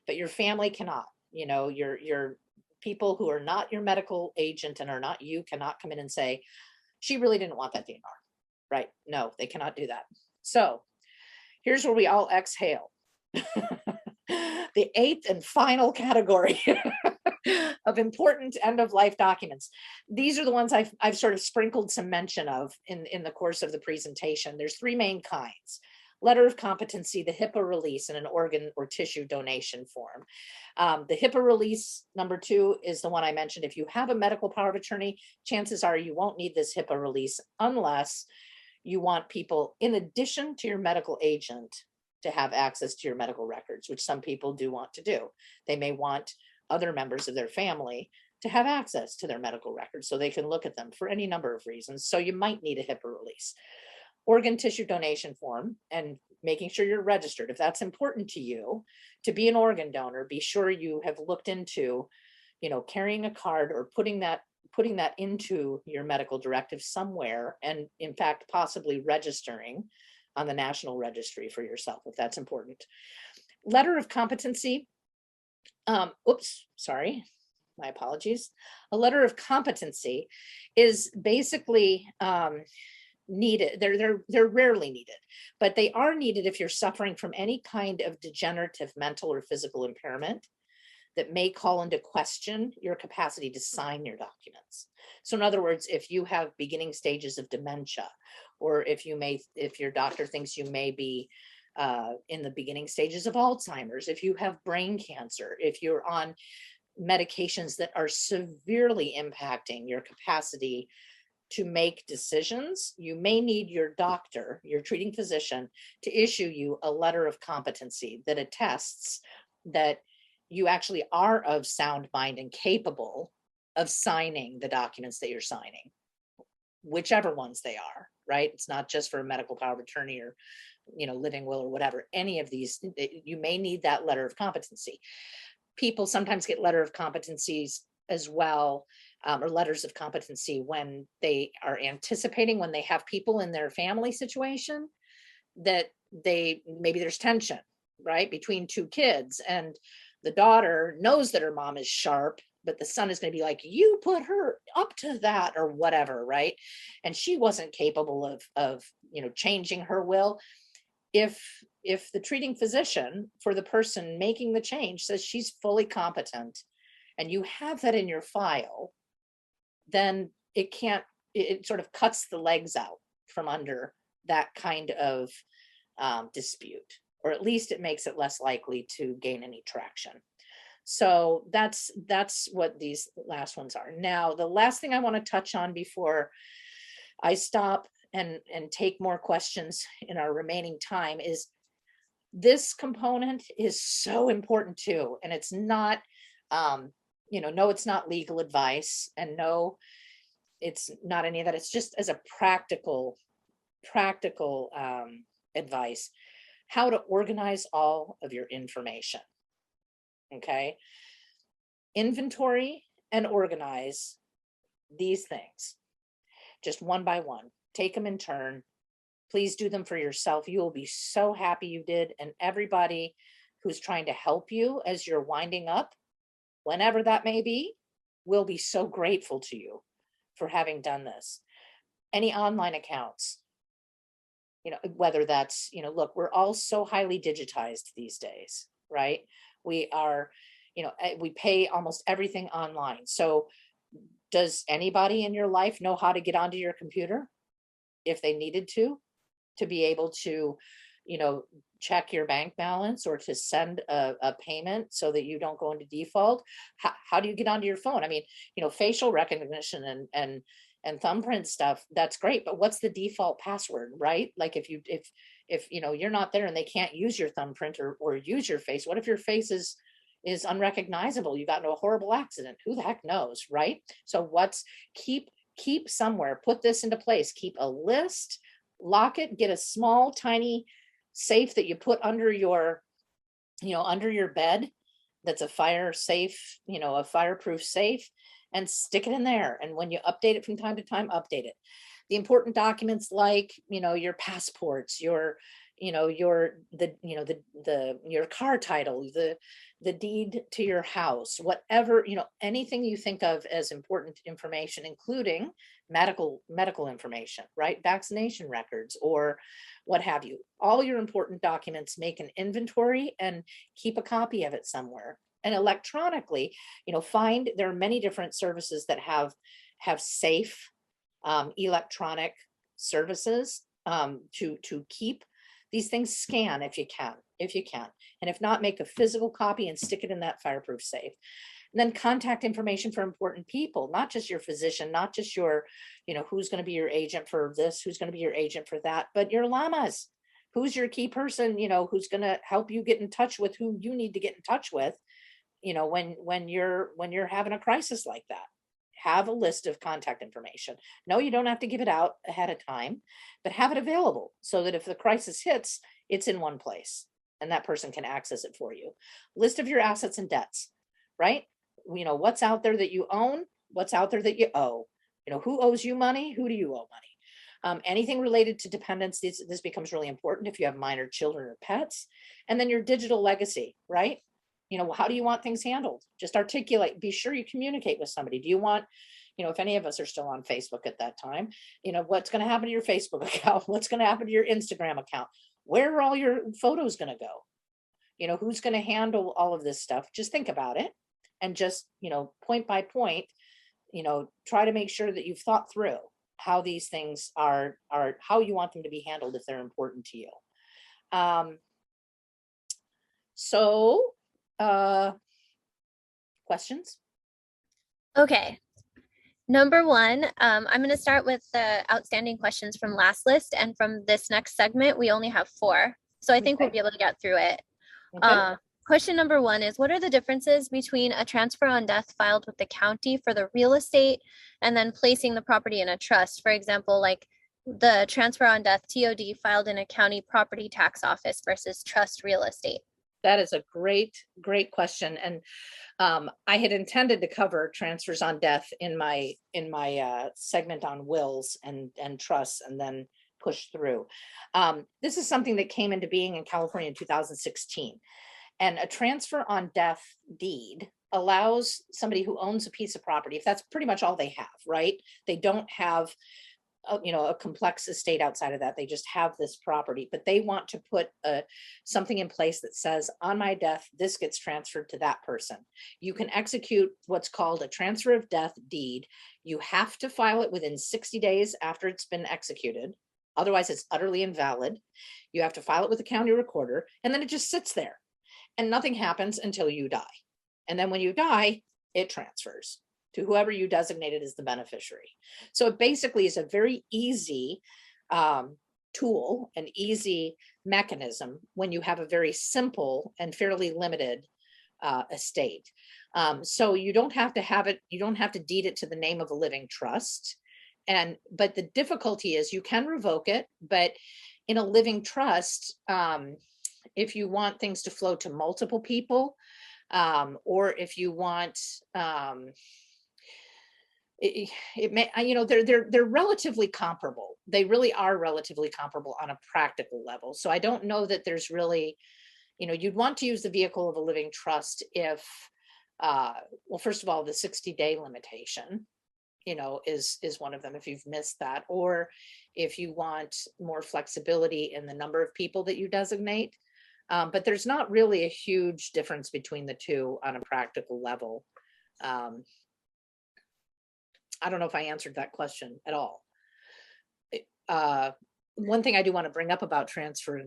but your family cannot. Your people who are not your medical agent and are not you cannot come in and say, she really didn't want that DNR, right? No, they cannot do that. So here's where we all exhale. The eighth and final category of important end-of-life documents. These are the ones I've sort of sprinkled some mention of in the course of the presentation. There's three main kinds: letter of competency, the HIPAA release, and an organ or tissue donation form. The HIPAA release, number 2, is the one I mentioned. If you have a medical power of attorney, chances are you won't need this HIPAA release unless you want people, in addition to your medical agent, to have access to your medical records, which some people do want to do. They may want other members of their family to have access to their medical records so they can look at them for any number of reasons. So you might need a HIPAA release. Organ tissue donation form, and making sure you're registered. If that's important to you to be an organ donor, be sure you have looked into, carrying a card or putting that into your medical directive somewhere, and in fact, possibly registering on the national registry for yourself, if that's important. Letter of competency. Sorry, my apologies. A letter of competency is basically needed. They're rarely needed, but they are needed if you're suffering from any kind of degenerative mental or physical impairment that may call into question your capacity to sign your documents. So in other words, if you have beginning stages of dementia, or if your doctor thinks you may be in the beginning stages of Alzheimer's, if you have brain cancer, if you're on medications that are severely impacting your capacity to make decisions, you may need your doctor, your treating physician, to issue you a letter of competency that attests that you actually are of sound mind and capable of signing the documents that you're signing, whichever ones they are, right? It's not just for a medical power of attorney or, living will or whatever. Any of these, you may need that letter of competency. People sometimes get letter of competencies as well, or letters of competency when they are anticipating, when they have people in their family situation that maybe there's tension, right, between two kids, and the daughter knows that her mom is sharp, but the son is going to be like, you put her up to that or whatever, right? And she wasn't capable of changing her will. If the treating physician for the person making the change says she's fully competent, and you have that in your file, then it sort of cuts the legs out from under that kind of dispute, or at least it makes it less likely to gain any traction. So that's what these last ones are. Now, the last thing I want to touch on before I stop and take more questions in our remaining time is this component is so important too. And it's not, no, it's not legal advice, and no, it's not any of that. It's just as a practical advice, how to organize all of your information. Okay. Inventory and organize these things just one by one. Take them in turn. Please do them for yourself. You will be so happy you did. And everybody who's trying to help you as you're winding up, whenever that may be, will be so grateful to you for having done this. Any online accounts, whether that's, look, we're all so highly digitized these days, right? We are, we pay almost everything online. So does anybody in your life know how to get onto your computer if they needed to be able to check your bank balance or to send a payment so that you don't go into default. How do you get onto your phone? I mean, facial recognition and thumbprint stuff, that's great, but what's the default password, right? Like if you're not there and they can't use your thumbprint or use your face, what if your face is unrecognizable? You got into a horrible accident, who the heck knows, right? So keep somewhere, put this into place, keep a list, lock it, get a small tiny safe that you put under your bed, that's a fire safe, a fireproof safe, and stick it in there. And when you update it from time to time, update it. The important documents like, your passports, your car title, the deed to your house, whatever, anything you think of as important information, including medical information, right? Vaccination records or what have you. All your important documents, make an inventory and keep a copy of it somewhere. And electronically, there are many different services that have safe electronic services to keep these things. Scan if you can, and if not, make a physical copy and stick it in that fireproof safe. And then contact information for important people, not just your physician, not just your, who's going to be your agent for this, who's going to be your agent for that, but your llamas. Who's your key person, who's going to help you get in touch with who you need to get in touch with, when you're having a crisis like that. Have a list of contact information. No, you don't have to give it out ahead of time, but have it available so that if the crisis hits, it's in one place and that person can access it for you. List of your assets and debts, right? What's out there that you own, what's out there that you owe, who owes you money, who do you owe money? Anything related to dependents, this becomes really important if you have minor children or pets. And then your digital legacy, right? How do you want things handled? Just articulate, be sure you communicate with somebody. Do you want, if any of us are still on Facebook at that time, what's going to happen to your Facebook account? What's going to happen to your Instagram account? Where are all your photos going to go? Who's going to handle all of this stuff? Just think about it and just, point by point, try to make sure that you've thought through how these things are how you want them to be handled if they're important to you. Questions? Okay. Number one, I'm going to start with the outstanding questions from last list. And from this next segment, we only have 4. So I think we'll be able to get through it. Okay. Question number 1 is, what are the differences between a transfer on death filed with the county for the real estate and then placing the property in a trust? For example, like the transfer on death TOD filed in a county property tax office versus trust real estate. That is a great question. And I had intended to cover transfers on death in my segment on wills and trusts, and then push through. This is something that came into being in California in 2016. And a transfer on death deed allows somebody who owns a piece of property, if that's pretty much all they have, right? They don't have a complex estate outside of that. They just have this property, but they want to put something in place that says, on my death, this gets transferred to that person. You can execute what's called a transfer of death deed. You have to file it within 60 days after it's been executed. Otherwise, it's utterly invalid. You have to file it with the county recorder, and then it just sits there and nothing happens until you die. And then when you die, it transfers to whoever you designated as the beneficiary. So it basically is a very easy tool, an easy mechanism when you have a very simple and fairly limited estate. So you don't have to have it, you don't have to deed it to the name of a living trust. But the difficulty is you can revoke it, but in a living trust, if you want things to flow to multiple people, or if you want, it may, they're relatively comparable. They really are relatively comparable on a practical level. So I don't know that there's really, you'd want to use the vehicle of a living trust if, well, first of all, the 60-day limitation, is one of them if you've missed that, or if you want more flexibility in the number of people that you designate. But there's not really a huge difference between the two on a practical level. I don't know if I answered that question at all. one thing I do want to bring up about transfer,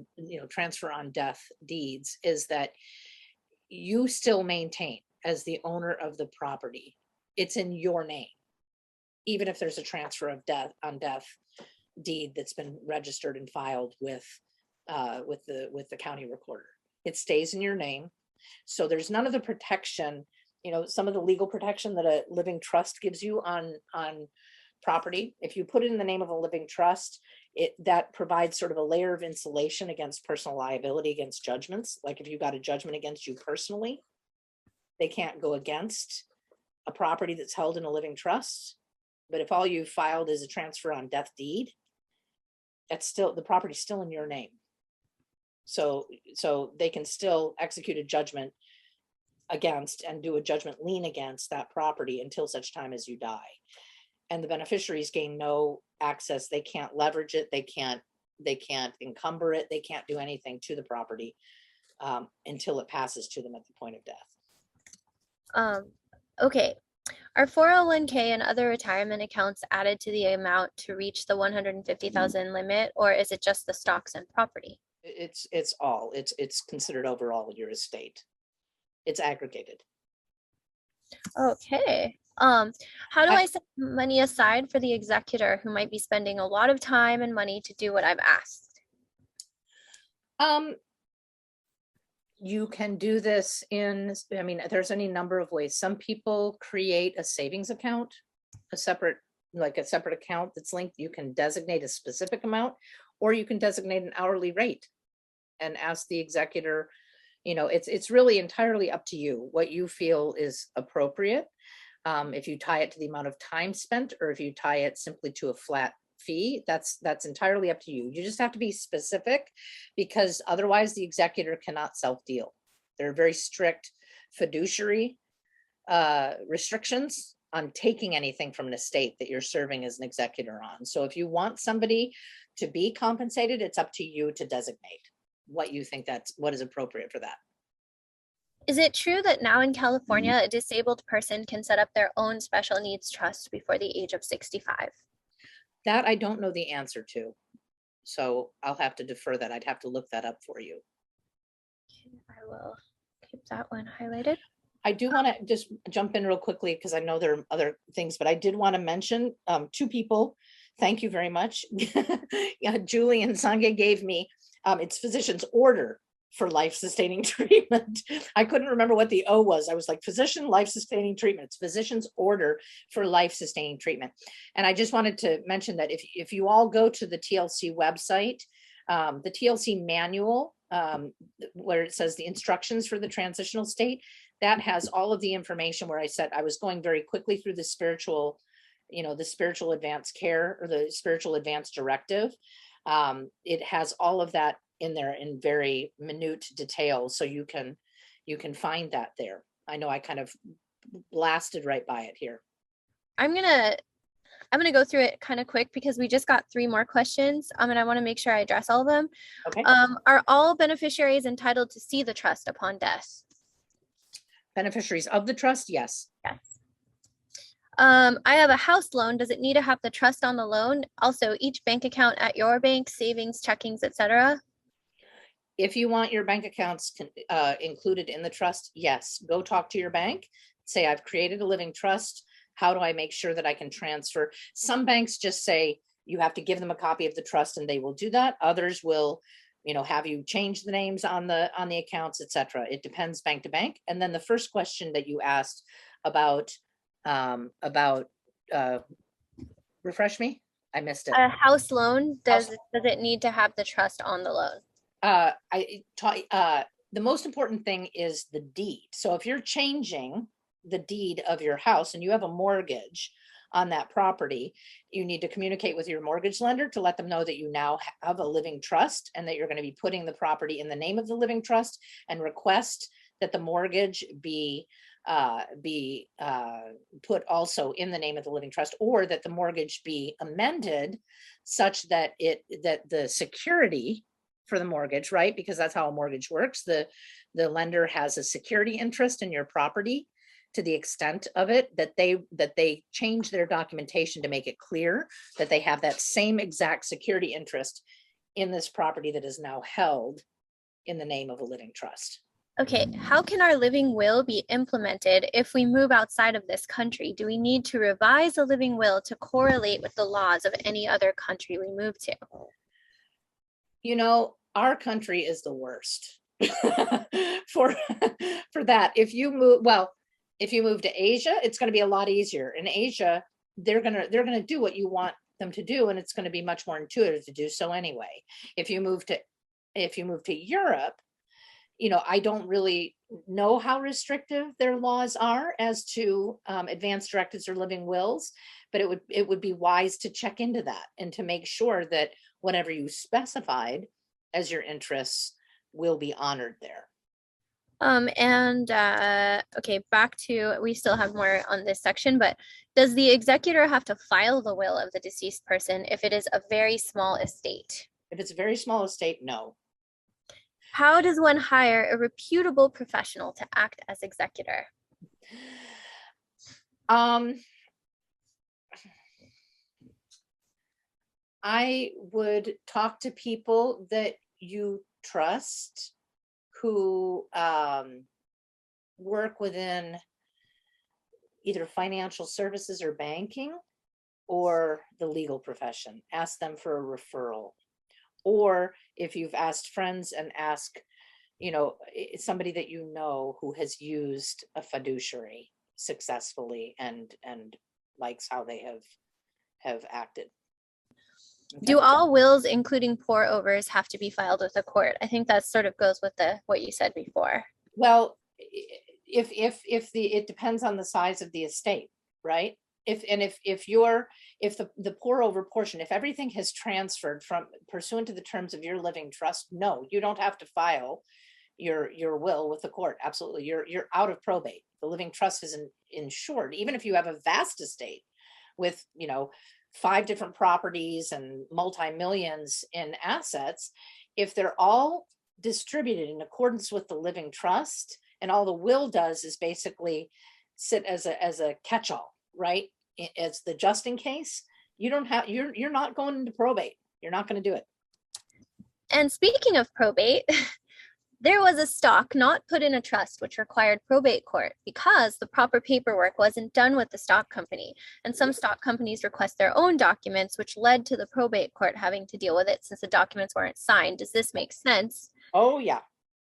transfer on death deeds is that you still maintain as the owner of the property. It's in your name, even if there's a transfer of death on death deed that's been registered and filed with the county recorder. It stays in your name. So there's none of the protection, some of the legal protection that a living trust gives you on property. If you put it in the name of a living trust, that provides sort of a layer of insulation against personal liability, against judgments. Like if you got a judgment against you personally, they can't go against a property that's held in a living trust. But if all you filed is a transfer on death deed, that's still, the property's still in your name. So they can still execute a judgment against and do a judgment lien against that property until such time as you die. And the beneficiaries gain no access. They can't leverage it. They can't encumber it. They can't do anything to the property until it passes to them at the point of death. Okay. Are 401k and other retirement accounts added to the amount to reach the 150,000 limit, or is it just the stocks and property? It's considered overall your estate. It's aggregated. Okay. How do I set money aside for the executor who might be spending a lot of time and money to do what I've asked? You can do this there's any number of ways. Some people create a savings account, a separate account that's linked. You can designate a specific amount, or you can designate an hourly rate and ask the executor. It's really entirely up to you what you feel is appropriate. If you tie it to the amount of time spent, or if you tie it simply to a flat fee, that's entirely up to you. You just have to be specific, because otherwise the executor cannot self-deal. There are very strict fiduciary restrictions on taking anything from an estate that you're serving as an executor on. So if you want somebody to be compensated, it's up to you to designate what you think what is appropriate for that. Is it true that now in California, a disabled person can set up their own special needs trust before the age of 65? That I don't know the answer to. So I'll have to defer that. I'd have to look that up for you. I will keep that one highlighted. I do want to just jump in real quickly, because I know there are other things, but I did want to mention two people. Thank you very much. Yeah, Julie and Sange gave me, it's physician's order for life-sustaining treatment. I couldn't remember what the O was. I was like, physician life-sustaining treatment. It's physician's order for life-sustaining treatment. And I just wanted to mention that if you all go to the TLC website, the TLC manual, where it says the instructions for the transitional state, that has all of the information where I said I was going very quickly through the spiritual advanced care, or the spiritual advanced directive. It has all of that in there in very minute detail, so you can find that there. I know I kind of blasted right by it here. I'm gonna go through it kind of quick, because we just got 3 more questions, and I want to make sure I address all of them. Okay. Are all beneficiaries entitled to see the trust upon death? Beneficiaries of the trust, yes. Yes. I have a house loan. Does it need to have the trust on the loan? Also, each bank account at your bank, savings, checkings, etc. If you want your bank accounts included in the trust, yes. Go talk to your bank. Say, I've created a living trust. How do I make sure that I can transfer? Some banks just say you have to give them a copy of the trust, and they will do that. Others will, have you change the names on the accounts, etc. It depends bank to bank. And then the first question that you asked about refresh me, I missed it. A house loan, does it need to have the trust on the loan? The most important thing is the deed. So if you're changing the deed of your house and you have a mortgage on that property, you need to communicate with your mortgage lender to let them know that you now have a living trust, and that you're going to be putting the property in the name of the living trust, and request that the mortgage be put also in the name of the living trust, or that the mortgage be amended such that the security for the mortgage, right? Because that's how a mortgage works. The lender has a security interest in your property, to the extent of it, that they change their documentation to make it clear that they have that same exact security interest in this property that is now held in the name of a living trust. Okay, how can our living will be implemented if we move outside of this country? Do we need to revise a living will to correlate with the laws of any other country we move to? You know, our country is the worst for that. If you move to Asia, it's going to be a lot easier. In Asia, they're gonna do what you want them to do, and it's going to be much more intuitive to do so anyway. If you move to Europe, you know, I don't really know how restrictive their laws are as to advance directives or living wills, but it would be wise to check into that and to make sure that whatever you specified as your interests will be honored there. Okay, back to, we still have more on this section, but does the executor have to file the will of the deceased person if it is a very small estate? If it's a very small estate, no. How does one hire a reputable professional to act as executor? I would talk to people that you trust who work within either financial services or banking or the legal profession. Ask them for a referral. Or if you've asked friends and ask, you know, somebody that you know who has used a fiduciary successfully and likes how they have acted. Okay. Do all wills, including pour overs, have to be filed with a court? I think that sort of goes with what you said before. Well, it depends on the size of the estate, right? If the pour over portion, if everything has transferred from pursuant to the terms of your living trust, no, you don't have to file your will with the court. Absolutely. You're out of probate. The living trust is insured. Even if you have a vast estate with, you know, 5 different properties and multi-millions in assets, if they're all distributed in accordance with the living trust, and all the will does is basically sit as a catch-all, right? As the just in case, you're not going into probate. You're not going to do it. And speaking of probate, there was a stock not put in a trust which required probate court because the proper paperwork wasn't done with the stock company. And some stock companies request their own documents, which led to the probate court having to deal with it since the documents weren't signed. Does this make sense? Oh, yeah.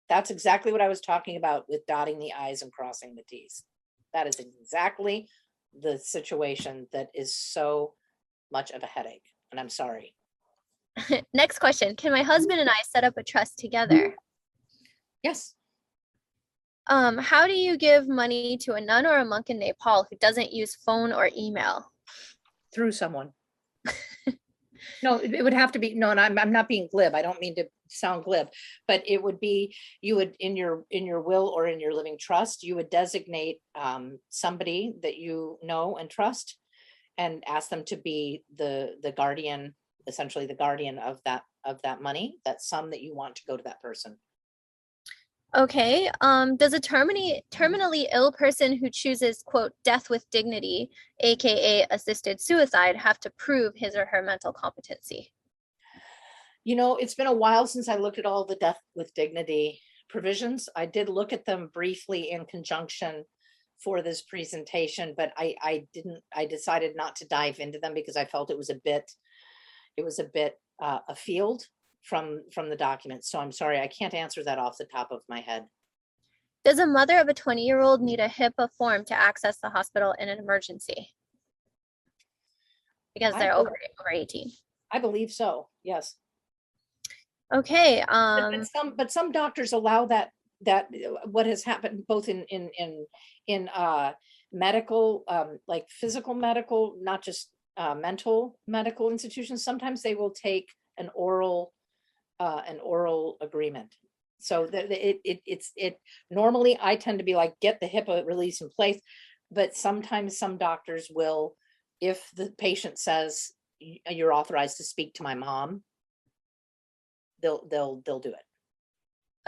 That's exactly what I was talking about with dotting the I's and crossing the T's. That is exactly the situation that is so much of a headache. And I'm sorry. Next question. Can my husband and I set up a trust together? Yes. How do you give money to a nun or a monk in Nepal who doesn't use phone or email? Through someone. No, it would have to be, no, and I'm not being glib. I don't mean to sound glib, but it would be, you would in your will or in your living trust, you would designate somebody that you know and trust and ask them to be the guardian, essentially the guardian of that money, that sum that you want to go to that person. Okay. Does a terminally ill person who chooses, quote, death with dignity, aka assisted suicide, have to prove his or her mental competency? You know, it's been a while since I looked at all the death with dignity provisions. I did look at them briefly in conjunction for this presentation, but I decided not to dive into them because I felt it was a bit afield from the document. So I'm sorry, I can't answer that off the top of my head. Does a mother of a 20-year-old need a HIPAA form to access the hospital in an emergency? Because they're over 18. I believe so, yes. Okay. But some doctors allow that what has happened both in medical, like physical medical, not just mental medical institutions. Sometimes they will take an oral agreement. So it normally I tend to be like, get the HIPAA release in place, but sometimes some doctors will, if the patient says you're authorized to speak to my mom, they'll do it.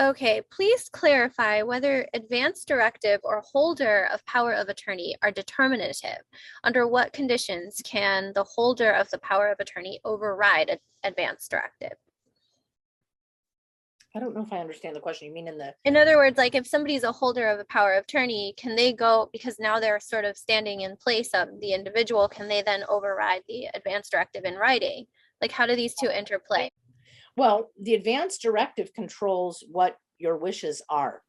Okay, please clarify whether advance directive or holder of power of attorney are determinative. Under what conditions can the holder of the power of attorney override an advance directive? I don't know if I understand the question. You mean in the, In other words, like if somebody's a holder of a power of attorney, can they go, because now they're sort of standing in place of the individual, can they then override the advance directive in writing? Like, how do these two interplay? well, the advance directive controls what your wishes are.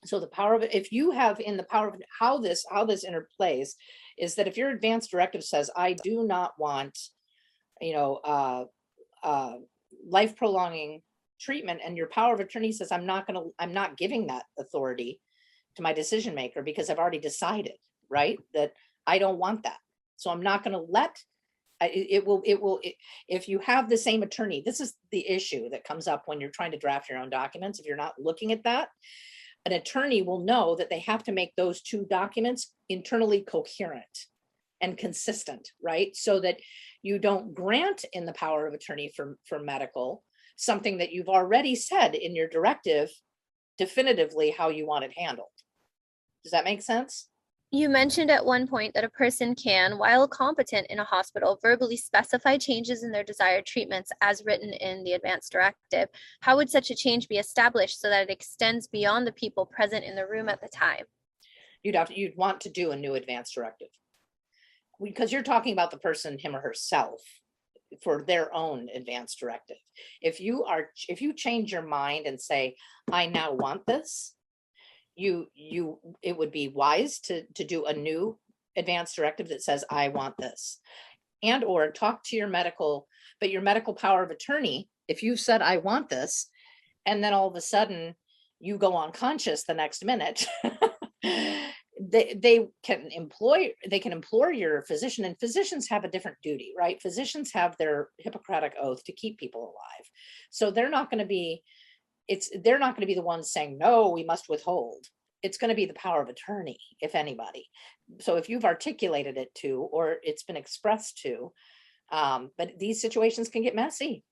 So the power of it, if you have in the power of how this interplays is that if your advance directive says, I do not want, you know, life prolonging treatment, and your power of attorney says, I'm not giving that authority to my decision maker because I've already decided, right, that I don't want that. So I'm not going to let if you have the same attorney, this is the issue that comes up when you're trying to draft your own documents. If you're not looking at that, an attorney will know that they have to make those two documents internally coherent and consistent, right? So that you don't grant in the power of attorney for medical something that you've already said in your directive definitively how you want it handled. Does that make sense? You mentioned at one point that a person can, while competent in a hospital, verbally specify changes in their desired treatments as written in the advance directive. How would such a change be established so that it extends beyond the people present in the room at the time? You'd want to do a new advance directive because you're talking about the person, him or herself, for their own advance directive. If you change your mind and say, I now want this, it would be wise to do a new advance directive that says, I want this. And or talk to your medical, but your medical power of attorney, if you said, I want this, and then all of a sudden you go unconscious the next minute, they can implore your physician, and physicians have a different duty, right? Physicians have their Hippocratic oath to keep people alive. So they're not going to be the ones saying, no, we must withhold. It's going to be the power of attorney, if anybody. So if you've articulated it to, or it's been expressed to, but these situations can get messy.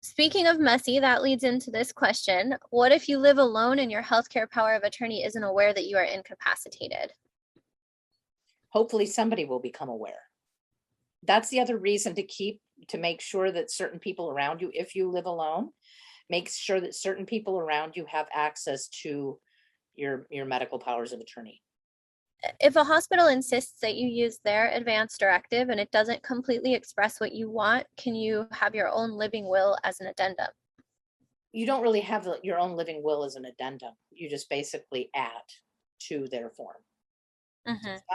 Speaking of messy, that leads into this question. What if you live alone and your healthcare power of attorney isn't aware that you are incapacitated? Hopefully somebody will become aware. That's the other reason to make sure that certain people around you, if you live alone, make sure that certain people around you have access to your medical powers of attorney. If a hospital insists that you use their advance directive and it doesn't completely express what you want, can you have your own living will as an addendum? You don't really have your own living will as an addendum. You just basically add to their form.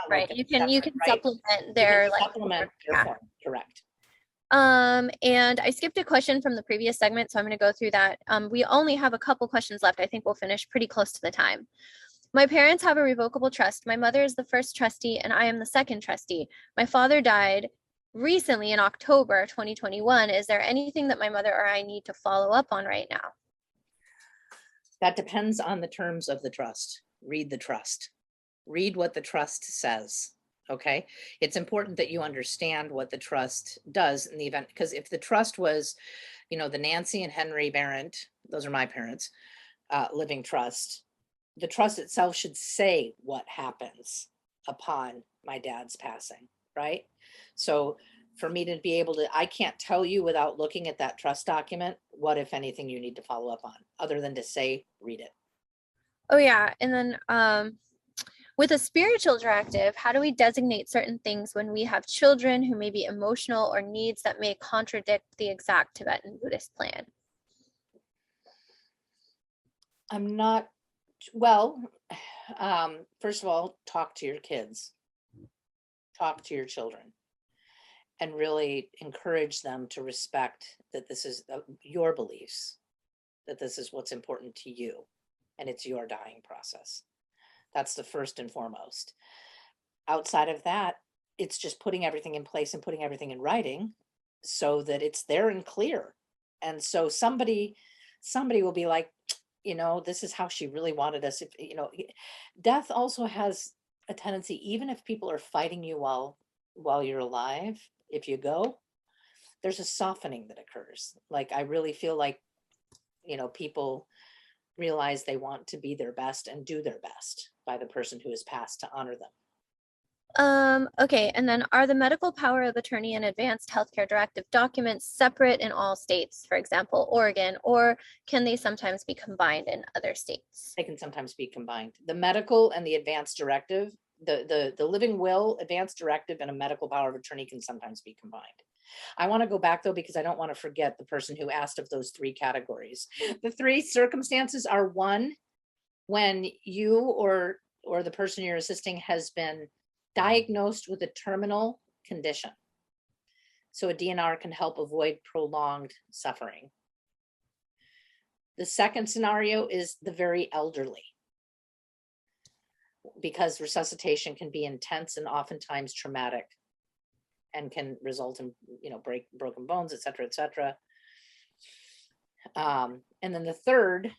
Right. You can right? supplement their like Supplement their form, correct. And I skipped a question from the previous segment, so I'm going to go through that. We only have a couple questions left. I think we'll finish pretty close to the time. My parents have a revocable trust. My mother is the first trustee and I am the second trustee. My father died recently in October 2021. Is there anything that my mother or I need to follow up on right now? That depends on the terms of the trust. Read the trust. Read what the trust says. Okay. It's important that you understand what the trust does in the event, because if the trust was, the Nancy and Henry Barrett, those are my parents, living trust, the trust itself should say what happens upon my dad's passing, right? So for me to be able to, I can't tell you without looking at that trust document, what, if anything, you need to follow up on, other than to say, read it. Oh yeah. And then with a spiritual directive, how do we designate certain things when we have children who may be emotional or needs that may contradict the exact Tibetan Buddhist plan? I'm not, well, first of all, talk to your kids, talk to your children, and really encourage them to respect that this is your beliefs, that this is what's important to you, and it's your dying process. That's the first and foremost. Outside of that, it's just putting everything in place and putting everything in writing so that it's there and clear. And so somebody will be like, this is how she really wanted us. If, death also has a tendency, even if people are fighting you while you're alive, if you go, there's a softening that occurs. Like, I really feel like, people realize they want to be their best and do their best by the person who is passed to honor them. Okay, and then are the medical power of attorney and advanced healthcare directive documents separate in all states, for example, Oregon, or can they sometimes be combined in other states? They can sometimes be combined. The medical and the advanced directive, the living will, advanced directive, and a medical power of attorney can sometimes be combined. I want to go back though, because I don't want to forget the person who asked of those three categories. The three circumstances are: one, when you or the person you're assisting has been diagnosed with a terminal condition. So a DNR can help avoid prolonged suffering. The second scenario is the very elderly, because resuscitation can be intense and oftentimes traumatic and can result in, broken bones, et cetera, et cetera. And then the third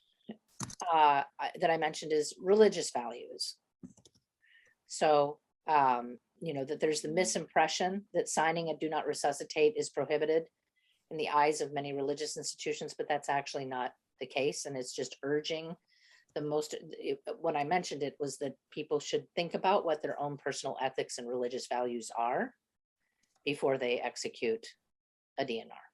that I mentioned is religious values. So, that there's the misimpression that signing a do not resuscitate is prohibited in the eyes of many religious institutions, but that's actually not the case. And it's just urging when I mentioned it was that people should think about what their own personal ethics and religious values are before they execute a DNR.